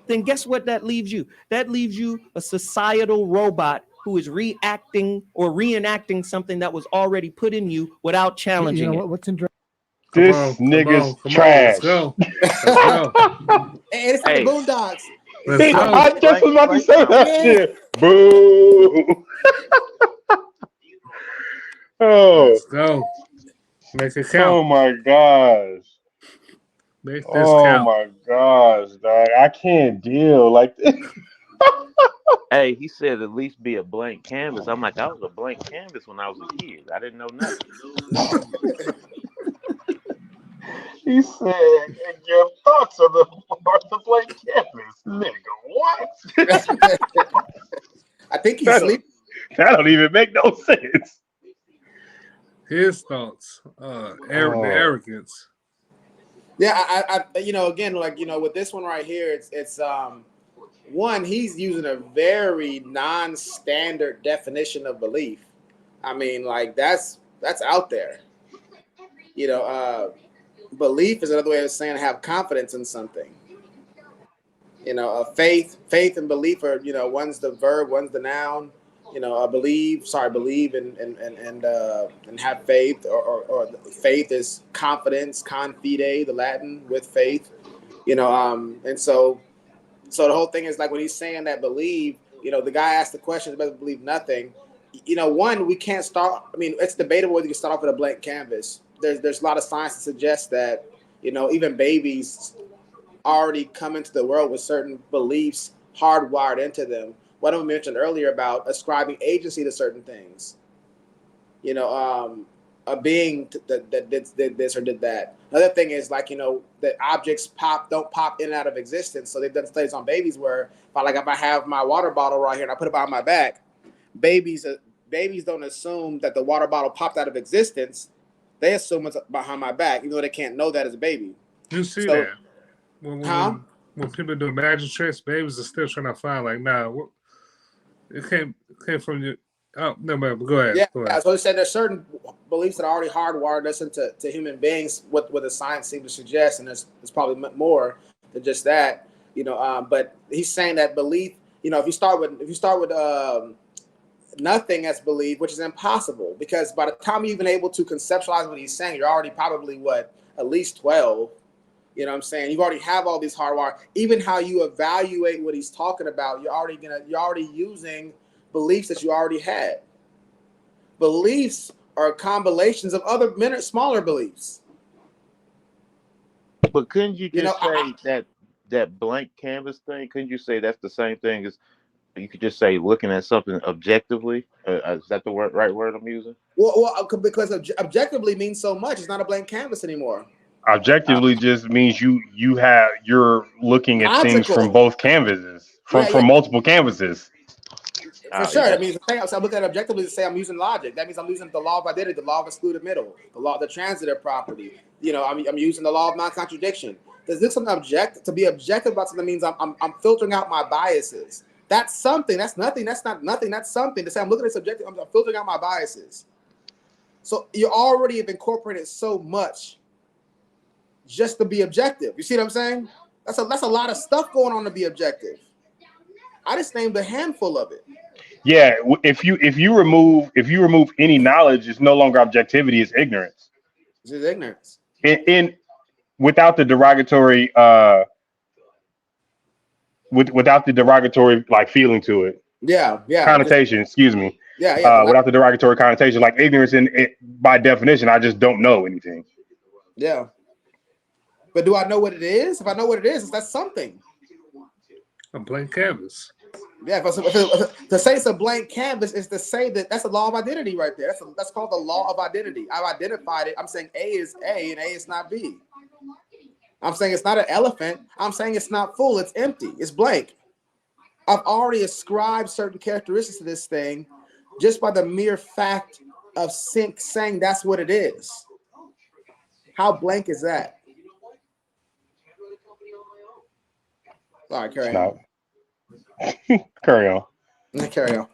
then guess what that leaves you? That leaves you a societal robot who is reacting or reenacting something that was already put in you without challenging You know it. what's interesting? This nigga's Come on, trash. let's go. Let's go. Hey, it's like the Boondocks. Let's go. I just was about to say that Yeah. shit. Boo. Oh. Let's go. Make it count. Oh my gosh. Make this Oh count. my gosh, dog. I can't deal like this. Hey, he said at least be a blank canvas. I'm like, I was a blank canvas when I was a kid. I didn't know nothing. He said, and your thoughts are the blank canvas. Nigga, what? I think he's that sleeping. That don't even make no sense. His thoughts. The arrogance. Yeah, I again, like, with this one right here, it's one, he's using a very non-standard definition of belief. I mean, like, that's out there. Belief is another way of saying have confidence in something. Faith and belief are, one's the verb, one's the noun. Believe and have faith, or faith is confidence, confide, the Latin, with faith. And so the whole thing is like when he's saying that believe, the guy asked the question, doesn't believe nothing. One, we can't start. I mean, it's debatable whether you can start off with a blank canvas. There's a lot of science that suggests that, even babies already come into the world with certain beliefs hardwired into them. What I mentioned earlier about ascribing agency to certain things. A being that did this or did that. Another thing is like, that objects don't pop in and out of existence. So they've done studies on babies where if I have my water bottle right here and I put it behind my back, babies don't assume that the water bottle popped out of existence. They assume it's behind my back, even though they can't know that as a baby. You see that when people do magic tricks, babies are still trying to find like, it came from you. Oh, no, man, go ahead. Yeah. So I said there's certain beliefs that are already hardwired us into human beings. What the science seems to suggest, and there's probably more than just that. But he's saying that belief. If you start with nothing as belief, which is impossible, because by the time you're even able to conceptualize what he's saying, you're already probably at least 12. You know what I'm saying? You already have all these hardwired. Even how you evaluate what he's talking about, you're already using beliefs that you already had. Beliefs are combinations of other smaller beliefs. But couldn't you just say that blank canvas thing? Couldn't you say that's the same thing as you could just say looking at something objectively? Is that the right word I'm using? Well, because objectively means so much. It's not a blank canvas anymore. Objectively just means you're looking at things from both canvases, from multiple canvases. For sure. That means I look at it objectively to say I'm using logic. That means I'm using the law of identity, the law of excluded middle, the transitive property. I'm using the law of non-contradiction. Does this something to be objective about something means I'm filtering out my biases. That's something. That's nothing. That's not nothing. That's something. To say I'm looking at subjective, I'm filtering out my biases. So you already have incorporated so much just to be objective. You see what I'm saying? That's a lot of stuff going on to be objective. I just named a handful of it. Yeah, if you remove any knowledge, it's no longer objectivity; it's ignorance. It's just ignorance. In without the derogatory without the derogatory like feeling to it. Yeah. Connotation. Excuse me. Yeah. Without the derogatory connotation, like ignorance by definition, I just don't know anything. Yeah. But do I know what it is? If I know what it is, that's something. A blank canvas. Yeah, to say it's a blank canvas is to say that's a law of identity right there. That's called the law of identity. I've identified it. I'm saying A is A and A is not B. I'm saying it's not an elephant. I'm saying it's not full. It's empty. It's blank. I've already ascribed certain characteristics to this thing just by the mere fact of saying that's what it is. How blank is that? All right, carry on. Carry on. Carry on.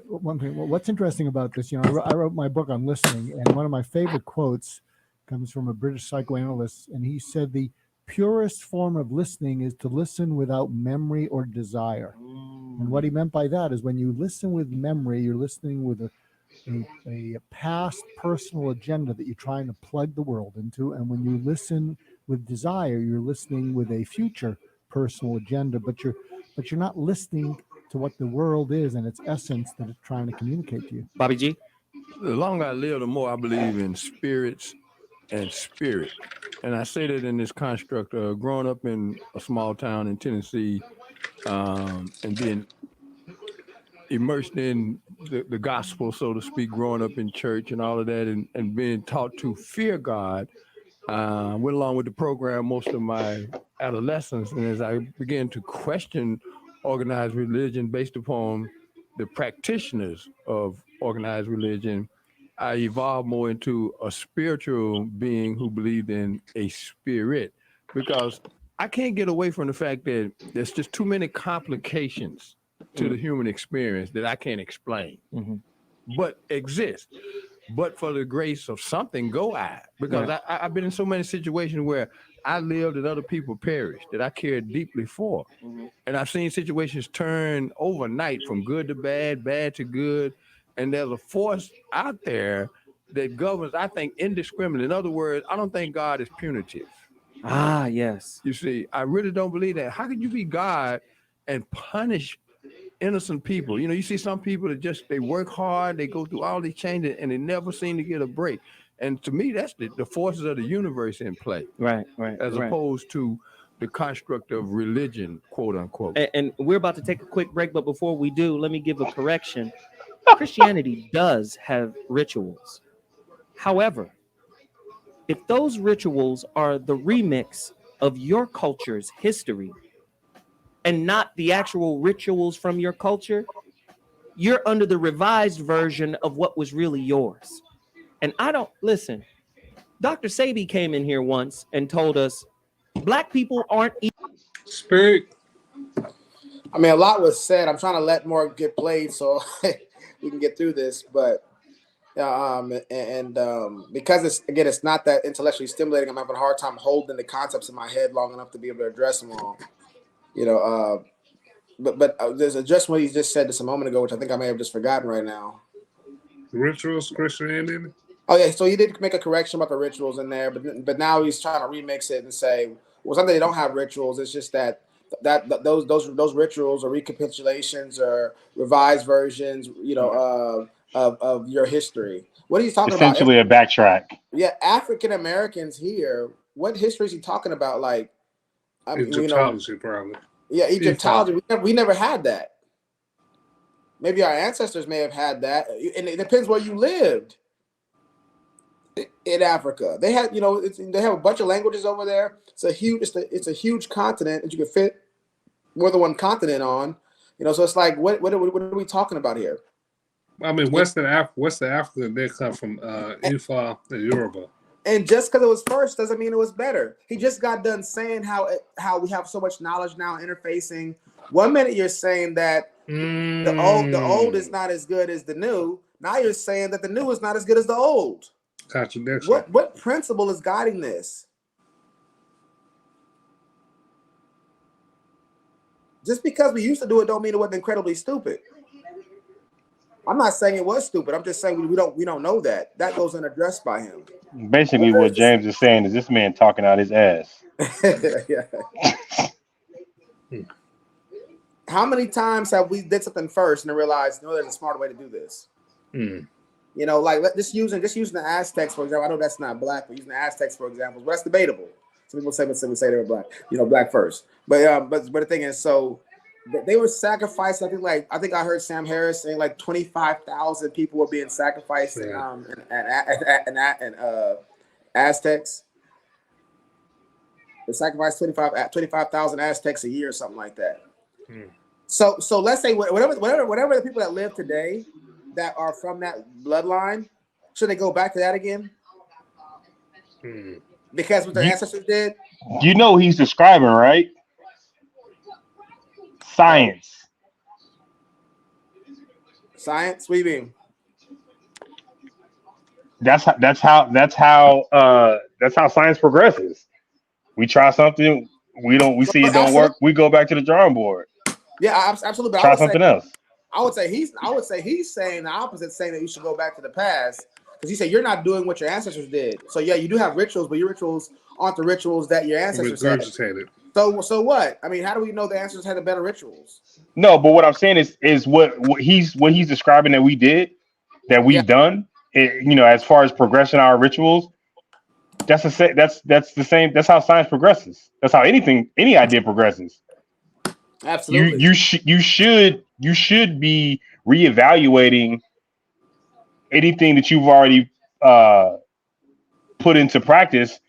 One thing. What's interesting about this, I wrote my book on listening, and one of my favorite quotes comes from a British psychoanalyst, and he said the purest form of listening is to listen without memory or desire. And what he meant by that is when you listen with memory, you're listening with a past personal agenda that you're trying to plug the world into. And when you listen with desire, you're listening with a future personal agenda, but you're not listening to what the world is and its essence that it's trying to communicate to you. Bobby G? The longer I live, the more I believe in spirits and spirit. And I say that in this construct of growing up in a small town in Tennessee, and being immersed in the gospel, so to speak, growing up in church and all of that, and being taught to fear God. Went along with the program most of my adolescence. And as I began to question organized religion based upon the practitioners of organized religion, I evolved more into a spiritual being who believed in a spirit, because I can't get away from the fact that there's just too many complications to the human experience that I can't explain, but exist. But for the grace of something, go I. Because I've been in so many situations where I lived and other people perished that I cared deeply for. And I've seen situations turn overnight from good to bad, bad to good. And there's a force out there that governs, I think, indiscriminately. In other words, I don't think God is punitive. Ah, yes. You see, I really don't believe that. How can you be God and punish innocent people? You know, you see some people that just, they work hard, they go through all these changes, and they never seem to get a break. And to me, that's the forces of the universe in play. Right. As opposed to the construct of religion, quote unquote. And we're about to take a quick break, but before we do, let me give a correction. Christianity does have rituals. However, if those rituals are the remix of your culture's history and not the actual rituals from your culture, you're under the revised version of what was really yours. And I don't listen. Dr. Sabi came in here once and told us Black people aren't Spirit. I mean, a lot was said. I'm trying to let more get played so we can get through this. But because it's not that intellectually stimulating, I'm having a hard time holding the concepts in my head long enough to be able to address them all. You know, but there's just what he just said just a moment ago, which I think I may have just forgotten right now. Rituals, Christianity. Oh yeah, so he did make a correction about the rituals in there, but now he's trying to remix it and say, well, something they don't have rituals. It's just that those rituals or recapitulations or revised versions, you know, of your history. What are you talking about? Essentially a backtrack. Yeah, African Americans here. What history is he talking about? Like, I mean, Egyptology, probably. Yeah, Egyptology. We never had that. Maybe our ancestors may have had that, and it depends where you lived. In Africa, they had, you know, they have a bunch of languages over there. It's a huge continent that you can fit more than one continent on. You know, so it's like, what are we talking about here? I mean, Western Africa, they come from Ifa and Yoruba. And just because it was first doesn't mean it was better. He just got done saying how we have so much knowledge now interfacing. 1 minute you're saying that the old is not as good as the new. Now you're saying that the new is not as good as the old. Contradiction. What principle is guiding this? Just because we used to do it don't mean it wasn't incredibly stupid. I'm not saying it was stupid. I'm just saying we don't know that. That goes unaddressed by him. Basically, what James is saying is this man talking out his ass. Yeah. How many times have we did something first and then realized, no, there's a smarter way to do this? You know, like just using the Aztecs, for example. I know that's not black, but using the Aztecs, for example, but that's debatable. Some people say they were black, you know, black first. But the thing is, so they were sacrificing. I think I heard Sam Harris saying like 25,000 people were being sacrificed in Aztecs. They sacrificed 25,000 Aztecs a year or something like that. So let's say whatever the people that live today that are from that bloodline, should they go back to that again? Because what their ancestors did? You know he's describing, right? Science. Science? What do you mean? That's how science progresses. We try something, we see it don't work, we go back to the drawing board. Yeah, absolutely. But try something else. I would say he's saying the opposite, saying that you should go back to the past, because he said you're not doing what your ancestors did. So yeah, you do have rituals, but your rituals aren't the rituals that your ancestors had. So what? I mean, how do we know the ancestors had the better rituals? No, but what I'm saying is what he's describing that we did, that we've done. As far as progression, our rituals. That's the same. That's how science progresses. That's how any idea progresses. Absolutely. You should be reevaluating anything that you've already put into practice,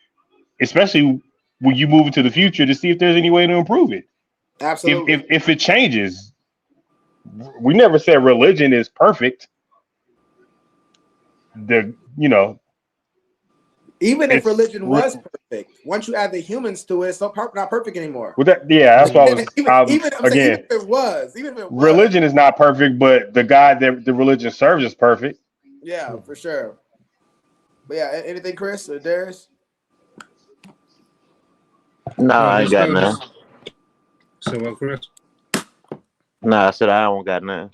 especially when you move into the future, to see if there's any way to improve it. Absolutely. If it changes, we never said religion is perfect. Even if religion was perfect, once you add the humans to it, it's not perfect anymore. Well, that's why even if it was, religion is not perfect, but the God that the religion serves is perfect. Yeah, for sure. But yeah, anything, Chris or Darius? No, I ain't got nothing. So what, Chris? No, I said I don't got nothing.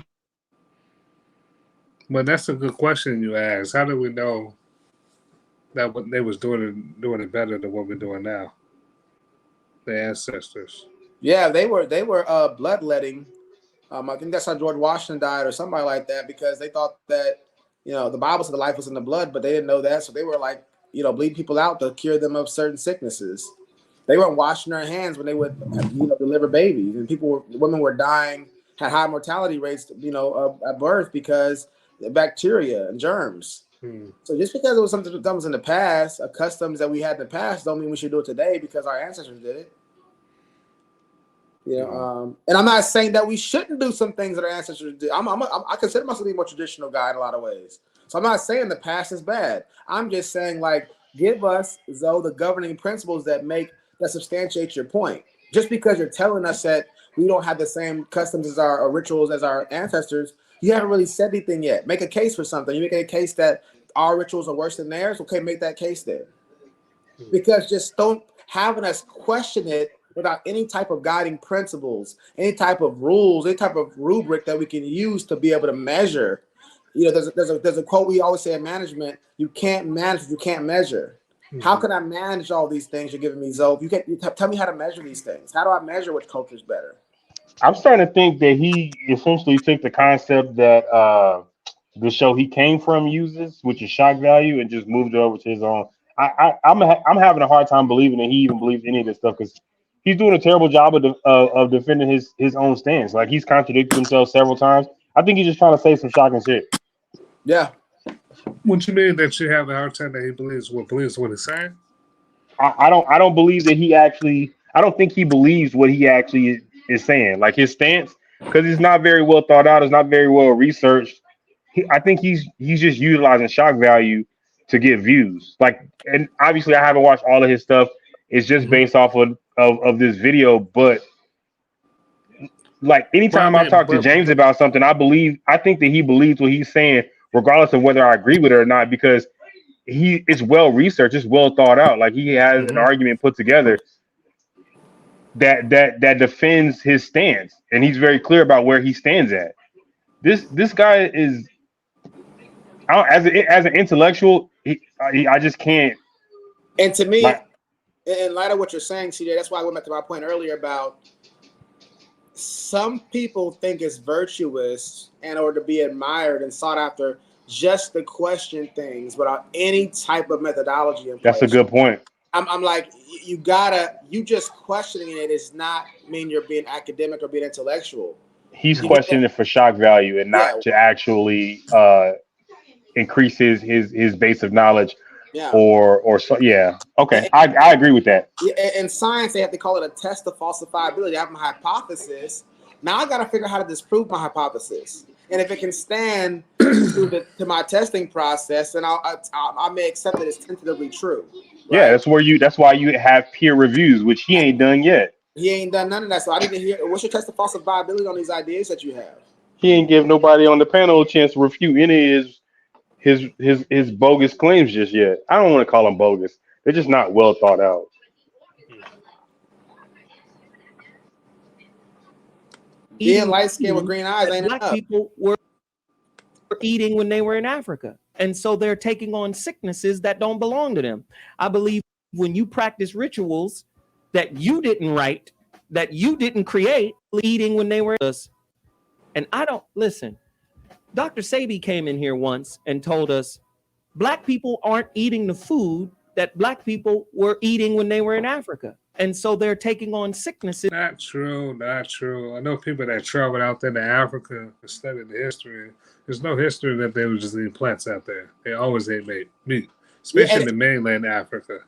But that's a good question you asked. How do we know that what they was doing it better than what we're doing now? The ancestors. Yeah, they were bloodletting. I think that's how George Washington died or somebody like that, because they thought that the Bible said the life was in the blood, but they didn't know that, so they were like bleed people out to cure them of certain sicknesses. They weren't washing their hands when they would deliver babies, and women were dying, had high mortality rates at birth because of bacteria and germs. So just because it was something that was in the past, customs that we had in the past, don't mean we should do it today because our ancestors did it. And I'm not saying that we shouldn't do some things that our ancestors did. I consider myself to be a more traditional guy in a lot of ways. So I'm not saying the past is bad. I'm just saying, give us, the governing principles that substantiate your point. Just because you're telling us that we don't have the same customs as our rituals as our ancestors, you haven't really said anything yet. Make a case for something. You make a case that our rituals are worse than theirs. Okay, make that case then. Because just don't having us question it without any type of guiding principles, any type of rules, any type of rubric that we can use to be able to measure. There's a quote we always say in management: you can't manage what you can't measure. How can I manage all these things you're giving me, Zoe? You tell me how to measure these things. How do I measure which culture is better? I'm starting to think that he essentially took the concept that the show he came from uses, which is shock value, and just moved it over to his own. I'm having a hard time believing that he even believes any of this stuff, because he's doing a terrible job of defending his own stance. Like, he's contradicted himself several times. I think he's just trying to say some shocking shit. Yeah. What you mean that you have a hard time that he believes what he's saying? I don't believe that he actually. I don't think he believes what he actually is saying. Like, his stance, because it's not very well thought out. It's not very well researched. I think he's just utilizing shock value to get views. Like, and obviously I haven't watched all of his stuff. It's just based off of this video. But like, anytime I talk to James about something, I think that he believes what he's saying, regardless of whether I agree with it or not, because it's well researched, it's well thought out. Like, he has an argument put together that defends his stance, and he's very clear about where he stands at. This guy is, as an intellectual, I just can't. And to me, in light of what you're saying, CJ, that's why I went back to my point earlier about some people think it's virtuous in order to be admired and sought after just to question things without any type of methodology in place. That's a good point. I'm like, you just questioning it does not mean you're being academic or being intellectual. He's questioning it for shock value and not to actually increase his base of knowledge. Yeah. Or so, yeah. Okay. I agree with that. In science, they call it a test of falsifiability. I have my hypothesis. Now I got to figure out how to disprove my hypothesis. And if it can stand to my testing process, then I may accept that it's tentatively true. Right? Yeah, that's why you have peer reviews, which he ain't done yet. He ain't done none of that. So I need to hear, what's your test of falsifiability on these ideas that you have? He ain't give nobody on the panel a chance to refute any of his bogus claims just yet. I don't want to call them bogus. They're just not well thought out. eating light skin with food green eyes that ain't black enough. people were eating when they were in Africa. And so they're taking on sicknesses that don't belong to them. I believe when you practice rituals that you didn't write, that you didn't create, eating when they were us. And I don't listen. Dr. Sabi came in here once and told us black people aren't eating the food that black people were eating when they were in Africa. And so they're taking on sicknesses. Not true, not true. I know people that traveled out there to Africa to study the history. There's no history that they were just eating plants out there. They always ate meat, especially in the mainland Africa.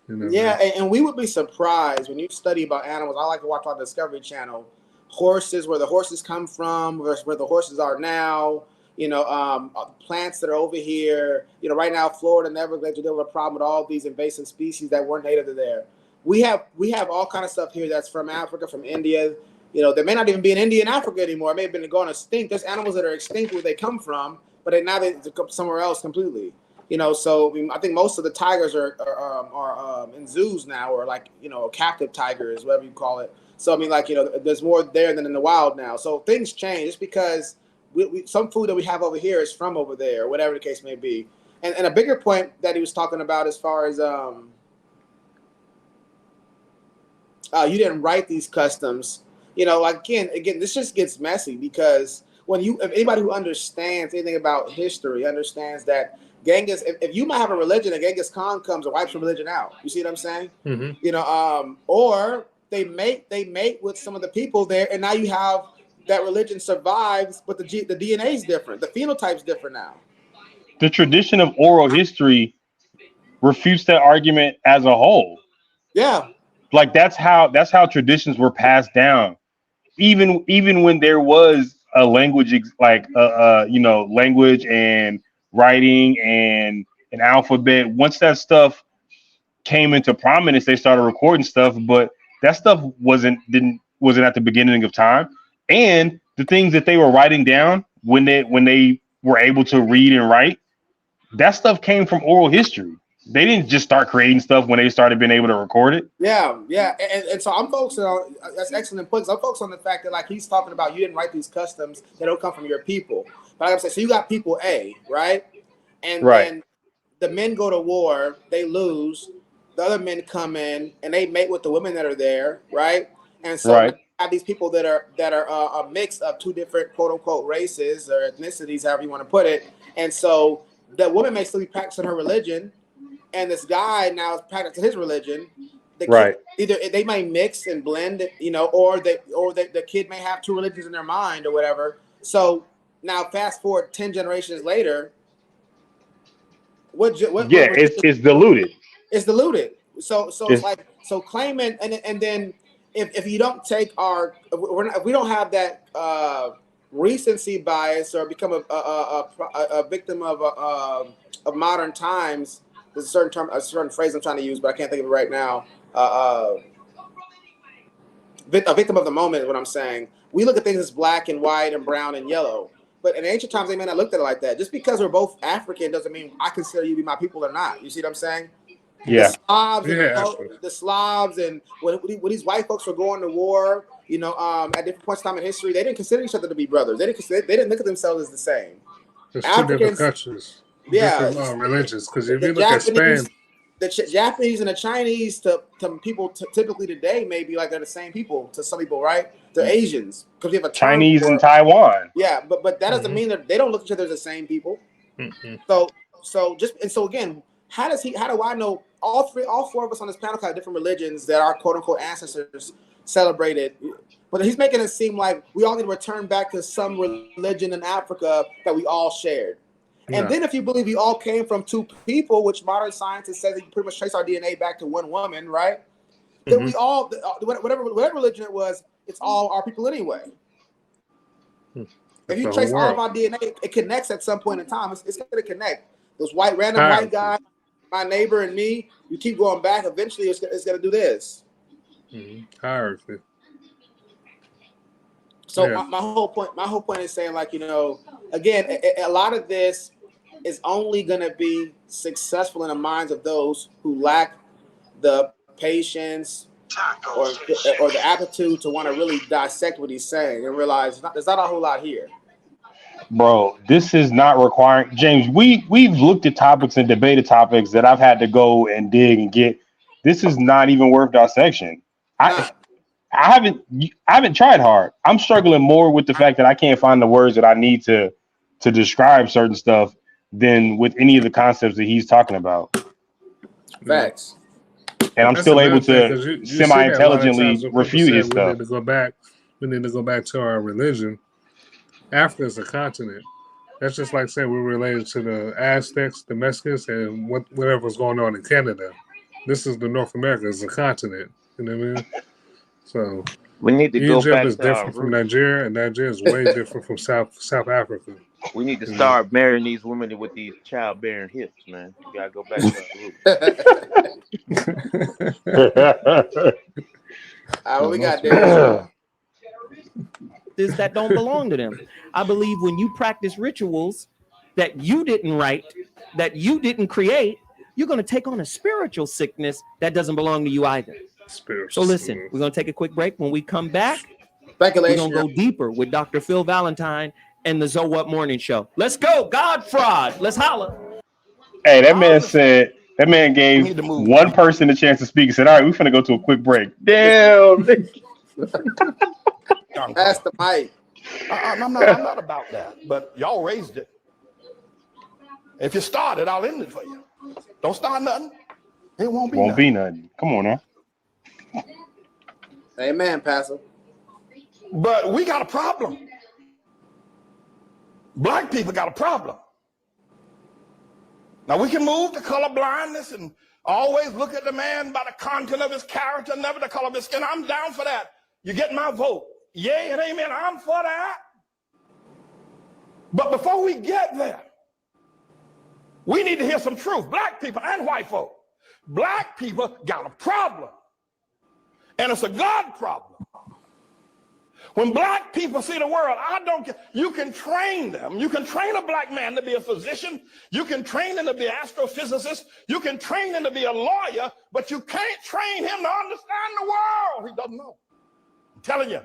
You know, Yeah, and we would be surprised when you study about animals. I like to watch on Discovery Channel. Horses, where the horses come from, versus where the horses are now. You know, plants that are over here. You know, right now, Florida and Everglades are dealing with a problem with all these invasive species that weren't native to there. We have all kind of stuff here that's from Africa, from India. You know, there may not even be an India in Africa anymore. It may have been going extinct. There's animals that are extinct where they come from, but now they come somewhere else completely. You know, so I think most of the tigers are in zoos now, or like, you know, captive tigers, whatever you call it. So I mean, like, you know, there's more there than in the wild now. So things change just because some food that we have over here is from over there, whatever the case may be. And a bigger point that he was talking about as far as you didn't write these customs. You know, again, this just gets messy because if anybody who understands anything about history understands that Genghis, if you might have a religion and Genghis Khan comes and wipes your religion out, you see what I'm saying? Mm-hmm. You know, or they mate with some of the people there, and now you have that religion survives, but the DNA is different, the phenotype's different now. The tradition of oral history refutes that argument as a whole. Yeah, like that's how traditions were passed down. Even when there was a language, like language and writing and an alphabet, once that stuff came into prominence, they started recording stuff, but that stuff wasn't at the beginning of time. And the things that they were writing down when they were able to read and write, that stuff came from oral history. They didn't just start creating stuff when they started being able to record it. Yeah. And so I'm focusing on, that's excellent points. I'm focused on the fact that, like, he's talking about you didn't write these customs, they don't come from your people. But like I'm saying, so you got people A, right? And then the men go to war, they lose, the other men come in and they mate with the women that are there, right? And so now you have these people that are a mix of two different quote unquote races or ethnicities, however you want to put it. And so the woman may still be practicing her religion, and this guy now is practicing his religion. Kid, either they might mix and blend, you know, or the kid may have two religions in their mind or whatever. So now, fast forward 10 generations later, it's diluted. It's diluted. So it's like, so claiming, and then if you don't take if we don't have that recency bias or become a victim of modern times. There's a certain phrase I'm trying to use, but I can't think of it right now. A victim of the moment is what I'm saying. We look at things as black and white and brown and yellow, but in ancient times they may not look at it like that. Just because we're both African doesn't mean I consider you to be my people or not. You see what I'm saying? Yeah. The Slavs and when these white folks were going to war, you know, at different points in time in history, they didn't consider each other to be brothers. They didn't look at themselves as the same. There's two different cultures, different religions. Because if you look at Spain, the Japanese and the Chinese to people typically today may be like they're the same people to some people, right? They're Asians because we have a Chinese in Taiwan. Yeah, but that doesn't mean that they don't look at each other as the same people. Mm-hmm. So again, how do I know all four of us on this panel have different religions that our quote unquote ancestors celebrated? But he's making it seem like we all need to return back to some religion in Africa that we all shared. And then if you believe we all came from two people, which modern scientists say that you pretty much trace our DNA back to one woman, right? Then we all, whatever religion it was, it's all our people anyway. If you trace all of our DNA, it connects at some point in time. It's going to connect. Those random white guys, my neighbor and me, you keep going back, eventually it's going to do this. Hierarchy. So my whole point is saying, like, you know, again, a lot of this is only going to be successful in the minds of those who lack the patience or the aptitude to want to really dissect what he's saying and realize there's not a whole lot here. Bro, this is not requiring James. We've looked at topics and debated topics that I've had to go and dig and get. This is not even worth dissection. I haven't tried hard. I'm struggling more with the fact that I can't find the words that I need to describe certain stuff than with any of the concepts that he's talking about. Facts. And I'm That's still able another thing, to 'cause you see that a lot of semi-intelligently times when people refute say his we stuff. need to go back. We need to go back to our religion. Africa is a continent. That's just like saying we're related to the Aztecs, the Mexicans, and whatever's going on in Canada. This is the North America is a continent. You know what I mean? So We need to go Egypt back is to our different from roots. Nigeria, and Nigeria is way different from South Africa. We need to You know? start marrying these women with these childbearing hips, man. We gotta go back to our roots. What we got there? That don't belong to them. I believe when you practice rituals that you didn't write, that you didn't create, you're going to take on a spiritual sickness that doesn't belong to you either. So listen, we're going to take a quick break. When we come back, we're going to go deeper with Dr. Phil Valentine and the Zoe What Morning Show. Let's go. God fraud. Let's holler. Hey, that man gave one person a chance to speak and said, all right, we're finna go to a quick break. Damn. Pass the mic. I'm not about that, but y'all raised it. If you start it, I'll end it for you. Don't start nothing. It won't be nothing. Come on now. Amen, Pastor. But we got a problem. Black people got a problem. Now we can move to color blindness and always look at the man by the content of his character, never the color of his skin. I'm down for that. You get my vote. Yay and amen. I'm for that. But before we get there, we need to hear some truth. Black people and white folk. Black people got a problem. And it's a God problem. When black people see the world, I don't care. You can train them. You can train a black man to be a physician. You can train him to be an astrophysicist. You can train him to be a lawyer, but you can't train him to understand the world. He doesn't know. I'm telling you.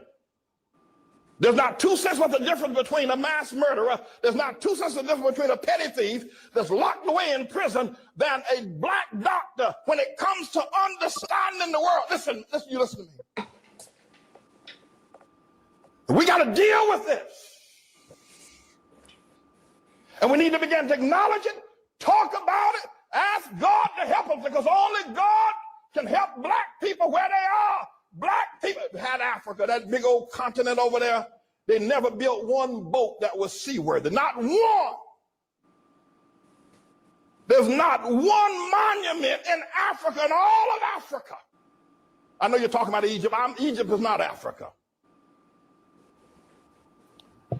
There's not 2 cents worth of difference between a mass murderer. There's not 2 cents of difference between a petty thief that's locked away in prison than a black doctor when it comes to understanding the world. Listen, you listen to me. We got to deal with this. And we need to begin to acknowledge it, talk about it, ask God to help us, because only God can help black people where they are. Black people had Africa, that big old continent over there. They never built one boat that was seaworthy, not one. There's not one monument in Africa, in all of Africa. I know you're talking about Egypt. Egypt is not Africa.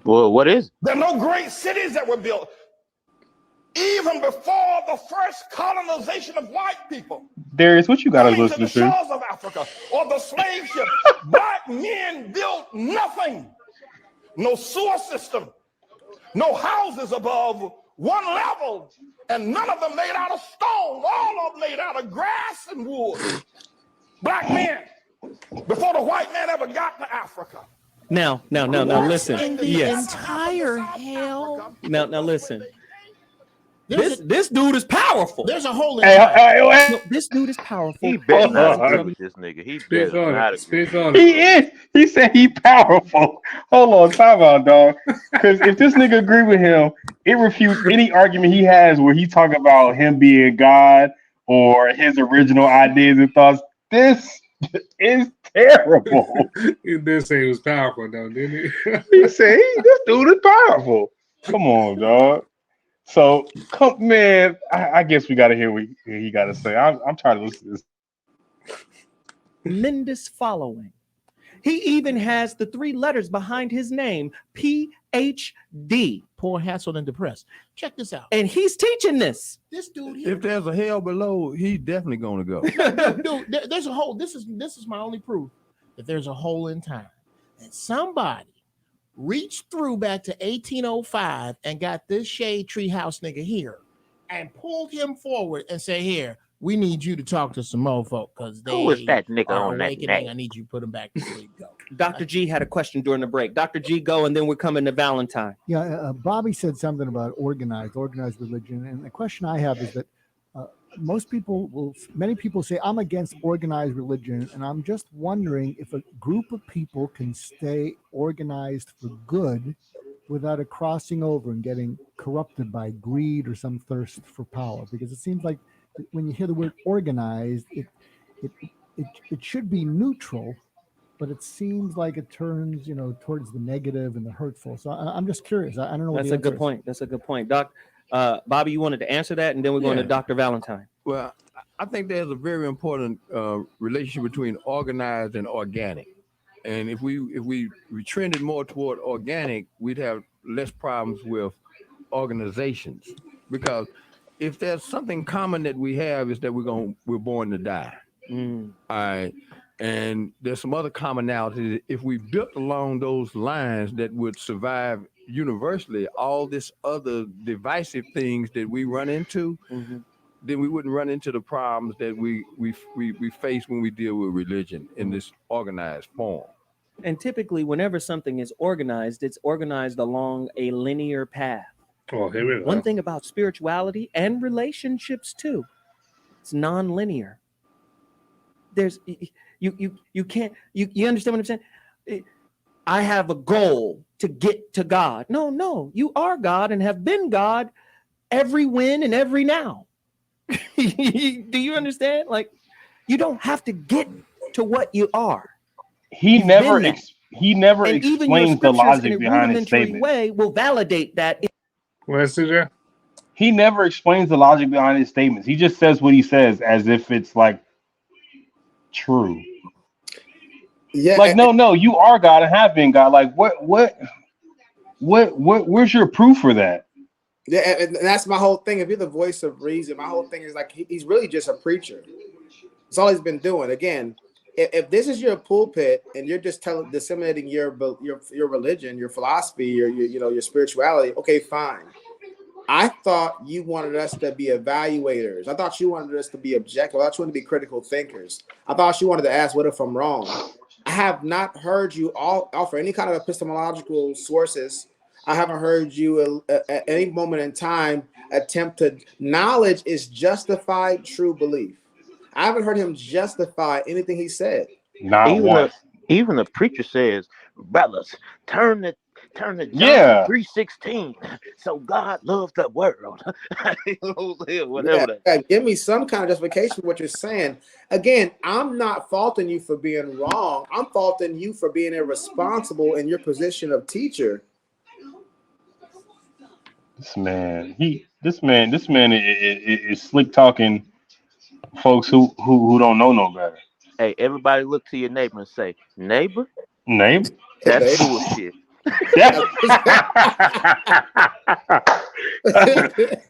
Well, what is? There are no great cities that were built. Even before the first colonization of white people. Darius, what you got us coming to listening the to? shores of Africa or the slave ship, black men built nothing. No sewer system, no houses above one level, and none of them made out of stone. All of them made out of grass and wood. Black men, before the white man ever got to Africa. Now, listen. In the Yes. entire hell. Now, listen. This dude is powerful. There's a hole in time. No, this dude is powerful. He better not agree with this nigga. He better not agree. Speak on He is. He said he powerful. Hold on, time out, dog. Because if this nigga agree with him, it refutes any argument he has where he talk about him being God or his original ideas and thoughts. This is terrible. He did say he was powerful, though, didn't he? He said this dude is powerful. Come on, dog. So, man, I guess we got to hear what he got to say. I'm trying to listen to this. Tremendous following. He even has the 3 letters behind his name, PhD. Poor, hassled, and depressed. Check this out. And he's teaching this. This dude here. If there's a hell below, he's definitely gonna go. Dude, there's a hole. This is my only proof that there's a hole in time. And somebody reached through back to 1805 and got this shade tree house nigga here and pulled him forward and said, here, we need you to talk to some more folk because they Who is that nigga are on that awakening. neck? I need you to put them back to sleep. Go. Dr. G had a question during the break. Dr. G, go, and then we're coming to Valentine. Yeah, Bobby said something about organized religion, and the question I have is that many people say I'm against organized religion, and I'm just wondering if a group of people can stay organized for good without it crossing over and getting corrupted by greed or some thirst for power. Because it seems like when you hear the word organized, it should be neutral, but it seems like it turns, towards the negative and the hurtful. So I'm just curious. I don't know. That's a good point. That's a good point. Doc, Bobby, you wanted to answer that, and then we're going to Dr. Valentine. Well, I think there's a very important relationship between organized and organic. And if we trended more toward organic, we'd have less problems with organizations. Because if there's something common that we have is that we're born to die. All right. And there's some other commonalities. If we built along those lines that would survive universally, all this other divisive things that we run into, then we wouldn't run into the problems that we face when we deal with religion in this organized form. And typically, whenever something is organized, it's organized along a linear path. Oh, here we go. One thing about spirituality and relationships too, it's non-linear. There's you can't you understand what I'm saying? I have a goal to get to God. No, you are God and have been God every when and every now. Do you understand? Like, you don't have to get to what you are. He never and explains the logic behind his statement. Way will validate that. Where's CJ? He never explains the logic behind his statements. He just says what he says as if it's like true. Yeah, like no, you are God and have been God. Like what? Where's your proof for that? Yeah, and that's my whole thing. If you're the voice of reason, my whole thing is like he's really just a preacher. That's all he's been doing. Again, if this is your pulpit and you're just disseminating your religion, your philosophy, your spirituality, okay, fine. I thought you wanted us to be evaluators. I thought you wanted us to be objective. I thought you wanted to be critical thinkers. I thought you wanted to ask, what if I'm wrong? I have not heard you offer any kind of epistemological sources. I haven't heard you at any moment in time attempt to. Knowledge is justified true belief. I haven't heard him justify anything he said. Even the preacher says, brothers, turn to John 3:16. So God loves the world. Whatever. Yeah, give me some kind of justification for what you're saying. Again, I'm not faulting you for being wrong. I'm faulting you for being irresponsible in your position of teacher. This man is slick talking folks who don't know no better. Hey, everybody look to your neighbor and say, neighbor? That's bullshit.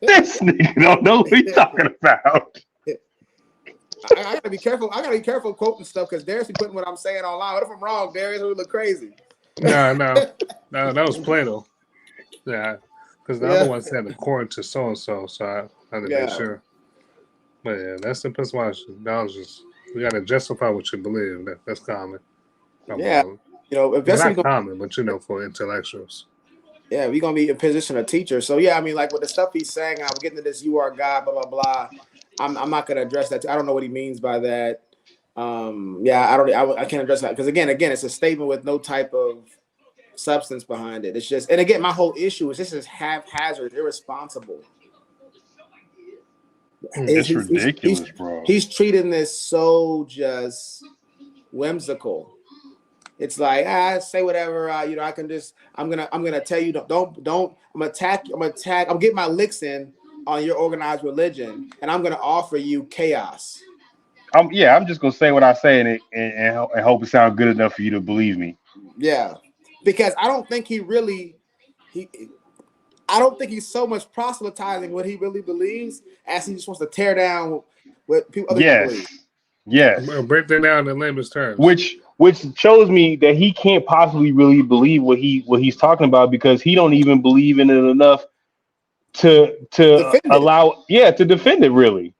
This nigga don't know what he's talking about. I gotta be careful. I gotta be careful quoting stuff because Darius be putting what I'm saying online. What if I'm wrong, Darius? It would look crazy. No, that was Plato. Yeah, because the other one said according to so and so. So I had to make sure. But yeah, that's the epistemology. You got to justify what you believe. That's common. If that's not common, but for intellectuals. Yeah, we're gonna be in position of teacher. So yeah, I mean, like with the stuff he's saying, I'm getting to this. You are God, blah blah blah. I'm not gonna address that. I don't know what he means by that. I can't address that because again, it's a statement with no type of substance behind it. It's just, and again, my whole issue is this is haphazard, irresponsible. It's ridiculous, bro. He's treating this so just whimsical. It's like say whatever. I can just. I'm gonna tell you don't. I'm gonna attack. I'm getting my licks in on your organized religion, and I'm gonna offer you chaos. I'm just gonna say what I say and hope it sounds good enough for you to believe me. Yeah, because I don't think I don't think he's so much proselytizing what he really believes as he just wants to tear down what people believe. Yes. Break that down in layman's terms. Which shows me that he can't possibly really believe what he's talking about because he don't even believe in it enough to allow to defend it really.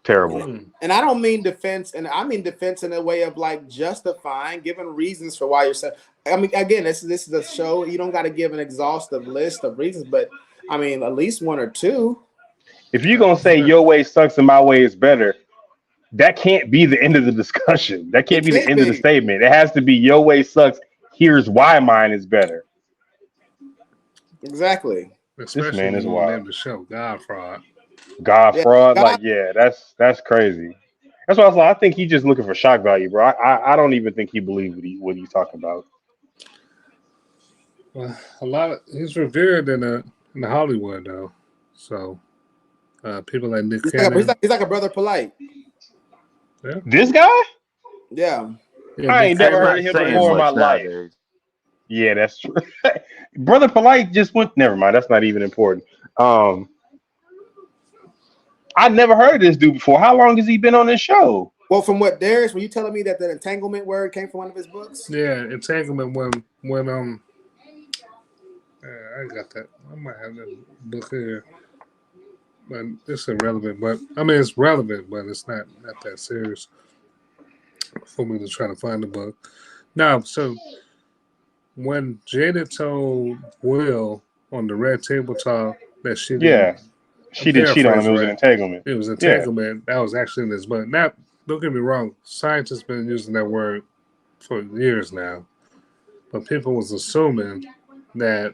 Terrible. And I don't mean defense, and I mean defense in a way of like justifying, giving reasons for why you're saying. I mean, again, this is a show. You don't got to give an exhaustive list of reasons, but I mean, at least one or two. If you're gonna say your way sucks and my way is better, that can't be the end of the discussion. That can't be the end of the statement. It has to be your way sucks. Here's why mine is better. Exactly. Especially this man is when you wild. name the show God Fraud. God fraud, like that's crazy. That's why I was like, I think he's just looking for shock value, bro. I don't even think he believes what he's talking about. Well, he's revered in Hollywood though, so people like Nick Cannon. He's like a brother polite. Yeah. This guy? Yeah. I ain't never heard of him before in my life. Yeah, that's true. Brother Polite just went. Never mind. That's not even important. I never heard of this dude before. How long has he been on this show? Well, from what Darius, were you telling me that the entanglement word came from one of his books? Yeah, entanglement when I got that. I might have that book here, but it's irrelevant. But I mean, it's relevant, but it's not that serious for me to try to find the book. Now, so when Jada told Will on the red table talk that she didn't cheat on him, it was an entanglement. It was entanglement. That was actually in this book. Now, don't get me wrong, scientists have been using that word for years now, but people was assuming that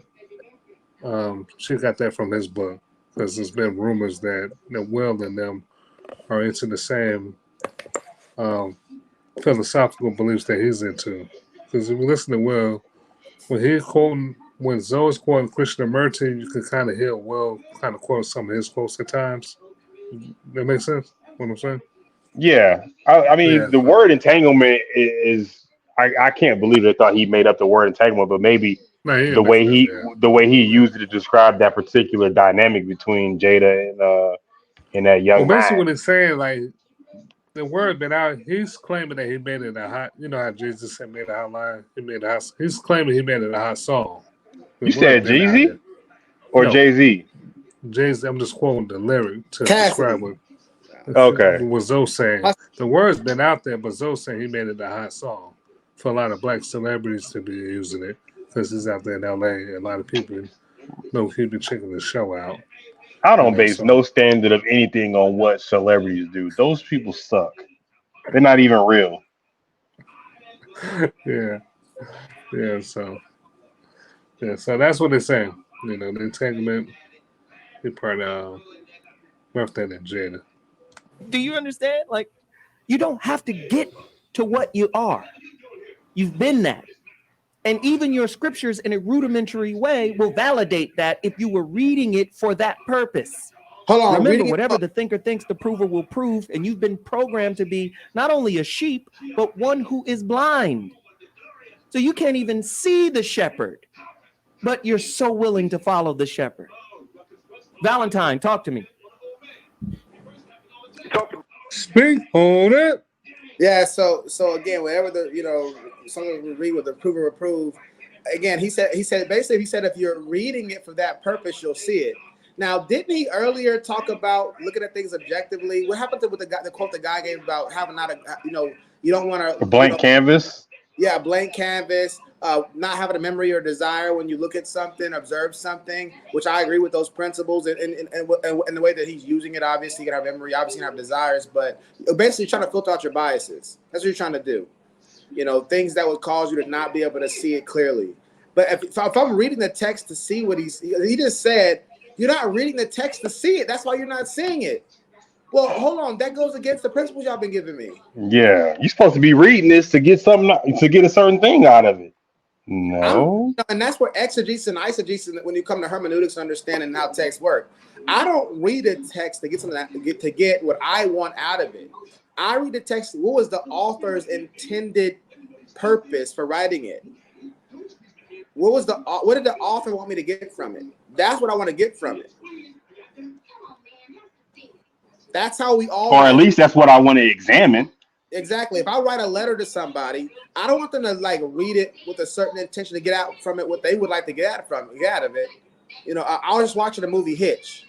she got that from his book because there's been rumors that Will and them are into the same philosophical beliefs that he's into. Because if you listen to Will, when Zoe's quoting Krishnamurti, you can kind of hear Will kind of quote some of his quotes at times. That makes sense? What I'm saying? Yeah, I mean the word entanglement is. I can't believe they thought he made up the word entanglement, but maybe the way he used it to describe that particular dynamic between Jada and that young man. Basically, what he's saying, like the word been out, he's claiming that he made it a hot. You know how Jesus said made a hot line. He made a hot. He's claiming he made it a hot song. You said Jay-Z or Jay-Z? Jay-Z. I'm just quoting the lyric to describe what. Okay. What Zoe saying? The word's been out there, but Zoe saying he made it a hot song for a lot of black celebrities to be using it because he's out there in LA. And a lot of people know he'd be checking the show out. I don't base no standard of anything on what celebrities do. Those people suck. They're not even real. Yeah. So that's what they're saying. You know, the entanglement. He part left that in Jada. Do you understand? Like, you don't have to get to what you are. You've been that. And even your scriptures in a rudimentary way will validate that if you were reading it for that purpose. Hold on. Remember, whatever the thinker thinks, the prover will prove. And you've been programmed to be not only a sheep, but one who is blind. So you can't even see the shepherd, but you're so willing to follow the shepherd. Valentine, talk to me. Speak on it. Yeah, so again, whatever someone will read with the prover will prove. Again, he said basically if you're reading it for that purpose, you'll see it. Now, didn't he earlier talk about looking at things objectively? What happened with the quote the guy gave about having not you don't want to a blank canvas? Yeah, blank canvas. Not having a memory or desire when you look at something, observe something, which I agree with those principles and the way that he's using it. Obviously, you can have memory, obviously, you can have desires, but basically trying to filter out your biases. That's what you're trying to do. Things that would cause you to not be able to see it clearly. But if I'm reading the text to see what he just said, you're not reading the text to see it. That's why you're not seeing it. Well, hold on. That goes against the principles y'all been giving me. Yeah, you're supposed to be reading this to get to get a certain thing out of it. No. And that's where exegesis and eisegesis, when you come to hermeneutics, understanding how texts work. I don't read a text to get something to get what I want out of it. I read the text. What was the author's intended purpose for writing it? What did the author want me to get from it? That's what I want to get from it. That's how we all. Or at least that's what I want to examine. Exactly. If I write a letter to somebody, I don't want them to read it with a certain intention to get out from it what they would like to get out of it. I was just watching the movie Hitch.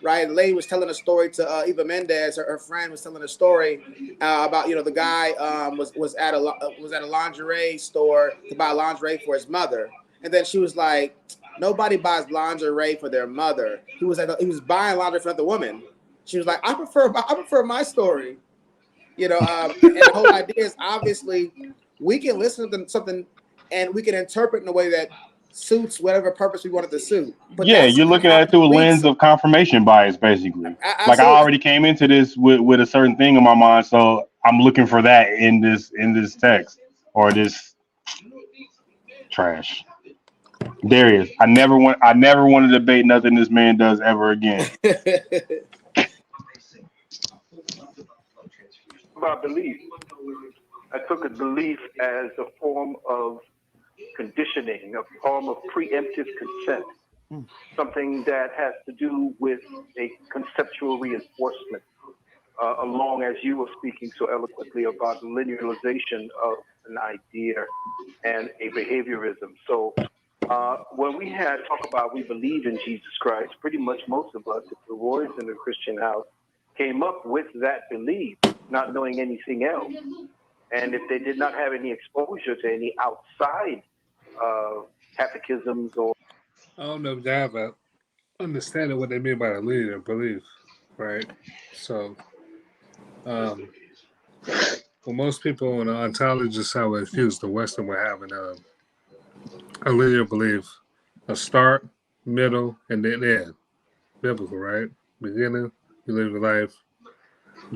right? The lady was telling a story to Eva Mendes. Her friend was telling a story about the guy was at a lingerie store to buy lingerie for his mother, and then she was like, nobody buys lingerie for their mother. He was buying lingerie for another woman. She was like, I prefer my story, and the whole idea is obviously we can listen to something and we can interpret in a way that suits whatever purpose we want it to suit. But Yeah, you're looking at it through a lens of confirmation bias, basically. Like I already came into this with a certain thing in my mind, so I'm looking for that in this text or this trash. Darius, I never want to debate nothing this man does ever again. About belief, I took a belief as a form of conditioning, a form of preemptive consent, something that has to do with a conceptual reinforcement, along as you were speaking so eloquently about linearization of an idea and a behaviorism. So when we talk about we believe in Jesus Christ, pretty much most of us, if the Roys in the Christian house, came up with that belief, not knowing anything else. And if they did not have any exposure to any outside catechisms or... I don't know if they have a understanding what they mean by a linear belief, right? So, well, most people in the ontologists how it accuse the Western we're having a linear belief, a start, middle, and then end. Biblical, right? Beginning, you live your life,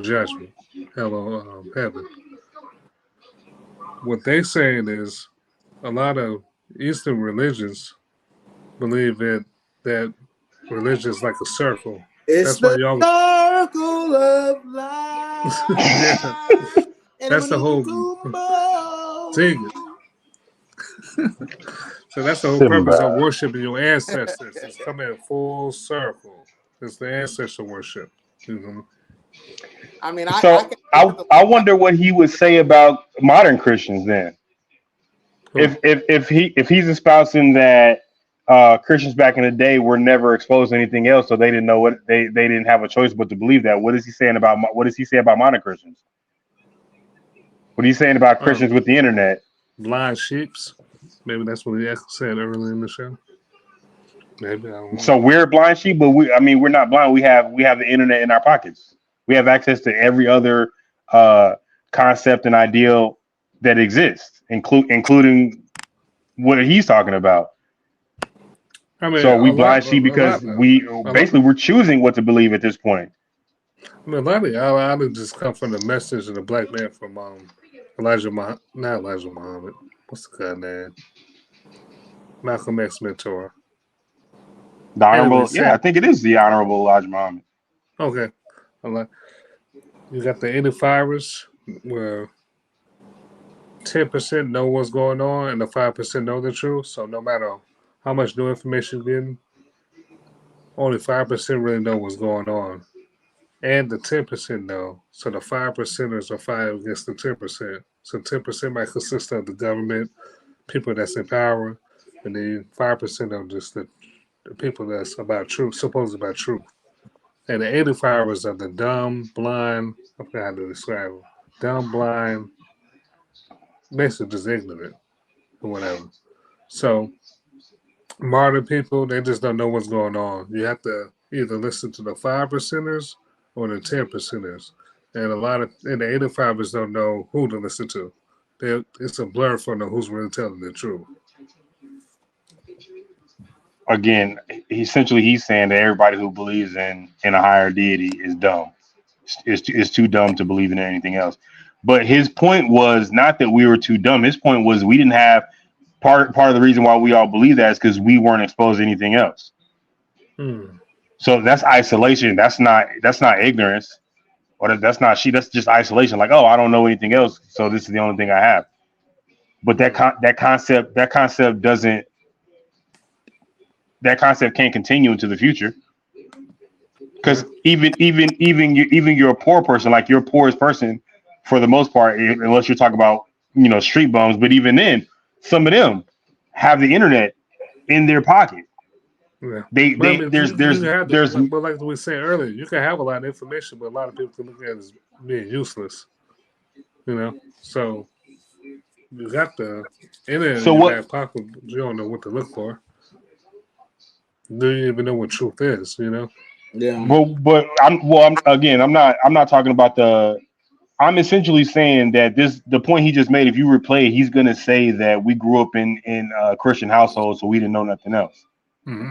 judgment, hello, heaven. What they're saying is a lot of Eastern religions believe that religion is like a circle. It's That's why the y'all circle of life. yeah. That's the whole thing. So that's the whole purpose of worshiping your ancestors. It's coming in full circle. It's the ancestor worship. I mean, I wonder what he would say about modern Christians then. If he's espousing that Christians back in the day were never exposed to anything else, so they didn't know what they didn't have a choice but to believe that. What does he say about modern Christians? What are you saying about Christians with the internet? Blind sheeps. Maybe that's what he said earlier in the show. Maybe I don't know. So we're blind sheep, but we're not blind. We have the internet in our pockets. We have access to every other concept and ideal that exists, including what he's talking about. I mean, so we blind sheep because we're choosing what to believe at this point. I mean, a lot of y'all just come from the message of the black man from not Elijah Muhammad. What's the guy name? Malcolm X mentor. The Honorable, I think it is the Honorable Elijah Muhammad. Okay. You got the 85ers where 10% know what's going on and the 5% know the truth. So no matter how much new information you're getting, only 5% really know what's going on. And the 10% know. So the 5%ers are 5 against the 10%. So 10% might consist of the government, people that's in power, and then 5% are just the people that's about truth, supposed about truth. And the 85ers are the dumb, blind, I forgot how to describe them. Dumb, blind, basically just ignorant or whatever. So modern people, they just don't know what's going on. You have to either listen to the 5%ers or the 10%ers. And the 85ers don't know who to listen to. It's a blur from who's really telling the truth. Again, he's saying that everybody who believes in a higher deity is dumb. Is too dumb to believe in anything else. But his point was not that we were too dumb. His point was we didn't have part of the reason why we all believe that is because we weren't exposed to anything else. So that's isolation. That's not ignorance, or that's just isolation. Like, oh, I don't know anything else, so this is the only thing I have. But that concept can't continue into the future. Because even you're a poor person, like you're a poorest person for the most part, unless you're talking about street bums. But even then, some of them have the internet in their pocket. But like we said earlier, you can have a lot of information, but a lot of people can look at it as being useless. So you got the internet in your back pocket, but you don't know what to look for. You don't even know what truth is, Yeah. But I'm not talking about the. I'm essentially saying that the point he just made. If you replay it, he's gonna say that we grew up in a Christian household, so we didn't know nothing else. Mm-hmm.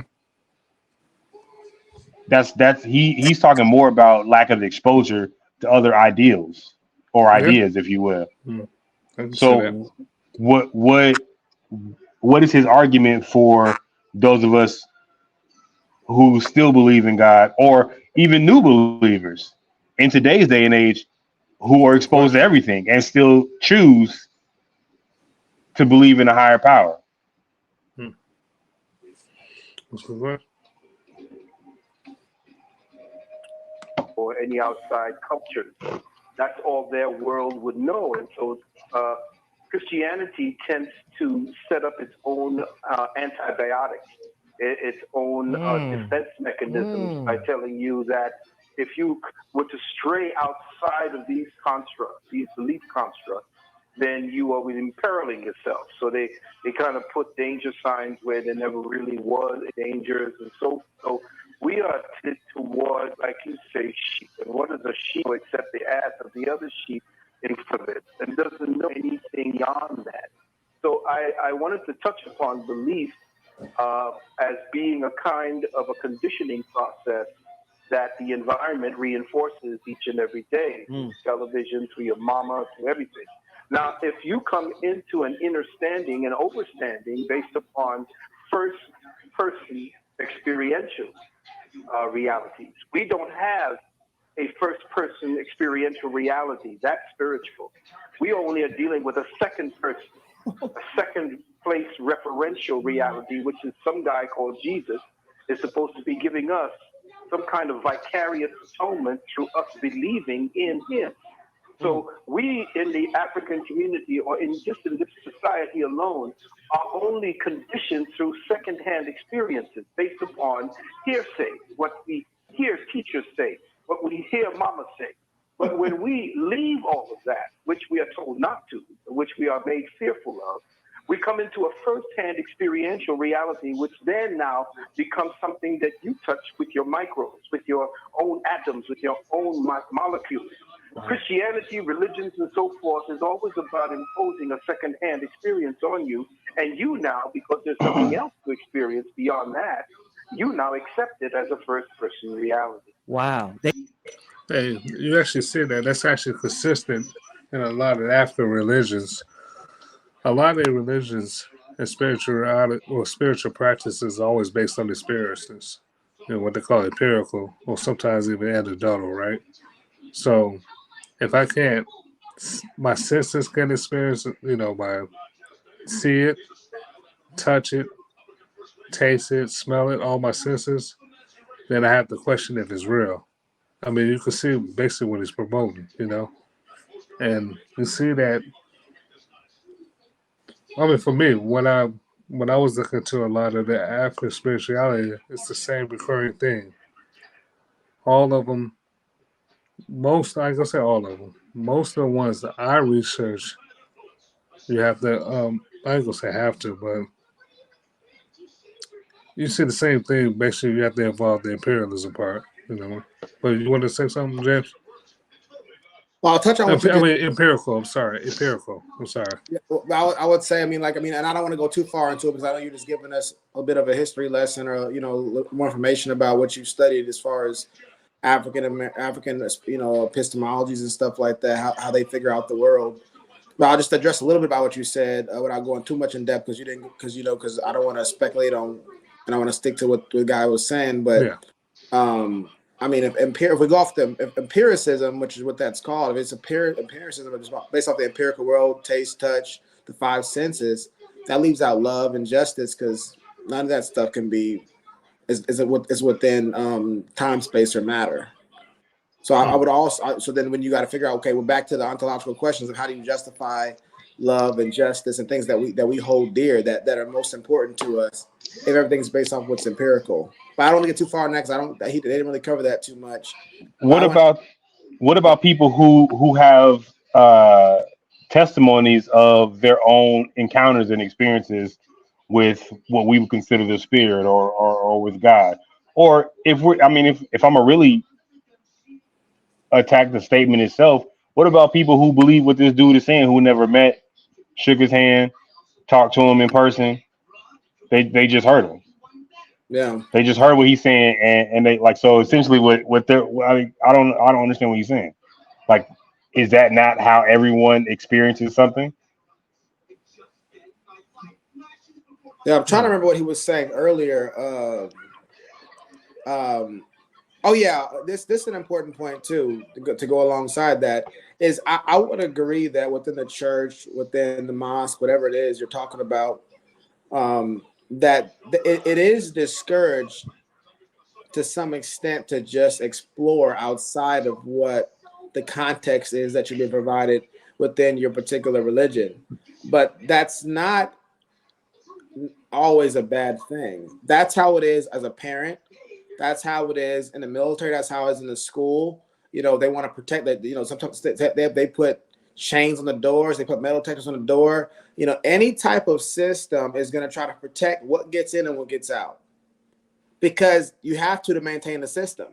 He's talking more about lack of exposure to other ideals or ideas, if you will. So what is his argument for those of us who still believe in God, or even new believers in today's day and age, who are exposed to everything and still choose to believe in a higher power? Or any outside culture. That's all their world would know. And so Christianity tends to set up its own antibiotics, its own defense mechanisms by telling you that if you were to stray outside of these constructs, these belief constructs, then you are imperiling yourself. So they kind of put danger signs where there never really was dangers, and so we are headed toward, like you say, sheep. And what is a sheep except the ass of the other sheep in front of it, and doesn't know anything beyond that. So I wanted to touch upon belief as being a kind of a conditioning process that the environment reinforces each and every day, through television, through your mama, through everything. Now, if you come into an understanding and overstanding based upon first-person experiential realities, we don't have a first-person experiential reality. That's spiritual. We only are dealing with a second person, a second-place referential reality, which is some guy called Jesus is supposed to be giving us some kind of vicarious atonement through us believing in him. So we in the African community, or in this society alone, are only conditioned through secondhand experiences based upon hearsay, what we hear teachers say, what we hear mama say. But when we leave all of that, which we are told not to, which we are made fearful of, we come into a first-hand experiential reality, which then now becomes something that you touch with your microbes, with your own atoms, with your own molecules. Christianity, religions, and so forth is always about imposing a second-hand experience on you, and you now, because there's nothing else to experience beyond that, you now accept it as a first-person reality. Wow. Hey, you actually see that. That's actually consistent in a lot of African religions. A lot of religions and spiritual practices are always based on experiences, what they call empirical, or sometimes even anecdotal, right? So if I can't, my senses can experience it, by see it, touch it, taste it, smell it, all my senses, then I have to question if it's real. I mean, you can see basically what he's promoting, and you see that. I mean, for me, when I was looking to a lot of the African spirituality, it's the same recurring thing. All of them, I ain't gonna say all of them. Most of the ones that I research, you have to. I ain't gonna say have to, but you see the same thing. Basically, you have to involve the imperialism part. But you want to say something, James? Well, I'll touch on what you I mean, empirical. I'm sorry. Yeah, well, I would say, and I don't want to go too far into it because I know you're just giving us a bit of a history lesson or, more information about what you've studied as far as African, epistemologies and stuff like that, how they figure out the world. But I'll just address a little bit about what you said without going too much in depth because I don't want to speculate on, and I want to stick to what the guy was saying. But if we go off the empiricism, which is what that's called, if it's empiricism, it's based off the empirical world, taste, touch, the five senses, that leaves out love and justice because none of that stuff is within time, space, or matter. So I would also, so then when you got to figure out, okay, we're back to the ontological questions of how do you justify love and justice and things that we hold dear that are most important to us. if everything's based off what's empirical. But I don't want to get too far next. They didn't really cover that too much. What about people who have testimonies of their own encounters and experiences with what we would consider the spirit or with God? Or if I'm a really attack the statement itself, what about people who believe what this dude is saying, who never met, shook his hand, talked to him in person? They just heard him. Yeah. They just heard what he's saying, and they like, so essentially what they're, I don't understand what he's saying. Like, is that not how everyone experiences something? Yeah, I'm trying to remember what he was saying earlier. Oh yeah, this is an important point too to go alongside that is I would agree that within the church, within the mosque, whatever it is you're talking about, that it is discouraged to some extent to just explore outside of what the context is that you've been provided within your particular religion. But that's not always a bad thing. That's how it is as a parent. That's how it is in the military. That's how it is in the school. You know, they want to protect that. You know, sometimes they put chains on the doors. They put metal detectors on the door. You know, any type of system is going to try to protect what gets in and what gets out, because you have to maintain the system.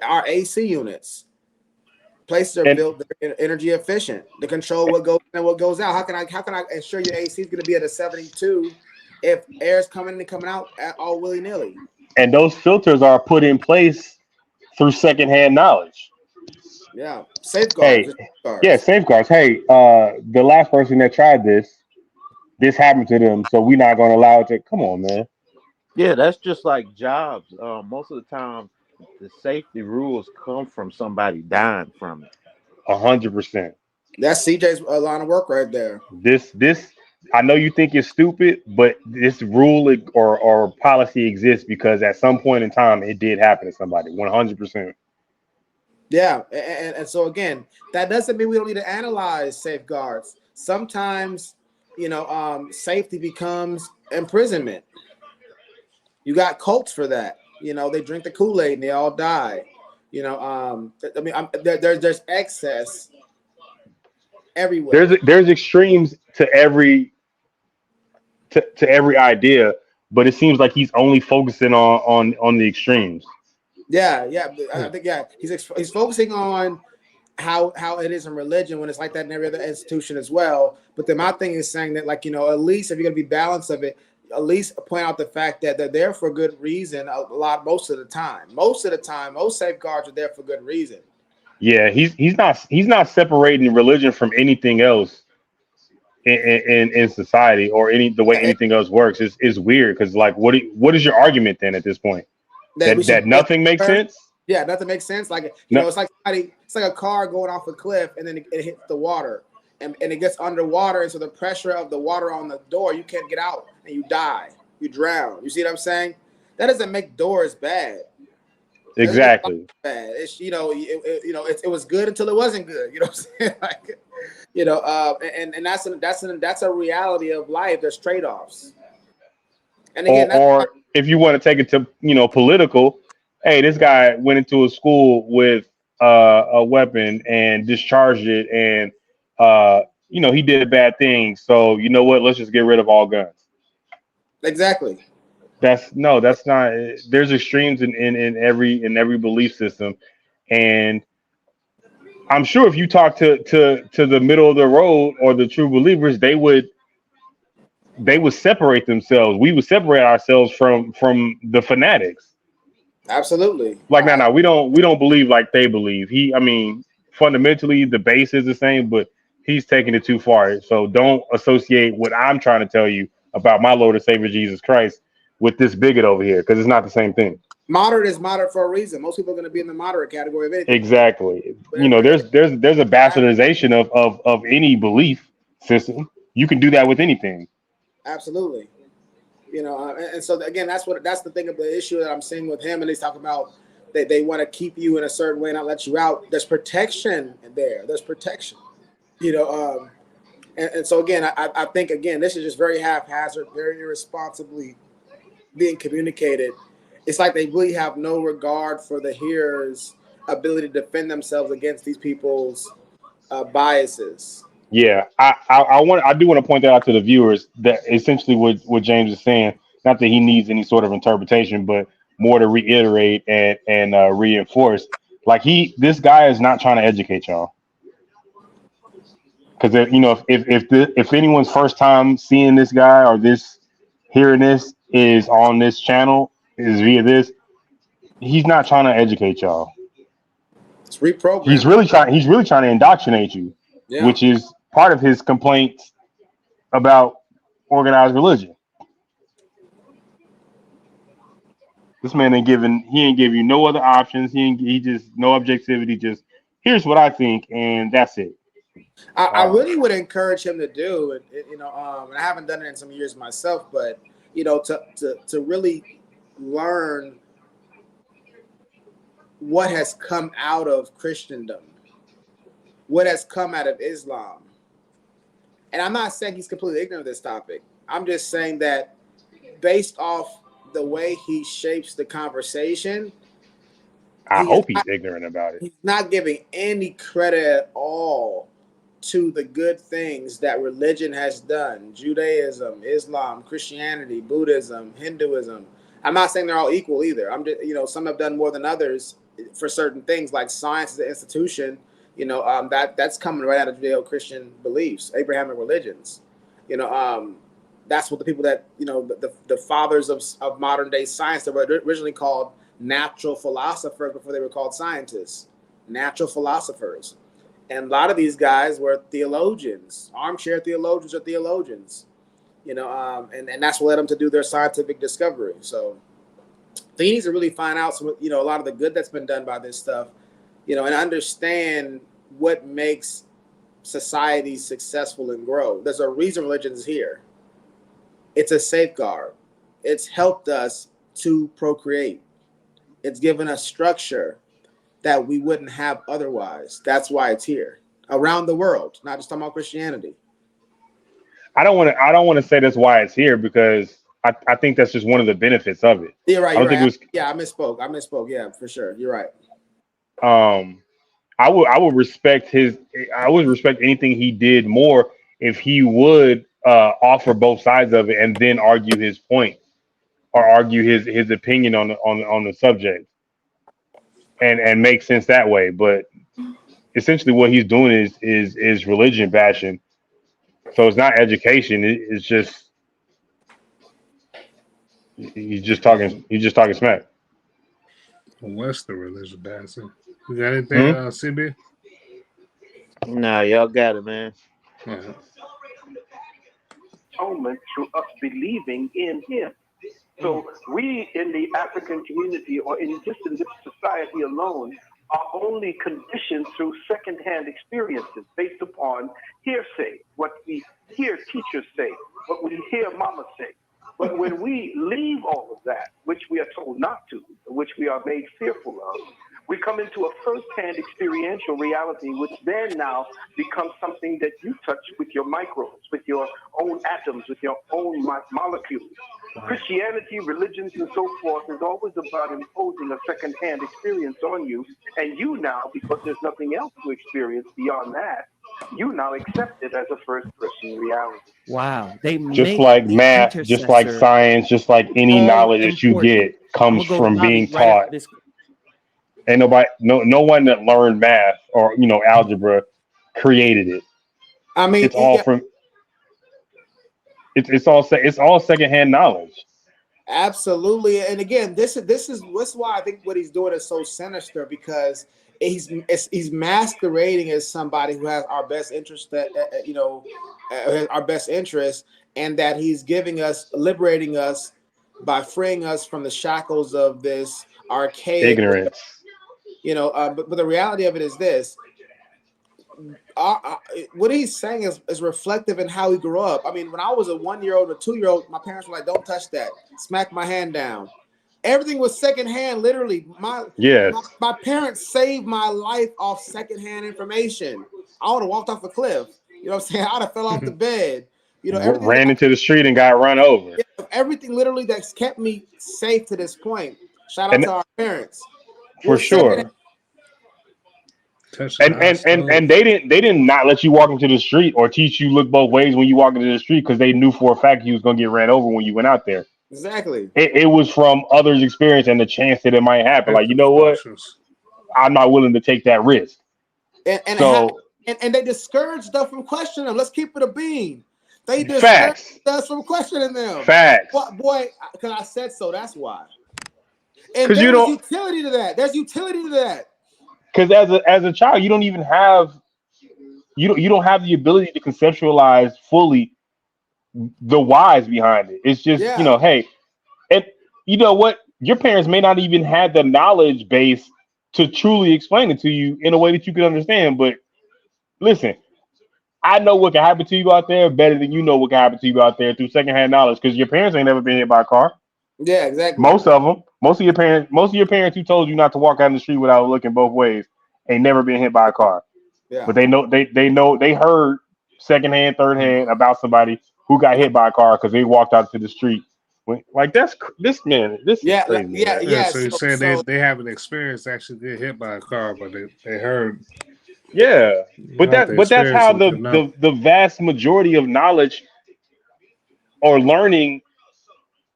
Our AC units, places are built, they're energy efficient to control what goes in and what goes out. How can I ensure your AC is going to be at a 72 if air's coming in and coming out all willy nilly? And those filters are put in place through secondhand knowledge. Yeah, safeguards. Hey, yeah, safeguards. Hey, the last person that tried this happened to them, so we're not going to allow it to. Come on, man. Yeah, that's just like jobs. Most of the time, the safety rules come from somebody dying from it. 100%. That's CJ's line of work right there. This I know you think it's stupid, but this rule or policy exists because at some point in time it did happen to somebody. 100%. Yeah, and so again, that doesn't mean we don't need to analyze safeguards. Sometimes, you know, safety becomes imprisonment. You got cults for that. You know, they drink the Kool-Aid and they all die. You know, I mean, there's excess everywhere. There's extremes to every idea, but it seems like he's only focusing on the extremes. Yeah, I think he's focusing on how it is in religion when it's like that in every other institution as well. But then my thing is saying that, like, you know, at least if you're gonna be balanced of it, at least point out the fact that they're there for good reason. Most of the time, most safeguards are there for good reason. Yeah, he's not separating religion from anything else in society or the way anything else works. Is weird because, like, what is your argument then at this point? That nothing makes sense? Yeah, nothing makes sense. Like, you know, it's like a car going off a cliff and then it hits the water and it gets underwater, and so the pressure of the water on the door, you can't get out and you die, you drown. You see what I'm saying? That doesn't make doors bad. Exactly. Bad. It's, you know, it was good until it wasn't good. You know what I'm saying? Like, you know, and that's a reality of life. There's trade-offs. And again, or if you want to take it to, you know, political, hey, this guy went into a school with a weapon and discharged it, and you know, he did a bad thing. So you know what? Let's just get rid of all guns. Exactly. That's not. There's extremes in every belief system, and I'm sure if you talk to the middle of the road or the true believers, they would separate themselves. We would separate ourselves from the fanatics. Absolutely. Like, no, we don't believe like they believe. I mean, fundamentally the base is the same, but he's taking it too far. So don't associate what I'm trying to tell you about my Lord and Savior Jesus Christ with this bigot over here, because it's not the same thing. Moderate is moderate for a reason. Most people are going to be in the moderate category of anything. Exactly. You know, there's a bastardization of any belief system. You can do that with anything. Absolutely. You know, and so again, that's the thing of the issue that I'm seeing with him. And he's talking about they want to keep you in a certain way, not let you out. There's protection there. There's protection. You know, and so again, I think again, this is just very haphazard, very irresponsibly being communicated, it's like they really have no regard for the hearer's ability to defend themselves against these people's biases. Yeah, I do want to point that out to the viewers that essentially what James is saying, not that he needs any sort of interpretation, but more to reiterate and reinforce. Like this guy is not trying to educate y'all, because if anyone's first time seeing this guy or hearing this is on this channel is via this, he's not trying to educate y'all. It's reprogramming. He's really trying to indoctrinate you, which is part of his complaints about organized religion. This man ain't give you no other options. He just no objectivity. Just here's what I think, and that's it. I really would encourage him to do, and I haven't done it in some years myself, but to really learn what has come out of Christendom, what has come out of Islam. And I'm not saying he's completely ignorant of this topic. I'm just saying that based off the way he shapes the conversation, I hope he's ignorant about it. He's not giving any credit at all to the good things that religion has done. Judaism, Islam, Christianity, Buddhism, Hinduism. I'm not saying they're all equal either. I'm just, some have done more than others for certain things, like science as an institution. That's coming right out of Judeo-Christian beliefs, Abrahamic religions. That's what the people that the fathers of modern day science, that were originally called natural philosophers before they were called scientists. Natural philosophers. And a lot of these guys were theologians, armchair theologians or theologians, and that's what led them to do their scientific discovery. So he needs to really find out some, a lot of the good that's been done by this stuff, and understand what makes society successful and grow. There's a reason religion is here. It's a safeguard. It's helped us to procreate. It's given us structure that we wouldn't have otherwise. That's why it's here around the world, not just talking about Christianity. I don't want to say that's why it's here, because I think that's just one of the benefits of it. You're right. I misspoke. Yeah, for sure. You're right. I would respect anything he did more if he would offer both sides of it and then argue his point or argue his opinion on the subject and make sense that way. But essentially what he's doing is religion bashing. So it's not education. It's just he's just talking smack. What's the religion bashing? You got anything, CB? Nah, y'all got it, man. Atonement through us believing in him. So we in the African community or in this society alone are only conditioned through secondhand experiences based upon hearsay, what we hear teachers say, what we hear mama say. But when we leave all of that, which we are told not to, which we are made fearful of, we come into a first-hand experiential reality, which then now becomes something that you touch with your microbes, with your own atoms, with your own molecules. Christianity, religions, and so forth is always about imposing a second-hand experience on you. And you now, because there's nothing else to experience beyond that, you now accept it as a first-person reality. Wow. They just like math, just like science, just like any knowledge that you get comes from being taught. And no one that learned math or algebra created it. I mean, it's all secondhand knowledge. Absolutely. And again, this is why I think what he's doing is so sinister, because he's masquerading as somebody who has our best interest, our best interest, and that he's liberating us by freeing us from the shackles of this archaic ignorance. But the reality of it is this. What he's saying is reflective in how he grew up. I mean, when I was a 1-year-old or 2-year-old, my parents were like, "Don't touch that. Smack my hand down." Everything was secondhand, literally. My parents saved my life off secondhand information. I would have walked off a cliff. You know what I'm saying? I'd have fell off the bed. Ran into the street and got run over. Yeah, everything literally that's kept me safe to this point. Shout out to our parents. For sure. And they didn't not let you walk into the street or teach you look both ways when you walk into the street because they knew for a fact you was gonna get ran over when you went out there. Exactly. It was from others' experience and the chance that it might happen. Like, you know what? I'm not willing to take that risk. And they discourage stuff from questioning them. Let's keep it a bean. They discourage us from questioning them. Facts. What, boy? Because I said so. That's why. And there's utility to that. There's utility to that. Because as a child, you don't even have you don't have the ability to conceptualize fully the whys behind it. It's just hey, and you know what? Your parents may not even have the knowledge base to truly explain it to you in a way that you can understand. But listen, I know what can happen to you out there better than you know what can happen to you out there through secondhand knowledge because your parents ain't never been hit by a car. Yeah, exactly. Most of them, most of your parents who told you not to walk out in the street without looking both ways ain't never been hit by a car. Yeah. But they heard secondhand, third hand about somebody who got hit by a car because they walked out to the street. Like this is crazy. So you're saying they haven't experienced actually get hit by a car, but they heard. Yeah, but that's how the vast majority of knowledge or learning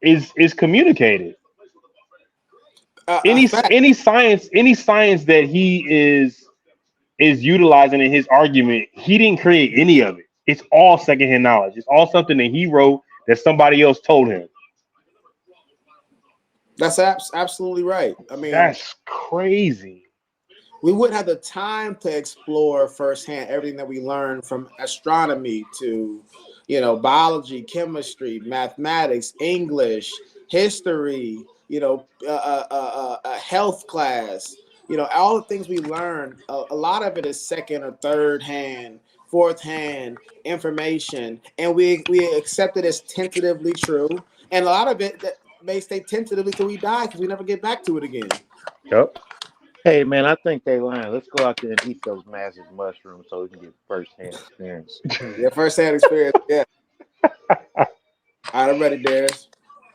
is communicated. Any science that he is utilizing in his argument, he didn't create any of it. It's all secondhand knowledge. It's all something that he wrote that somebody else told him. That's absolutely right. I mean, that's crazy. We wouldn't have the time to explore firsthand everything that we learned from astronomy to, biology, chemistry, mathematics, English, history, health class. All the things we learned, a lot of it is second or third hand, fourth hand information, and we accept it as tentatively true. And a lot of it that may stay tentatively till we die because we never get back to it again. Yep. Hey man, I think they lying. Let's go out there and eat those massive mushrooms so we can get first-hand experience. Yeah, first-hand experience. Yeah. All right, I'm ready, Darius.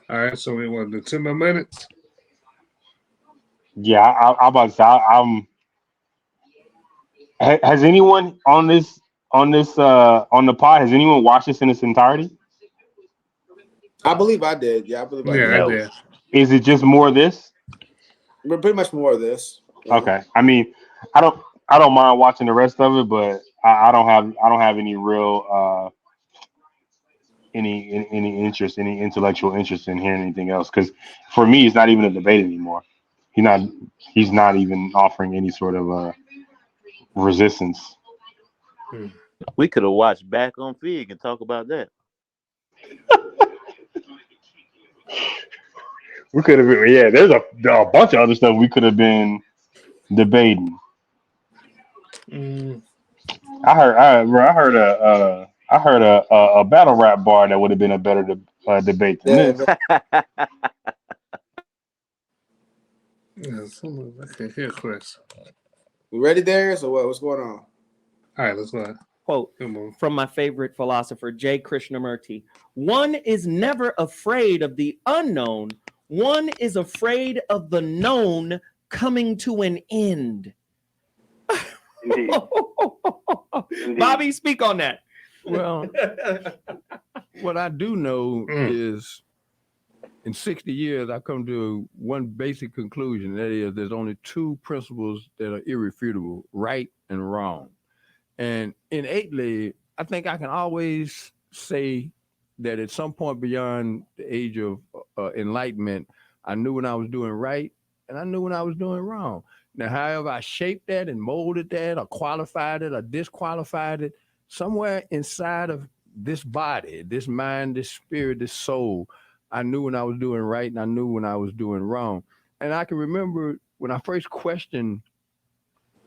All right, so we want to do 10 more minutes. Yeah, I'm about to say, has anyone on the pod? Has anyone watched this in its entirety? I believe I did. Yeah, I believe I did. I did. Is it just more of this? But pretty much more of this. Okay. I mean, I don't mind watching the rest of it, but I don't have any real any interest, any intellectual interest in hearing anything else. Because for me, it's not even a debate anymore. He's not even offering any sort of resistance. We could have watched Back on Fig and talk about that. We could have been, yeah. There's a bunch of other stuff we could have been debating. I heard a battle rap bar that would have been a better debate than this. I can hear Chris. We ready, Darius, or what? What's going on? All right, let's go ahead. Quote from my favorite philosopher, J. Krishnamurti: "One is never afraid of the unknown. One is afraid of the known coming to an end." Indeed. Bobby, speak on that. Well, what I do know is in 60 years, I've come to one basic conclusion. That is, there's only two principles that are irrefutable: right and wrong. And innately, I think I can always say that at some point beyond the age of enlightenment, I knew when I was doing right and I knew when I was doing wrong. Now, however I shaped that and molded that or qualified it or disqualified it, somewhere inside of this body, this mind, this spirit, this soul, I knew when I was doing right and I knew when I was doing wrong. And I can remember when I first questioned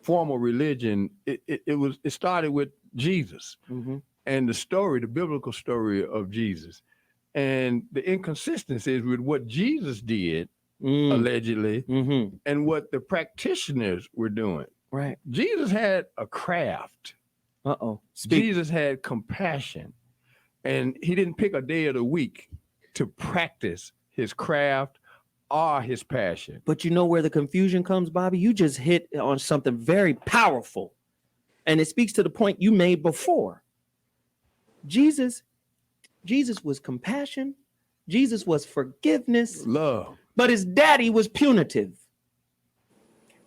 formal religion, it started with Jesus and the biblical story of Jesus, and the inconsistencies with what Jesus did allegedly and what the practitioners were doing. Right. Jesus had a craft. Jesus had compassion, and he didn't pick a day of the week to practice his craft or his passion. But you know where the confusion comes, Bobby? You just hit on something very powerful. And it speaks to the point you made before. Jesus was compassion. Jesus was forgiveness. Love. But his daddy was punitive.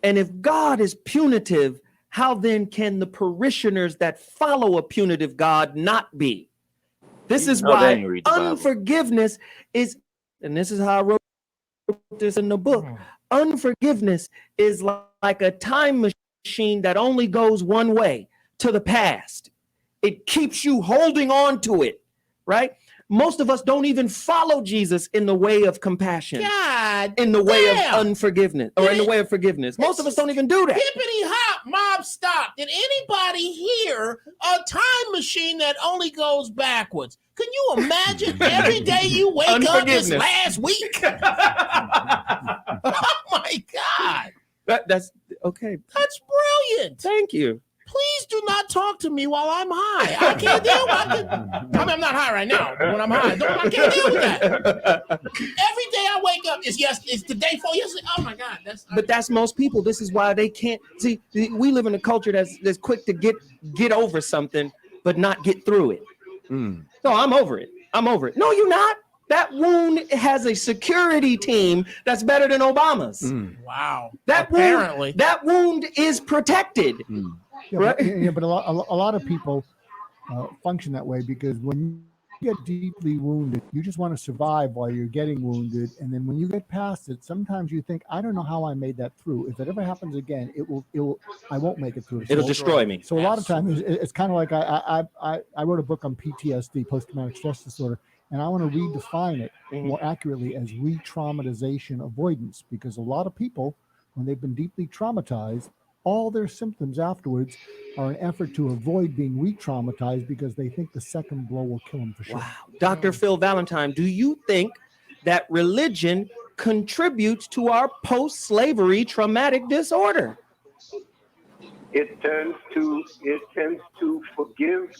And if God is punitive, how then can the parishioners that follow a punitive God not be? This is why unforgiveness is, and this is how I wrote this in the book. Unforgiveness is like a time machine that only goes one way, to the past. It keeps you holding on to it, right? Most of us don't even follow Jesus in the way of compassion, in the way of unforgiveness, or in the way of forgiveness. Most of us don't even do that. Hippity hop, mob stop. Did anybody hear a time machine that only goes backwards? Can you imagine every day you wake up this last week? Oh my God. That's okay. That's brilliant. Thank you. Please do not talk to me while I'm high. I can't deal with it. I mean, I'm not high right now, but when I'm high, I can't deal with that. Every day I wake up, it's the day before yesterday. Oh my God. But that's most people. This is why they can't see. We live in a culture that's quick to get over something, but not get through it. No, I'm over it. I'm over it. No, you're not. That wound has a security team that's better than Obama's. Wow. That wound is protected. Yeah, Right? but a lot of people function that way because when you get deeply wounded, you just want to survive while you're getting wounded, and then when you get past it, sometimes you think, I don't know how I made that through. If it ever happens again, I won't make it through. It'll destroy me. So a lot of times it's kind of like I wrote a book on PTSD, post-traumatic stress disorder, and I want to redefine it more accurately as re-traumatization avoidance, because a lot of people, when they've been deeply traumatized, all their symptoms afterwards are an effort to avoid being re-traumatized because they think the second blow will kill them for sure. Wow. Dr. Phil Valentine, do you think that religion contributes to our post-slavery traumatic disorder? It tends to forgive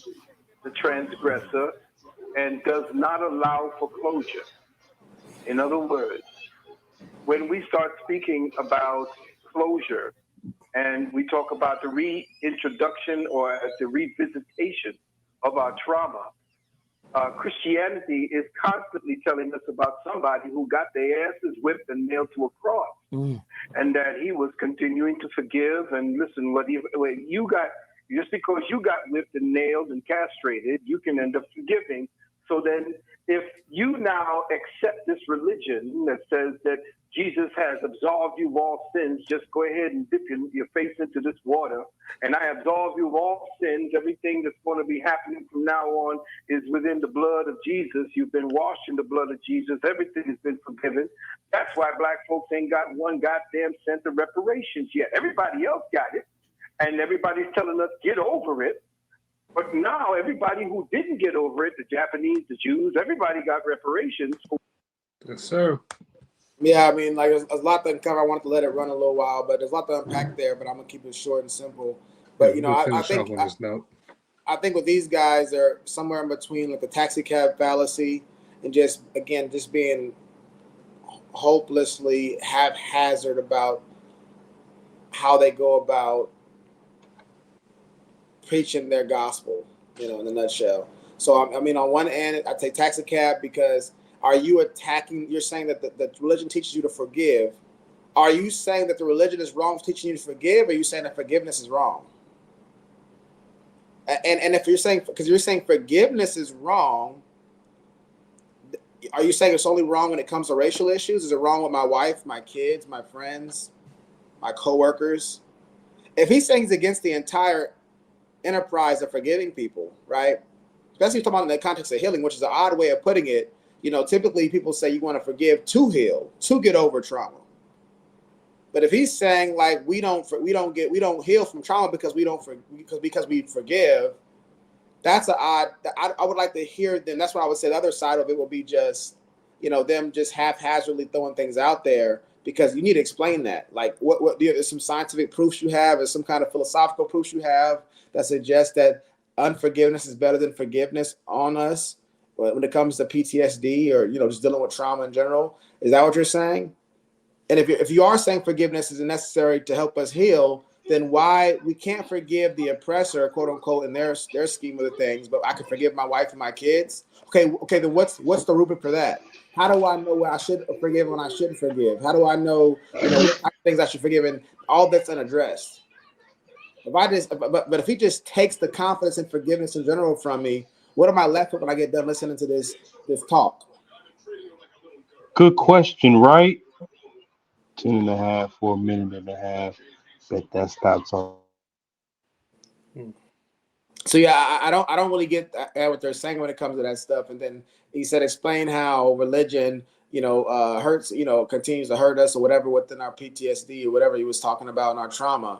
the transgressor and does not allow for closure. In other words, when we start speaking about closure, and we talk about the reintroduction or the revisitation of our trauma, Christianity is constantly telling us about somebody who got their asses whipped and nailed to a cross, and that he was continuing to forgive. And listen, just because you got whipped and nailed and castrated, you can end up forgiving. So then, if you now accept this religion that says that Jesus has absolved you of all sins, just go ahead and dip your face into this water, and I absolve you of all sins. Everything that's going to be happening from now on is within the blood of Jesus. You've been washed in the blood of Jesus. Everything has been forgiven. That's why black folks ain't got one goddamn cent of reparations yet. Everybody else got it, and everybody's telling us, get over it. But now everybody who didn't get over it, the Japanese, the Jews, everybody got reparations. Yes, sir. Yeah, I mean, like there's a lot to cover. I wanted to let it run a little while, but there's a lot to unpack there. But I'm gonna keep it short and simple. But you know, I think with these guys, they're somewhere in between like the taxi cab fallacy and just being hopelessly haphazard about how they go about preaching their gospel. You know, in a nutshell. So I mean, on one end, I take taxi cab because. Are you attacking? You're saying that the religion teaches you to forgive. Are you saying that the religion is wrong for teaching you to forgive? Or are you saying that forgiveness is wrong? And if you're saying, because you're saying forgiveness is wrong, are you saying it's only wrong when it comes to racial issues? Is it wrong with my wife, my kids, my friends, my coworkers? If he's saying he's against the entire enterprise of forgiving people, right? Especially talking about in the context of healing, which is an odd way of putting it. You know, typically people say you want to forgive to heal, to get over trauma. But if he's saying like we don't heal from trauma because we forgive, that's an odd. I would like to hear them. That's what I would say. The other side of it will be just, you know, them just haphazardly throwing things out there because you need to explain that. Like what there's some scientific proofs you have, or some kind of philosophical proofs you have that suggest that unforgiveness is better than forgiveness on us. when it comes to PTSD or just dealing with trauma in general? Is that what you're saying? And if you are saying forgiveness is necessary to help us heal, then why we can't forgive the oppressor, quote unquote, in their scheme of the things, but I can forgive my wife and my kids? Okay, then what's the rubric for that? How do I know what I should forgive and when I shouldn't forgive? How do I know, what type of things I should forgive? And all that's unaddressed. But if he just takes the confidence and forgiveness in general from me, what am I left with when I get done listening to this talk? Good question, right? 10.5 for a minute and a half. Bet that stops on. So yeah, I don't really get what they're saying when it comes to that stuff. And then he said, explain how religion, hurts, continues to hurt us or whatever within our PTSD or whatever he was talking about in our trauma.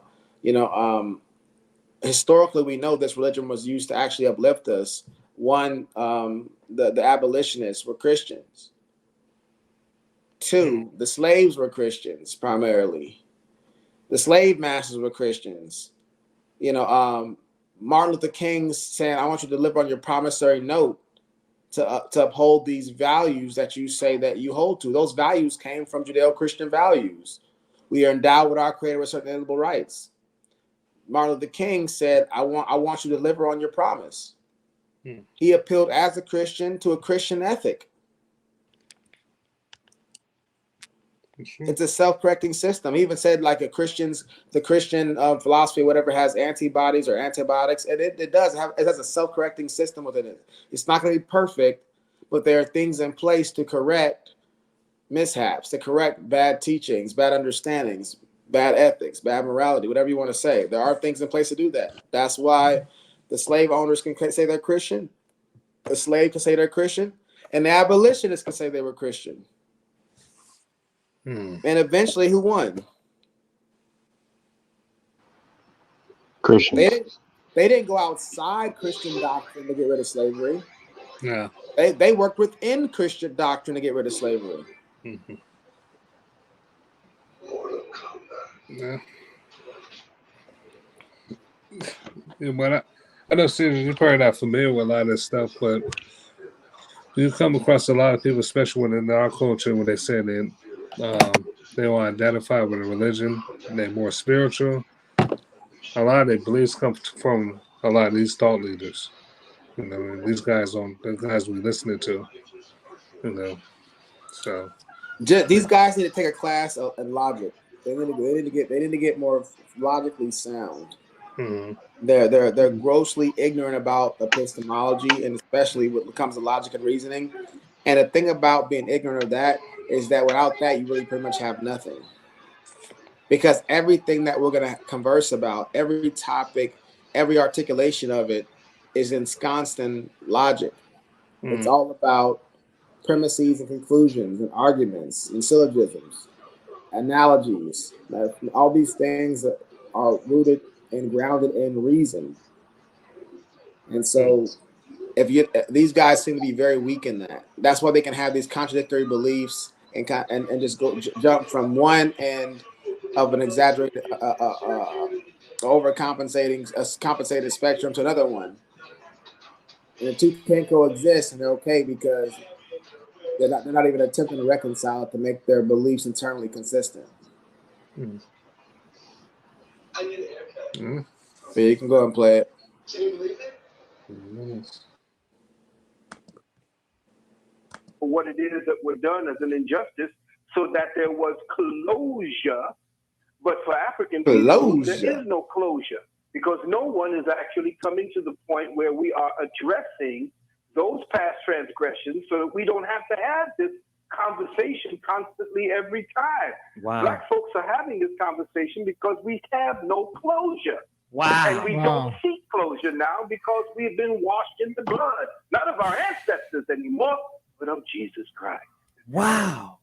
Historically, we know this religion was used to actually uplift us. One, the abolitionists were Christians. Two, the slaves were Christians primarily. The slave masters were Christians. Martin Luther King saying, I want you to live on your promissory note to uphold these values that you say that you hold to. Those values came from Judeo-Christian values. We are endowed with our Creator with certain inalienable rights. Martin Luther King said, I want you to deliver on your promise. He appealed as a Christian to a Christian ethic. It's a self-correcting system. He even said like the Christian philosophy, whatever, has antibodies or antibiotics, and it has a self-correcting system within it. It's not going to be perfect, but there are things in place to correct mishaps, to correct bad teachings, bad understandings, bad ethics, bad morality, whatever you want to say. There are things in place to do that. That's why the slave owners can say they're Christian, the slave can say they're Christian, and the abolitionists can say they were Christian. And eventually, who won? Christians. They didn't go outside Christian doctrine to get rid of slavery. Yeah. They worked within Christian doctrine to get rid of slavery. Mm-hmm. Yeah. Yeah, but I know, Caesar, you're probably not familiar with a lot of this stuff, but you come across a lot of people, especially in our culture, when they say they want to identify with a religion and they're more spiritual. A lot of their beliefs come from a lot of these thought leaders. These guys we listening to. So These guys need to take a class in logic. They need to get more logically sound. Mm-hmm. They're grossly ignorant about epistemology, and especially when it comes to logic and reasoning. And the thing about being ignorant of that is that without that, you really pretty much have nothing. Because everything that we're going to converse about, every topic, every articulation of it is ensconced in logic. Mm. It's all about premises and conclusions and arguments and syllogisms, analogies. All these things are rooted and grounded in reason. And so these guys seem to be very weak in that. That's why they can have these contradictory beliefs and just jump from one end of an exaggerated, compensated spectrum to another one. And the two can't coexist, and they're okay because they're not even attempting to reconcile to make their beliefs internally consistent. Mm. So you can go and play it. What it is that was done as an injustice, so that there was closure. But for African people, there is no closure because no one is actually coming to the point where we are addressing those past transgressions so that we don't have to have this conversation constantly every time. Wow. Black folks are having this conversation because we have no closure. Wow. And we don't seek closure now because we've been washed in the blood, not of our ancestors anymore, but of Jesus Christ. Wow.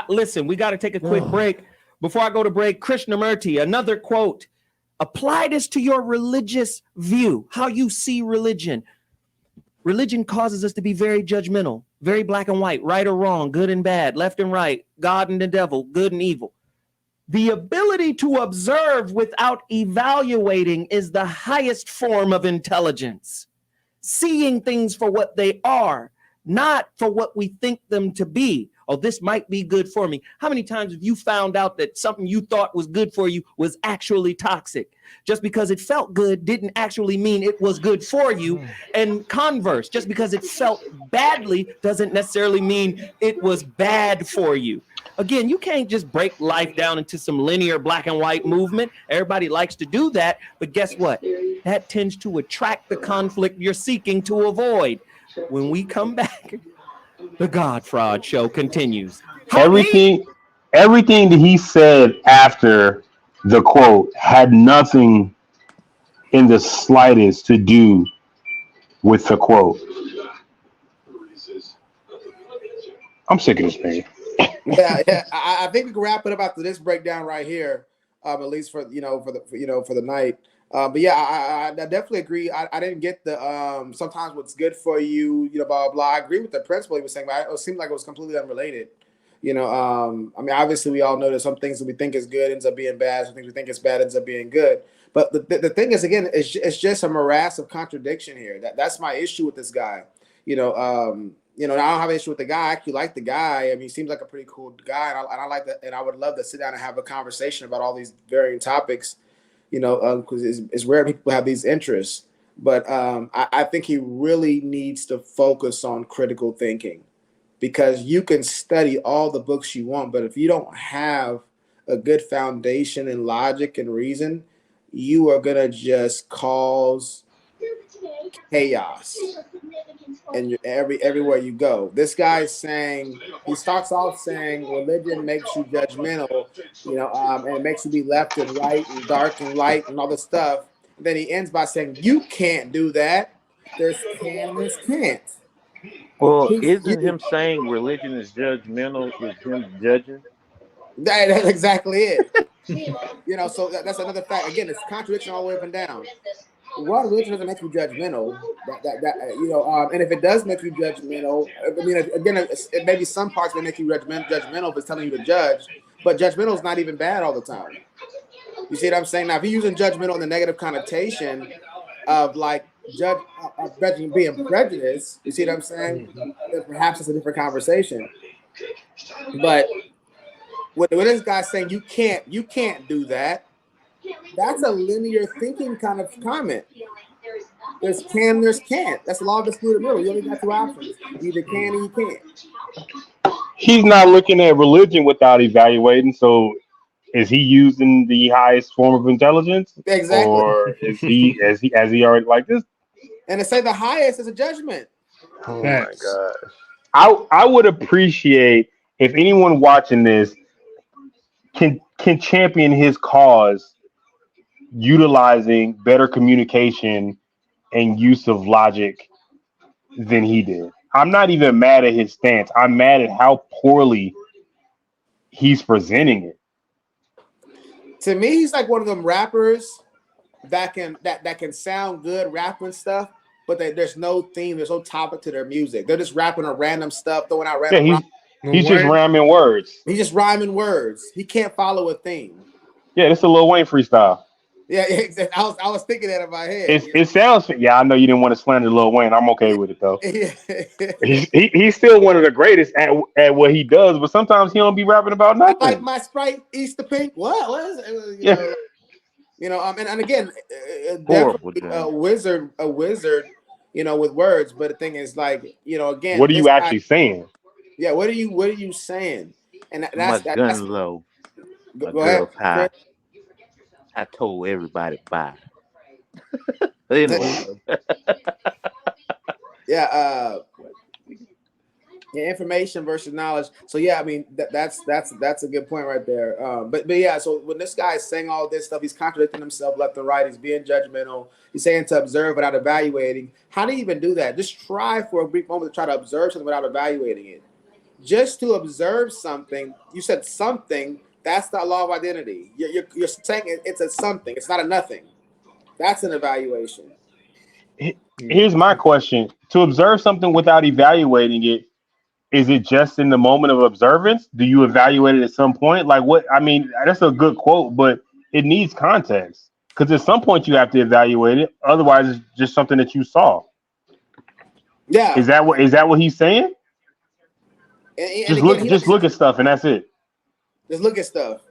Listen, we got to take a quick break. Before I go to break, Krishnamurti, another quote. Apply this to your religious view, how you see religion. Religion causes us to be very judgmental, very black and white, right or wrong, good and bad, left and right, God and the devil, good and evil. The ability to observe without evaluating is the highest form of intelligence. seeing things for what they are, not for what we think them to be. Oh, this might be good for me. How many times have you found out that something you thought was good for you was actually toxic? Just because it felt good didn't actually mean it was good for you. And converse, just because it felt badly doesn't necessarily mean it was bad for you. Again, you can't just break life down into some linear black and white movement. Everybody likes to do that, but guess what? That tends to attract the conflict you're seeking to avoid. When we come back, the God Fraud Show continues. Everything that he said after the quote had nothing in the slightest to do with the quote. I'm sick of this thing. Yeah. I think we can wrap it up after this breakdown right here, at least for the night. But yeah, I definitely agree. I didn't get the sometimes what's good for you, blah blah blah. I agree with the principle he was saying, but it seemed like it was completely unrelated. I mean, obviously we all know that some things that we think is good ends up being bad. Some things we think is bad ends up being good. But the thing is, again, it's just a morass of contradiction here. That's my issue with this guy. I don't have an issue with the guy. I actually like the guy. I mean, he seems like a pretty cool guy, and I like that. And I would love to sit down and have a conversation about all these varying topics. Because it's rare people have these interests. But I think he really needs to focus on critical thinking, because you can study all the books you want, but if you don't have a good foundation in logic and reason, you are gonna just cause chaos and everywhere you go. This guy's saying, he starts off saying religion makes you judgmental, and it makes you be left and right and dark and light and all this stuff. And then he ends by saying, you can't do that. There's can, there's can't. Well, isn't him saying religion is judgmental is him judging? That's exactly it. So that's another fact. Again, it's contradiction all the way up and down. One, religion doesn't make you judgmental. And if it does make you judgmental, I mean, again, it maybe some parts may make you judgmental if it's telling you to judge. But judgmental is not even bad all the time. You see what I'm saying? Now, if you're using judgmental in the negative connotation of like judging being prejudiced, you see what I'm saying? Then perhaps it's a different conversation. But when this guy's saying you can't do that, that's a linear thinking kind of comment. There's can, there's can't. That's the law of excludability. You only got two options. You either can or you can't. He's not looking at religion without evaluating. So, is he using the highest form of intelligence? Exactly. Or is he as he already like this? And to say the highest is a judgment. Oh my gosh. I would appreciate if anyone watching this can champion his cause utilizing better communication and use of logic than he did. I'm not even mad at his stance. I'm mad at how poorly he's presenting it. To me, he's like one of them rappers that can sound good rapping stuff, but there's no theme, there's no topic to their music. They're just rapping a random stuff, throwing out random. He's just rhyming words. He's just rhyming words. He can't follow a theme. Yeah, it's a Lil Wayne freestyle. Yeah, exactly. I was thinking that in my head. It sounds. Yeah, I know you didn't want to slander Lil Wayne. I'm okay with it though. He's still one of the greatest at what he does, but sometimes he don't be rapping about nothing. Like my Sprite Easter Pink. What is it? And again, definitely a wizard. With words. But the thing is, like, again, what are you actually saying? Yeah, what are you saying? And that's low. Go ahead. High. I told everybody bye. Anyway. Information versus knowledge. So yeah, I mean that's a good point right there. But yeah, so when this guy is saying all this stuff, he's contradicting himself left and right. He's being judgmental. He's saying to observe without evaluating. How do you even do that? Just try for a brief moment to try to observe something without evaluating it. Just to observe something. You said something. That's the law of identity. You're saying it's a something. It's not a nothing. That's an evaluation. Here's my question. To observe something without evaluating it, is it just in the moment of observance? Do you evaluate it at some point? Like what? I mean, that's a good quote, but it needs context. Because at some point you have to evaluate it. Otherwise, it's just something that you saw. Yeah. Is that what he's saying? And Just again, just look at stuff and that's it. just look at stuff.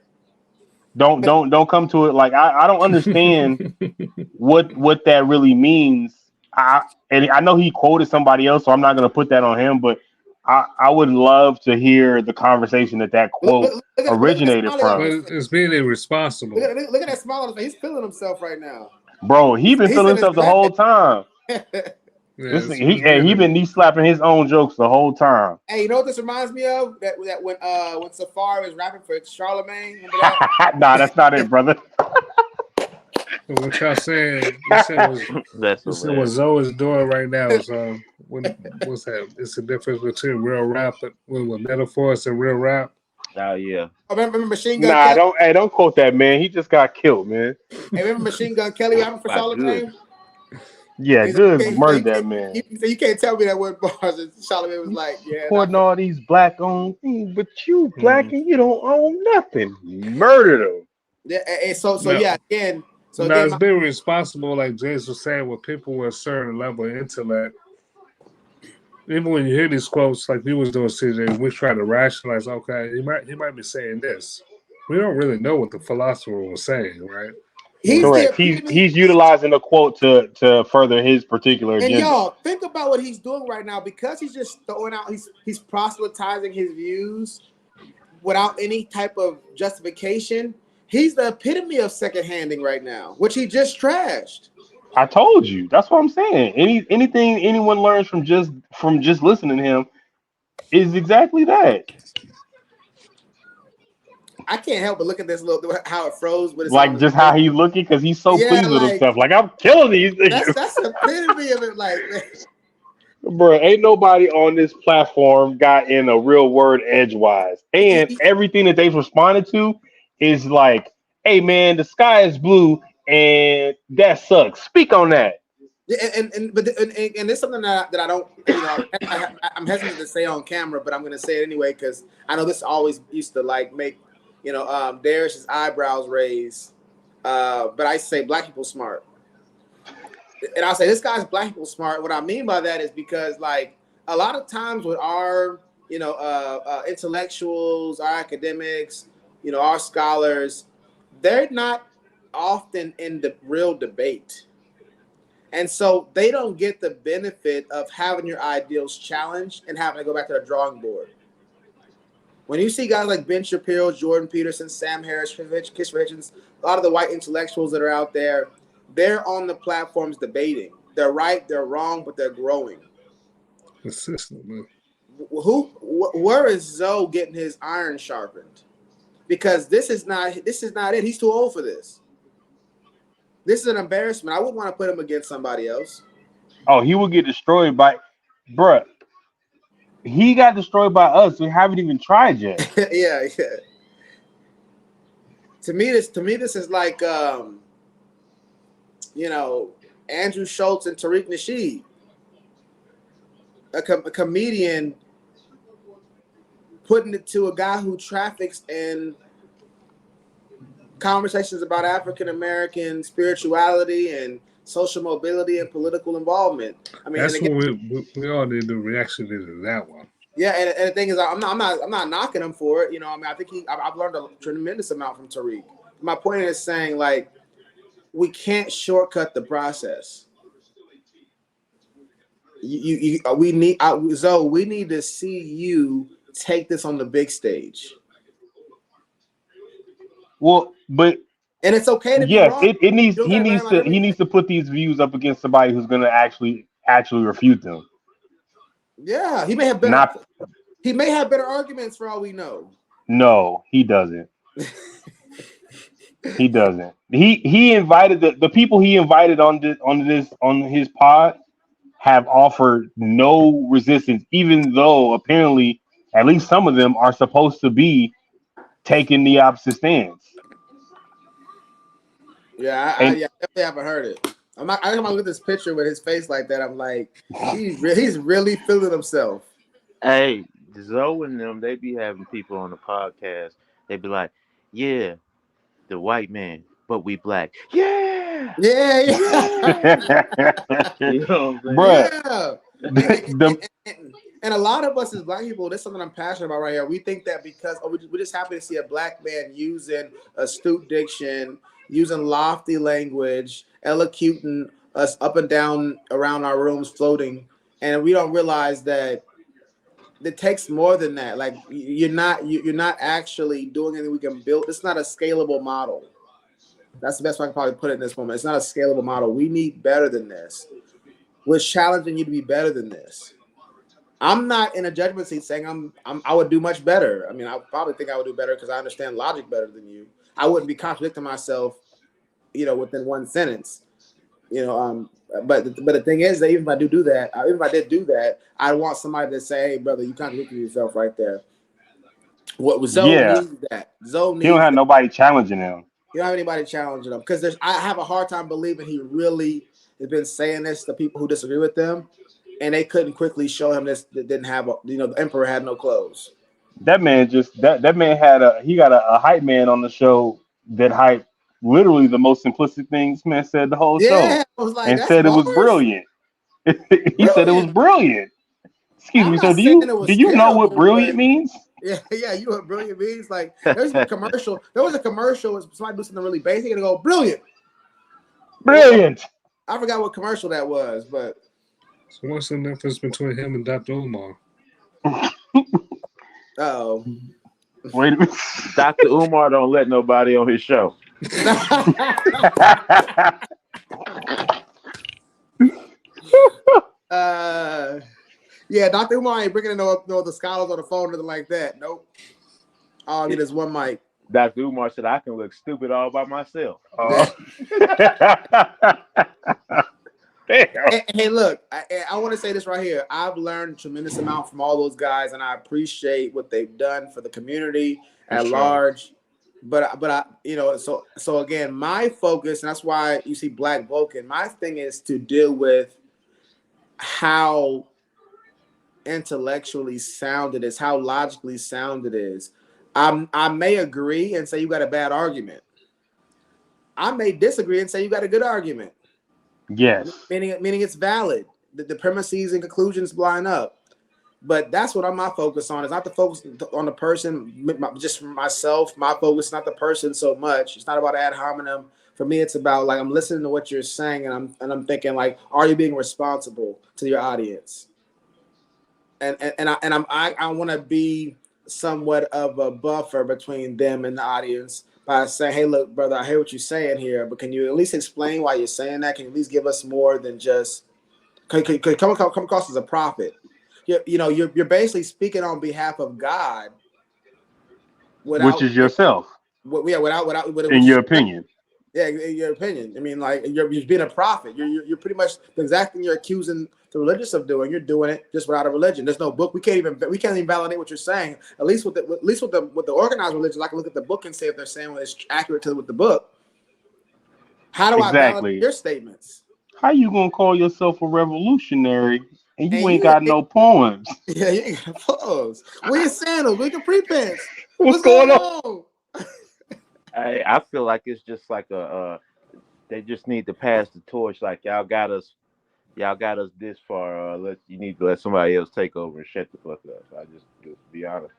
Don't come to it like I don't understand what that really means. And I know he quoted somebody else, so I'm not gonna put that on him, but I would love to hear the conversation that quote originated from. It's being irresponsible. Look at that smile on his face. He's feeling himself right now. Bro, he been feeling himself the whole time. He been knee slapping his own jokes the whole time. Hey, you know what this reminds me of? That when Safari was rapping for Charlemagne. Remember that? Nah, that's not it, brother. What y'all saying? You said what Zoe is doing right now is what's that? It's the difference between real rap with metaphors and real rap. Oh yeah. Remember Machine Gun Nah, Kelly? don't quote that, man. He just got killed, man. Hey, remember Machine Gun Kelly rapping for Charlemagne? Yeah, good murdered that man. You can't tell me that word bars. And Charlemagne was like, yeah. Putting all these black on things, but you black and you don't own nothing. Murdered him. Yeah, and so yeah, again. So now it's being responsible, like James was saying, with people with a certain level of intellect. Even when you hear these quotes, like we was doing, CJ, we try to rationalize. Okay, he might be saying this. We don't really know what the philosopher was saying, right? Correct. He's utilizing a quote to further his particular agenda. And y'all think about what he's doing right now, because he's just throwing out. He's proselytizing his views without any type of justification. He's the epitome of second-handing right now, which he just trashed. I told you. That's what I'm saying. Anything anyone learns from just listening to him is exactly that. I can't help but look at this how it froze. With like just how he's looking, because he's so pleased with himself. Like, I'm killing these niggas. That's the epitome of it. Like, bro, ain't nobody on this platform got in a real word edgewise, and everything that they've responded to is like, "Hey, man, the sky is blue, and that sucks." Speak on that. Yeah, and there's something that I don't, I'm hesitant to say on camera, but I'm going to say it anyway, because I know this always used to like make, Darish's eyebrows raise. But I say black people smart, and I'll say this guy's black people smart. What I mean by that is because like a lot of times with our, intellectuals, our academics, our scholars, they're not often in the real debate. And so they don't get the benefit of having your ideals challenged and having to go back to the drawing board. When you see guys like Ben Shapiro, Jordan Peterson, Sam Harris, Christopher Hitchens, a lot of the white intellectuals that are out there, they're on the platforms debating. They're right, they're wrong, but they're growing. Consistently. Where is Zoe getting his iron sharpened? Because this is not it. He's too old for this. This is an embarrassment. I wouldn't want to put him against somebody else. Oh, he will get destroyed by, bruh. He got destroyed by us. We haven't even tried yet. yeah. To me, this is like, Andrew Schultz and Tariq Nasheed, a comedian putting it to a guy who traffics in conversations about African American spirituality and social mobility and political involvement. I mean, that's what we all need to reaction to that one. Yeah, and the thing is, I'm not knocking him for it. I think I've learned a tremendous amount from Tariq. My point is saying, like, we can't shortcut the process. We need Zoe. We need to see you take this on the big stage. Well, but and it's okay to be wrong. He needs to put these views up against somebody who's going to actually refute them. Yeah, he may have better arguments for all we know. No, he doesn't. He doesn't. He invited the people he invited on his pod have offered no resistance, even though apparently at least some of them are supposed to be taking the opposite stance. Yeah, I definitely haven't heard it. I come look at this picture with his face like that. I'm like, he's really feeling himself. Hey, Zoe and them, they be having people on the podcast. They be like, yeah, the white man, but we black. Yeah. Yeah. You know what I'm saying? Bruh, And a lot of us as black people, this is something I'm passionate about right here. We think that because we're just happy to see a black man using astute diction, using lofty language, elocuting us up and down around our rooms, floating, and we don't realize that it takes more than that. Like you're not actually doing anything we can build. It's not a scalable model. That's the best way I can probably put it in this moment. It's not a scalable model. We need better than this. We're challenging you to be better than this. I'm not in a judgment seat saying I would do much better. I mean, I probably think I would do better because I understand logic better than you. I wouldn't be contradicting myself, within one sentence. But the thing is that even if I do that, even if I did do that, I want somebody to say, "Hey, brother, you contradicted yourself right there." What Zoe needs that. Zoe needs. He don't have nobody challenging him. You don't have anybody challenging him because I have a hard time believing he really has been saying this to people who disagree with them, and they couldn't quickly show him this. That didn't have the emperor had no clothes. That man that man had a hype man on the show that hyped literally the most simplistic things man said the whole show, I was like, and that's said it was bars? brilliant. He said it was brilliant. Excuse me. So do you know what brilliant means? Yeah, you know what brilliant means? Like there's a commercial. There was a commercial. Somebody do something really basic and go brilliant. Brilliant. I forgot what commercial that was, but so what's the difference between him and Dr. Umar? Oh, wait a minute. Dr. Umar don't let nobody on his show. Yeah, Dr. Umar ain't bringing no the scholars on the phone or anything like that. Nope. All I need is one mic. Dr. Umar said, I can look stupid all by myself. Hey, look, I want to say this right here. I've learned a tremendous amount from all those guys, and I appreciate what they've done for the community at large. But I, so again, my focus, and that's why you see Black Vulcan. My thing is to deal with how intellectually sound it is, how logically sound it is. I may agree and say you got a bad argument. I may disagree and say you got a good argument. Yes. Meaning it's valid. The premises and conclusions line up. But that's what my focus on. Is not the focus on the person, just for myself. My focus is not the person so much. It's not about ad hominem. For me, it's about like I'm listening to what you're saying, and I'm thinking like, are you being responsible to your audience? And I want to be somewhat of a buffer between them and the audience by saying, hey, look, brother, I hear what you're saying here, but can you at least explain why you're saying that? Can you at least give us more than just come across as a prophet? You're basically speaking on behalf of God, which is yourself. Without in your opinion. Yeah, in your opinion. I mean, like you're being a prophet. You're pretty much the exact thing you're accusing the religious of doing. You're doing it just without a religion. There's no book. We can't even validate what you're saying. At least with the organized religions, I can look at the book and say if they're saying what is accurate with the book. How do I validate your statements? How you gonna call yourself a revolutionary and you ain't got no poems? Yeah, you ain't got poems. Where your sandals? Where your pre-pants? What's going on? I feel like it's just like they just need to pass the torch. Like y'all got us this far. You need to let somebody else take over and shut the fuck up. I just be honest.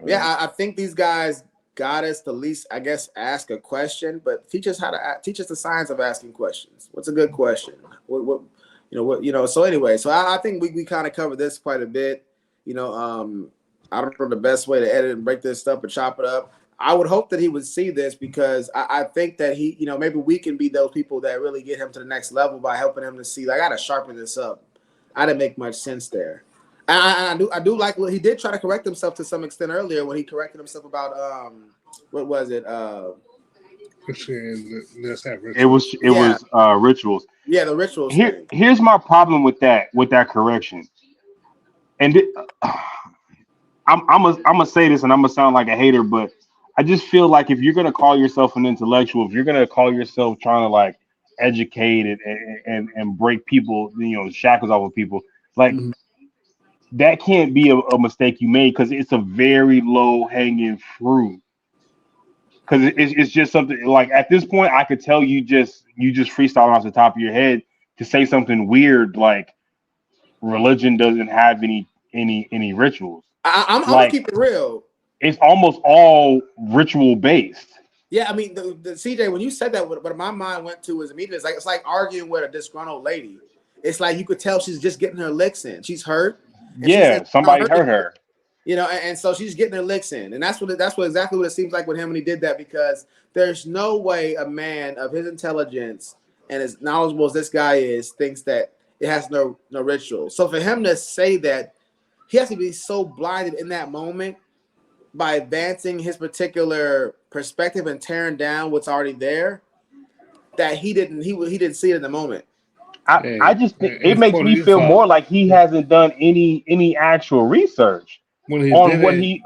Yeah, I think these guys got us to at least, I guess, ask a question, but teach us the science of asking questions. What's a good question? So anyway, so I think we kind of covered this quite a bit. I don't know the best way to edit and break this stuff and chop it up. I would hope that he would see this because I think that he, maybe we can be those people that really get him to the next level by helping him to see, like, I got to sharpen this up. I didn't make much sense there. I do like what he did try to correct himself to some extent earlier when he corrected himself about, what was it? It was rituals. Yeah, the rituals. Here's my problem with that correction. And I'm gonna say this, and I'm gonna sound like a hater, but I just feel like if you're gonna call yourself an intellectual, if you're gonna call yourself trying to like educate and break people, shackles off of people, like that can't be a mistake you made because it's a very low hanging fruit. Because it's just something like at this point, I could tell you just freestyle off the top of your head to say something weird like religion doesn't have any rituals. I'm Like, gonna keep it real. It's almost all ritual based. Yeah, I mean, the CJ, when you said that, what my mind went to was immediately it's like arguing with a disgruntled lady. It's like you could tell she's just getting her licks in. She's hurt. And she Yeah, says, somebody hurt her. You know, and so she's getting her licks in, and that's what exactly what it seems like with him when he did that, because there's no way a man of his intelligence and as knowledgeable as this guy is thinks that it has no ritual. So for him to say that, he has to be so blinded in that moment by advancing his particular perspective and tearing down what's already there that he didn't see it in the moment. I just think it makes me feel more like he hasn't done any actual research when he on did what it. You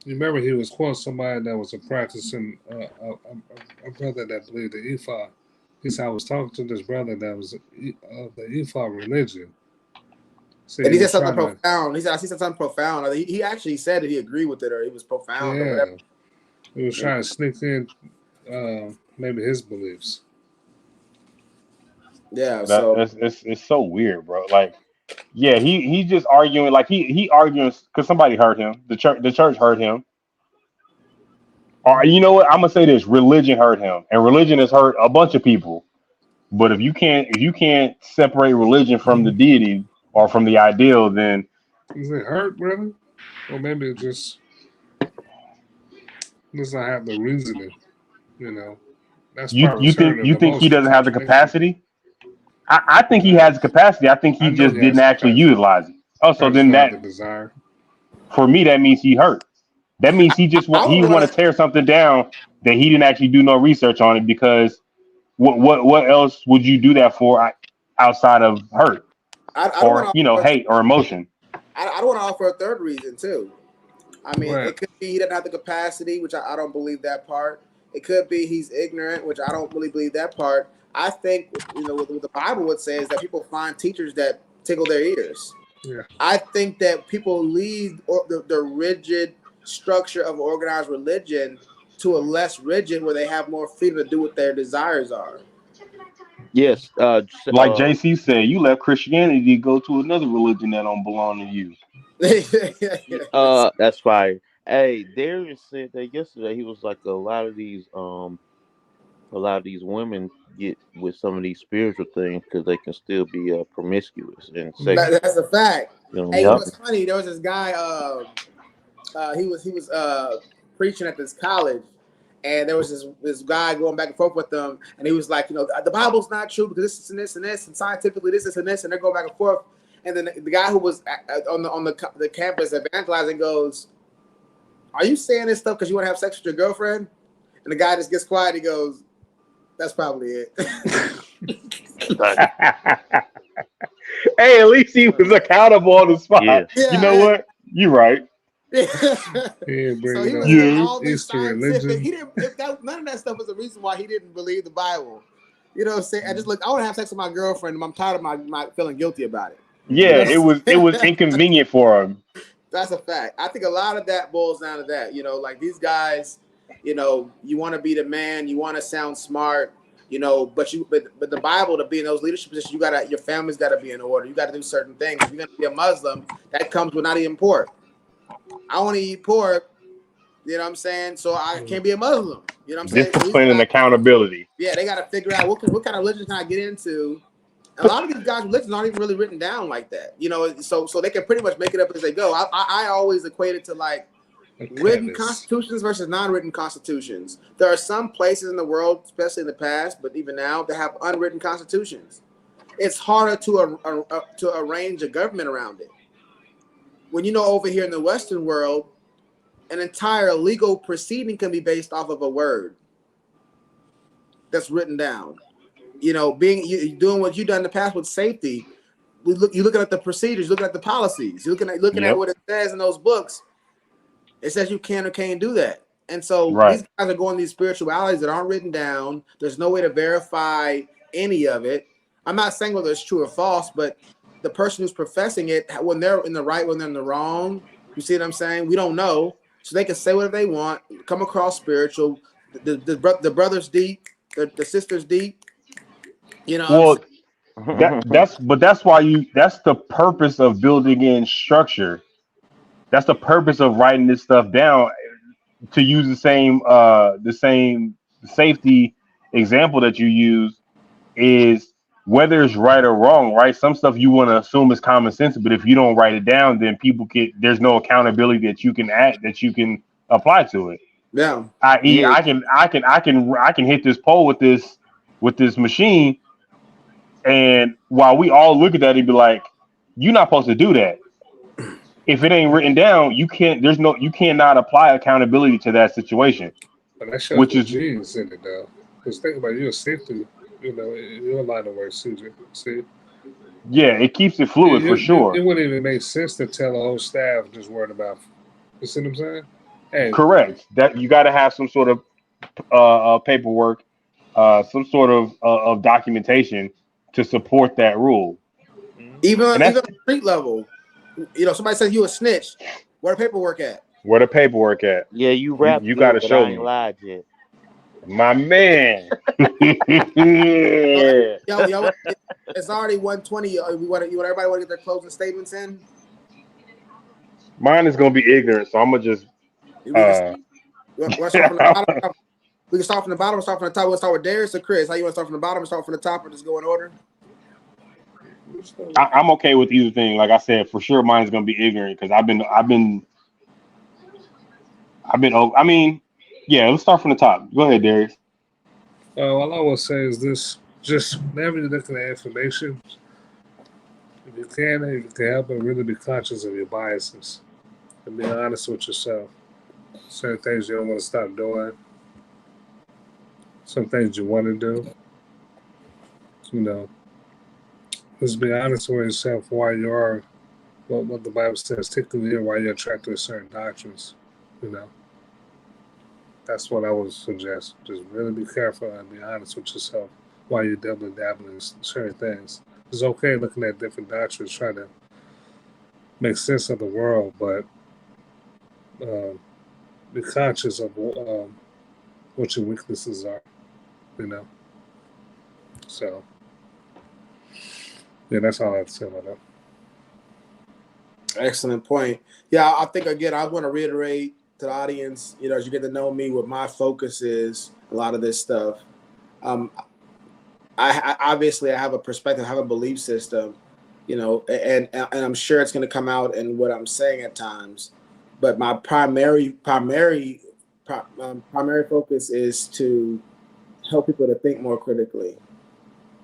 remember, he was quoting somebody that was a practicing a brother that believed the Ifa. He said, I was talking to this brother that was of the Ifa religion. See, and he said something profound. He said, I see something profound. He actually said that he agreed with it, or he was profound, or whatever. He was trying to sneak in maybe his beliefs. Yeah, it's so weird, bro. Like, yeah, he's just arguing, like he arguing because somebody hurt him. The church hurt him. Or you know what? I'm gonna say this: religion hurt him, and religion has hurt a bunch of people. But if you can't separate religion from the deity or from the ideal, then is it hurt, really? Or maybe it just does not have the reasoning. You know, that's you think he doesn't have the capacity? I think he has the capacity. I think he just didn't actually utilize it. Oh, so then that the desire. For me, that means he hurt. That means he just want to tear something down that he didn't actually do no research on it, because what else would you do that for outside of hurt or hate or emotion? I don't want to offer a third reason too. I mean, it could be he doesn't have the capacity, which I don't believe that part. It could be he's ignorant, which I don't really believe that part. I think what the Bible would say is that people find teachers that tickle their ears. Yeah. I think that people leave the rigid structure of organized religion to a less rigid, where they have more freedom to do what their desires are. Yes, like JC said, you left Christianity to go to another religion that don't belong to you. That's fire. Hey, Darius said that yesterday. He was like, a lot of these women get with some of these spiritual things because they can still be promiscuous and sexual. That's a fact. Hey, Yep. what's funny? There was this guy. He was preaching at this college, and there was this guy going back and forth with them, and he was like, the Bible's not true because this and this and this, and scientifically this and this, and they're going back and forth. And then the guy who was on the campus evangelizing goes, "Are you saying this stuff because you want to have sex with your girlfriend?" And the guy just gets quiet. He goes, "That's probably it." Hey, at least he was accountable on the spot. Yeah. You know what? You're right. So he was all this scientific. None of that stuff was the reason why he didn't believe the Bible. You know what I'm saying? I want to have sex with my girlfriend, and I'm tired of my feeling guilty about it. Yeah, it was inconvenient for him. That's a fact. I think a lot of that boils down to that. Like these guys, you want to be the man, you want to sound smart, but the Bible, to be in those leadership positions, your family's got to be in order. You got to do certain things. If you're going to be a Muslim, that comes with not eating pork. I want to eat pork, you know what I'm saying? So I can't be a Muslim. You know what I'm saying? Discipline and accountability. Yeah, they got to figure out what kind of religion can I get into. And a lot of these guys' religions aren't even really written down like that, so they can pretty much make it up as they go. I always equate it to like written constitutions versus non-written constitutions. There are some places in the world, especially in the past, but even now, that have unwritten constitutions. It's harder to arrange a government around it. When over here in the Western world, an entire legal proceeding can be based off of a word that's written down. Doing what you've done in the past with safety. You're looking at the procedures, looking at the policies, you're looking at what it says in those books. It says you can or can't do that. And so these guys are going these spiritualities that aren't written down. There's no way to verify any of it. I'm not saying whether it's true or false, but the person who's professing it, when they're in the right, when they're in the wrong, you see what I'm saying? We don't know. So they can say whatever they want, come across spiritual. The brother's deep, the sister's deep. Well, That's why that's the purpose of building in structure. That's the purpose of writing this stuff down, to use the same safety example that you use, is whether it's right or wrong, right? Some stuff you want to assume is common sense, but if you don't write it down, then there's no accountability that you can apply to it. Yeah. I.e., I can hit this pole with this machine, and while we all look at that and be like, "You're not supposed to do that." If it ain't written down, you cannot apply accountability to that situation. But that shows Which the is genes in it, though. Because think about it, you're a safety, in your line of work, CJ. See? Yeah, it keeps it fluid for sure. It wouldn't even make sense to tell a whole staff just worried about. You see what I'm saying? Hey, Correct. That you got to have some sort of paperwork, some sort of documentation to support that rule. Even on street level, somebody says you a snitch. Where the paperwork at? Where the paperwork at? Yeah, you rap You good, got to but show I ain't me, lied yet. my man. Yo, it's already 1:20. You want everybody want to get their closing statements in? Mine is gonna be ignorant, so I'm gonna just. We can start from the bottom. We can start from the bottom. Start from the top. We'll start with Darius or Chris. How you want to start from the bottom? Start from the top, or just go in order? I'm okay with either thing. Like I said, for sure, mine's gonna be ignorant because I've been. I mean, yeah. Let's start from the top. Go ahead, Darius. all I will say is this: just whenever you're looking at information, if you can help it, really be conscious of your biases and be honest with yourself. Certain things you don't want to stop doing. Some things you want to do. Just be honest with yourself why you are, what the Bible says, particularly why you're attracted to certain doctrines. That's what I would suggest. Just really be careful and be honest with yourself why you're dabbling in certain things. It's okay looking at different doctrines, trying to make sense of the world, but be conscious of what your weaknesses are. So, yeah, that's all I have to say about that. Excellent point. Yeah, I think again, I want to reiterate to the audience, as you get to know me, what my focus is. A lot of this stuff. I obviously have a perspective, I have a belief system, and I'm sure it's going to come out in what I'm saying at times. But my primary focus is to help people to think more critically.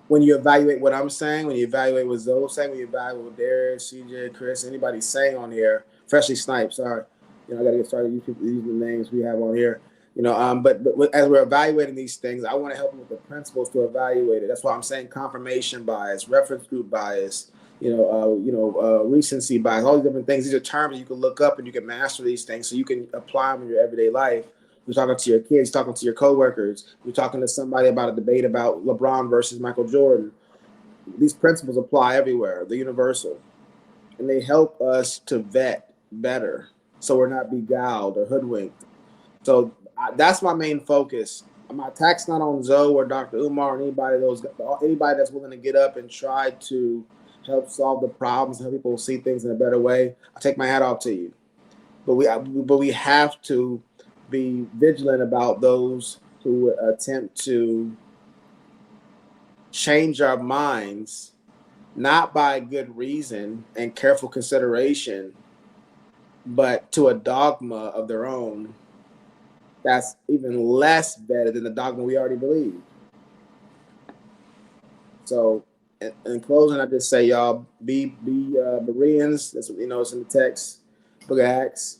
When you evaluate what I'm saying, when you evaluate what Zoe's saying, when you evaluate what Darius, CJ, Chris, anybody saying on here, especially Snipe, sorry, I got to get started using the names we have on here. But as we're evaluating these things, I want to help you with the principles to evaluate it. That's why I'm saying confirmation bias, reference group bias, recency bias, all these different things. These are terms you can look up and you can master these things so you can apply them in your everyday life. You're talking to your kids, talking to your coworkers, you're talking to somebody about a debate about LeBron versus Michael Jordan. These principles apply everywhere, they're universal. And they help us to vet better so we're not beguiled or hoodwinked. So that's my main focus. My attack's not on Zoe or Dr. Umar or anybody that's willing to get up and try to help solve the problems and help people see things in a better way. I take my hat off to you. But we have to be vigilant about those who attempt to change our minds, not by good reason and careful consideration, but to a dogma of their own that's even less vetted than the dogma we already believe. So in closing, I just say, y'all, be Bereans. That's what, it's in the text, Book of Acts.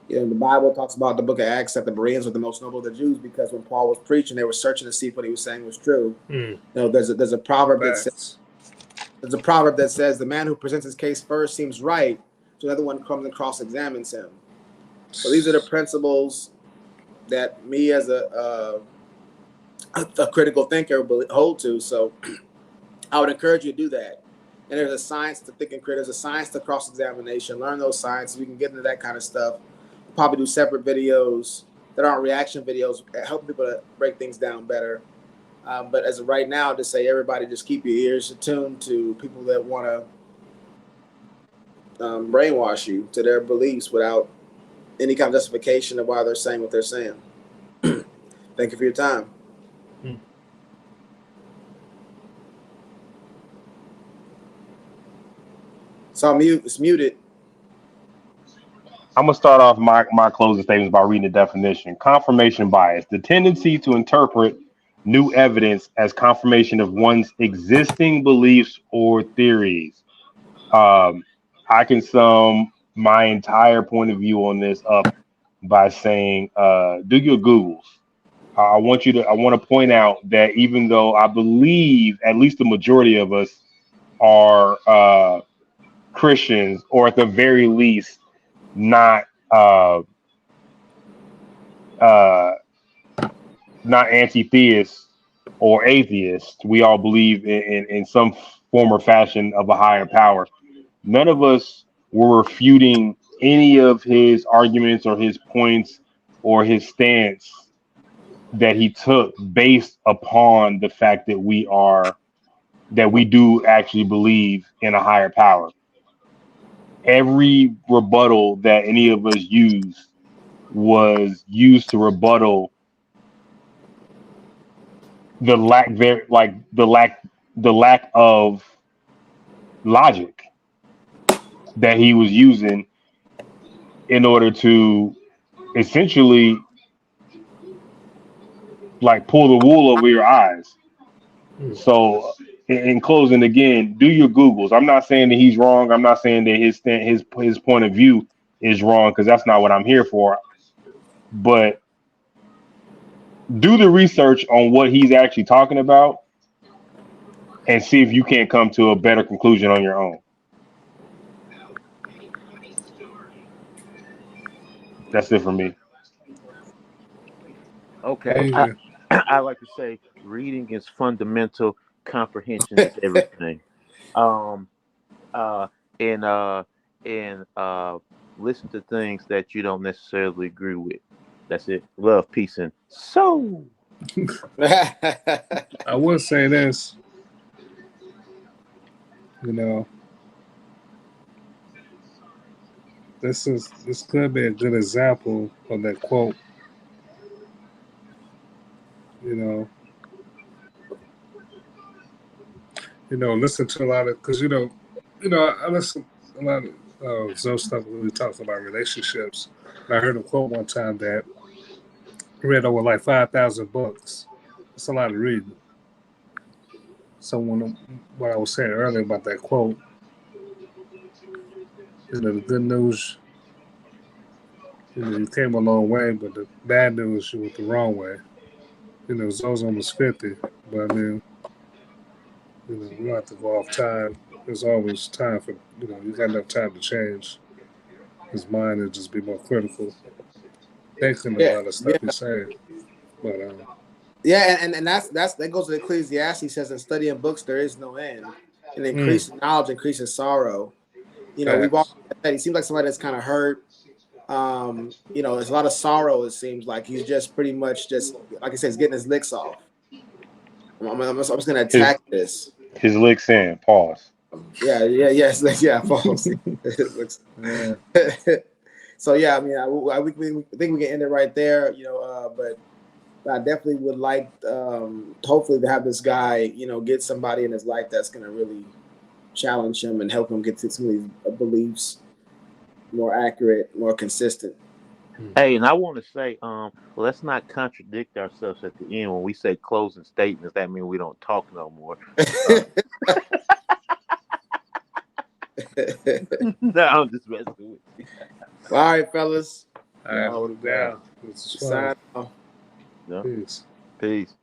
The Bible talks about the Book of Acts that the Bereans were the most noble of the Jews because when Paul was preaching, they were searching to see if what he was saying was true. There's a proverb that says the man who presents his case first seems right, so another one comes and cross-examines him. So these are the principles that me as a critical thinker hold to. So I would encourage you to do that. And there's a science to thinking critical. There's a science to cross-examination. Learn those sciences. We can get into that kind of stuff. We'll probably do separate videos that aren't reaction videos, help people to break things down better. But as of right now, to say everybody just keep your ears attuned to people that want to brainwash you to their beliefs without any kind of justification of why they're saying what they're saying. Thank you for your time. So it's muted. I'm gonna start off my closing statements by reading the definition. Confirmation bias: the tendency to interpret new evidence as confirmation of one's existing beliefs or theories. I can sum my entire point of view on this up by saying, do your Googles. I want to point out that even though I believe at least the majority of us are Christians, or at the very least not uh, not anti-theists or atheists, we all believe in some form or fashion of a higher power. None of us were refuting any of his arguments or his points or his stance that he took based upon the fact that we do actually believe in a higher power. Every rebuttal that any of us used was used to rebuttal the lack of logic that he was using in order to essentially like pull the wool over your eyes. So in closing, again, do your Googles. I'm not saying that he's wrong. I'm not saying that his point of view is wrong, because that's not what I'm here for. But do the research on what he's actually talking about and see if you can't come to a better conclusion on your own. That's it for me. Okay. I like to say reading is fundamental, comprehension is everything. Um and listen to things that you don't necessarily agree with. That's it. Love, peace, and soul. I would say this, this could be a good example of that quote. Listen to a lot of, because I listen a lot of Zoe stuff when we talk about relationships. And I heard him quote one time that he read over like 5,000 books. That's a lot of reading. So what I was saying earlier about that quote, the good news, you came a long way, but the bad news, you went the wrong way. Zoe's almost 50, but I mean, we don't have to go off time. There's always time for, you got enough time to change his mind and just be more critical. Thinking a lot of stuff he's saying. But and that goes to Ecclesiastes. Says in studying books there is no end, and increasing knowledge increases sorrow. We've all said he seems like somebody that's kind of hurt. There's a lot of sorrow. It seems like he's just pretty much just like I said, he's getting his licks off. I'm just gonna attack this. His licks in. Pause. Yeah. Pause. So yeah, I mean, I think we can end it right there. But I definitely would like, hopefully, to have this guy, get somebody in his life that's gonna really challenge him and help him get to some of these beliefs more accurate, more consistent. Hey, and I want to say, let's not contradict ourselves at the end when we say closing statements. That means we don't talk no more. No, I'm just messing with you. All right, fellas. All right, down. Sign off. Yeah. Peace.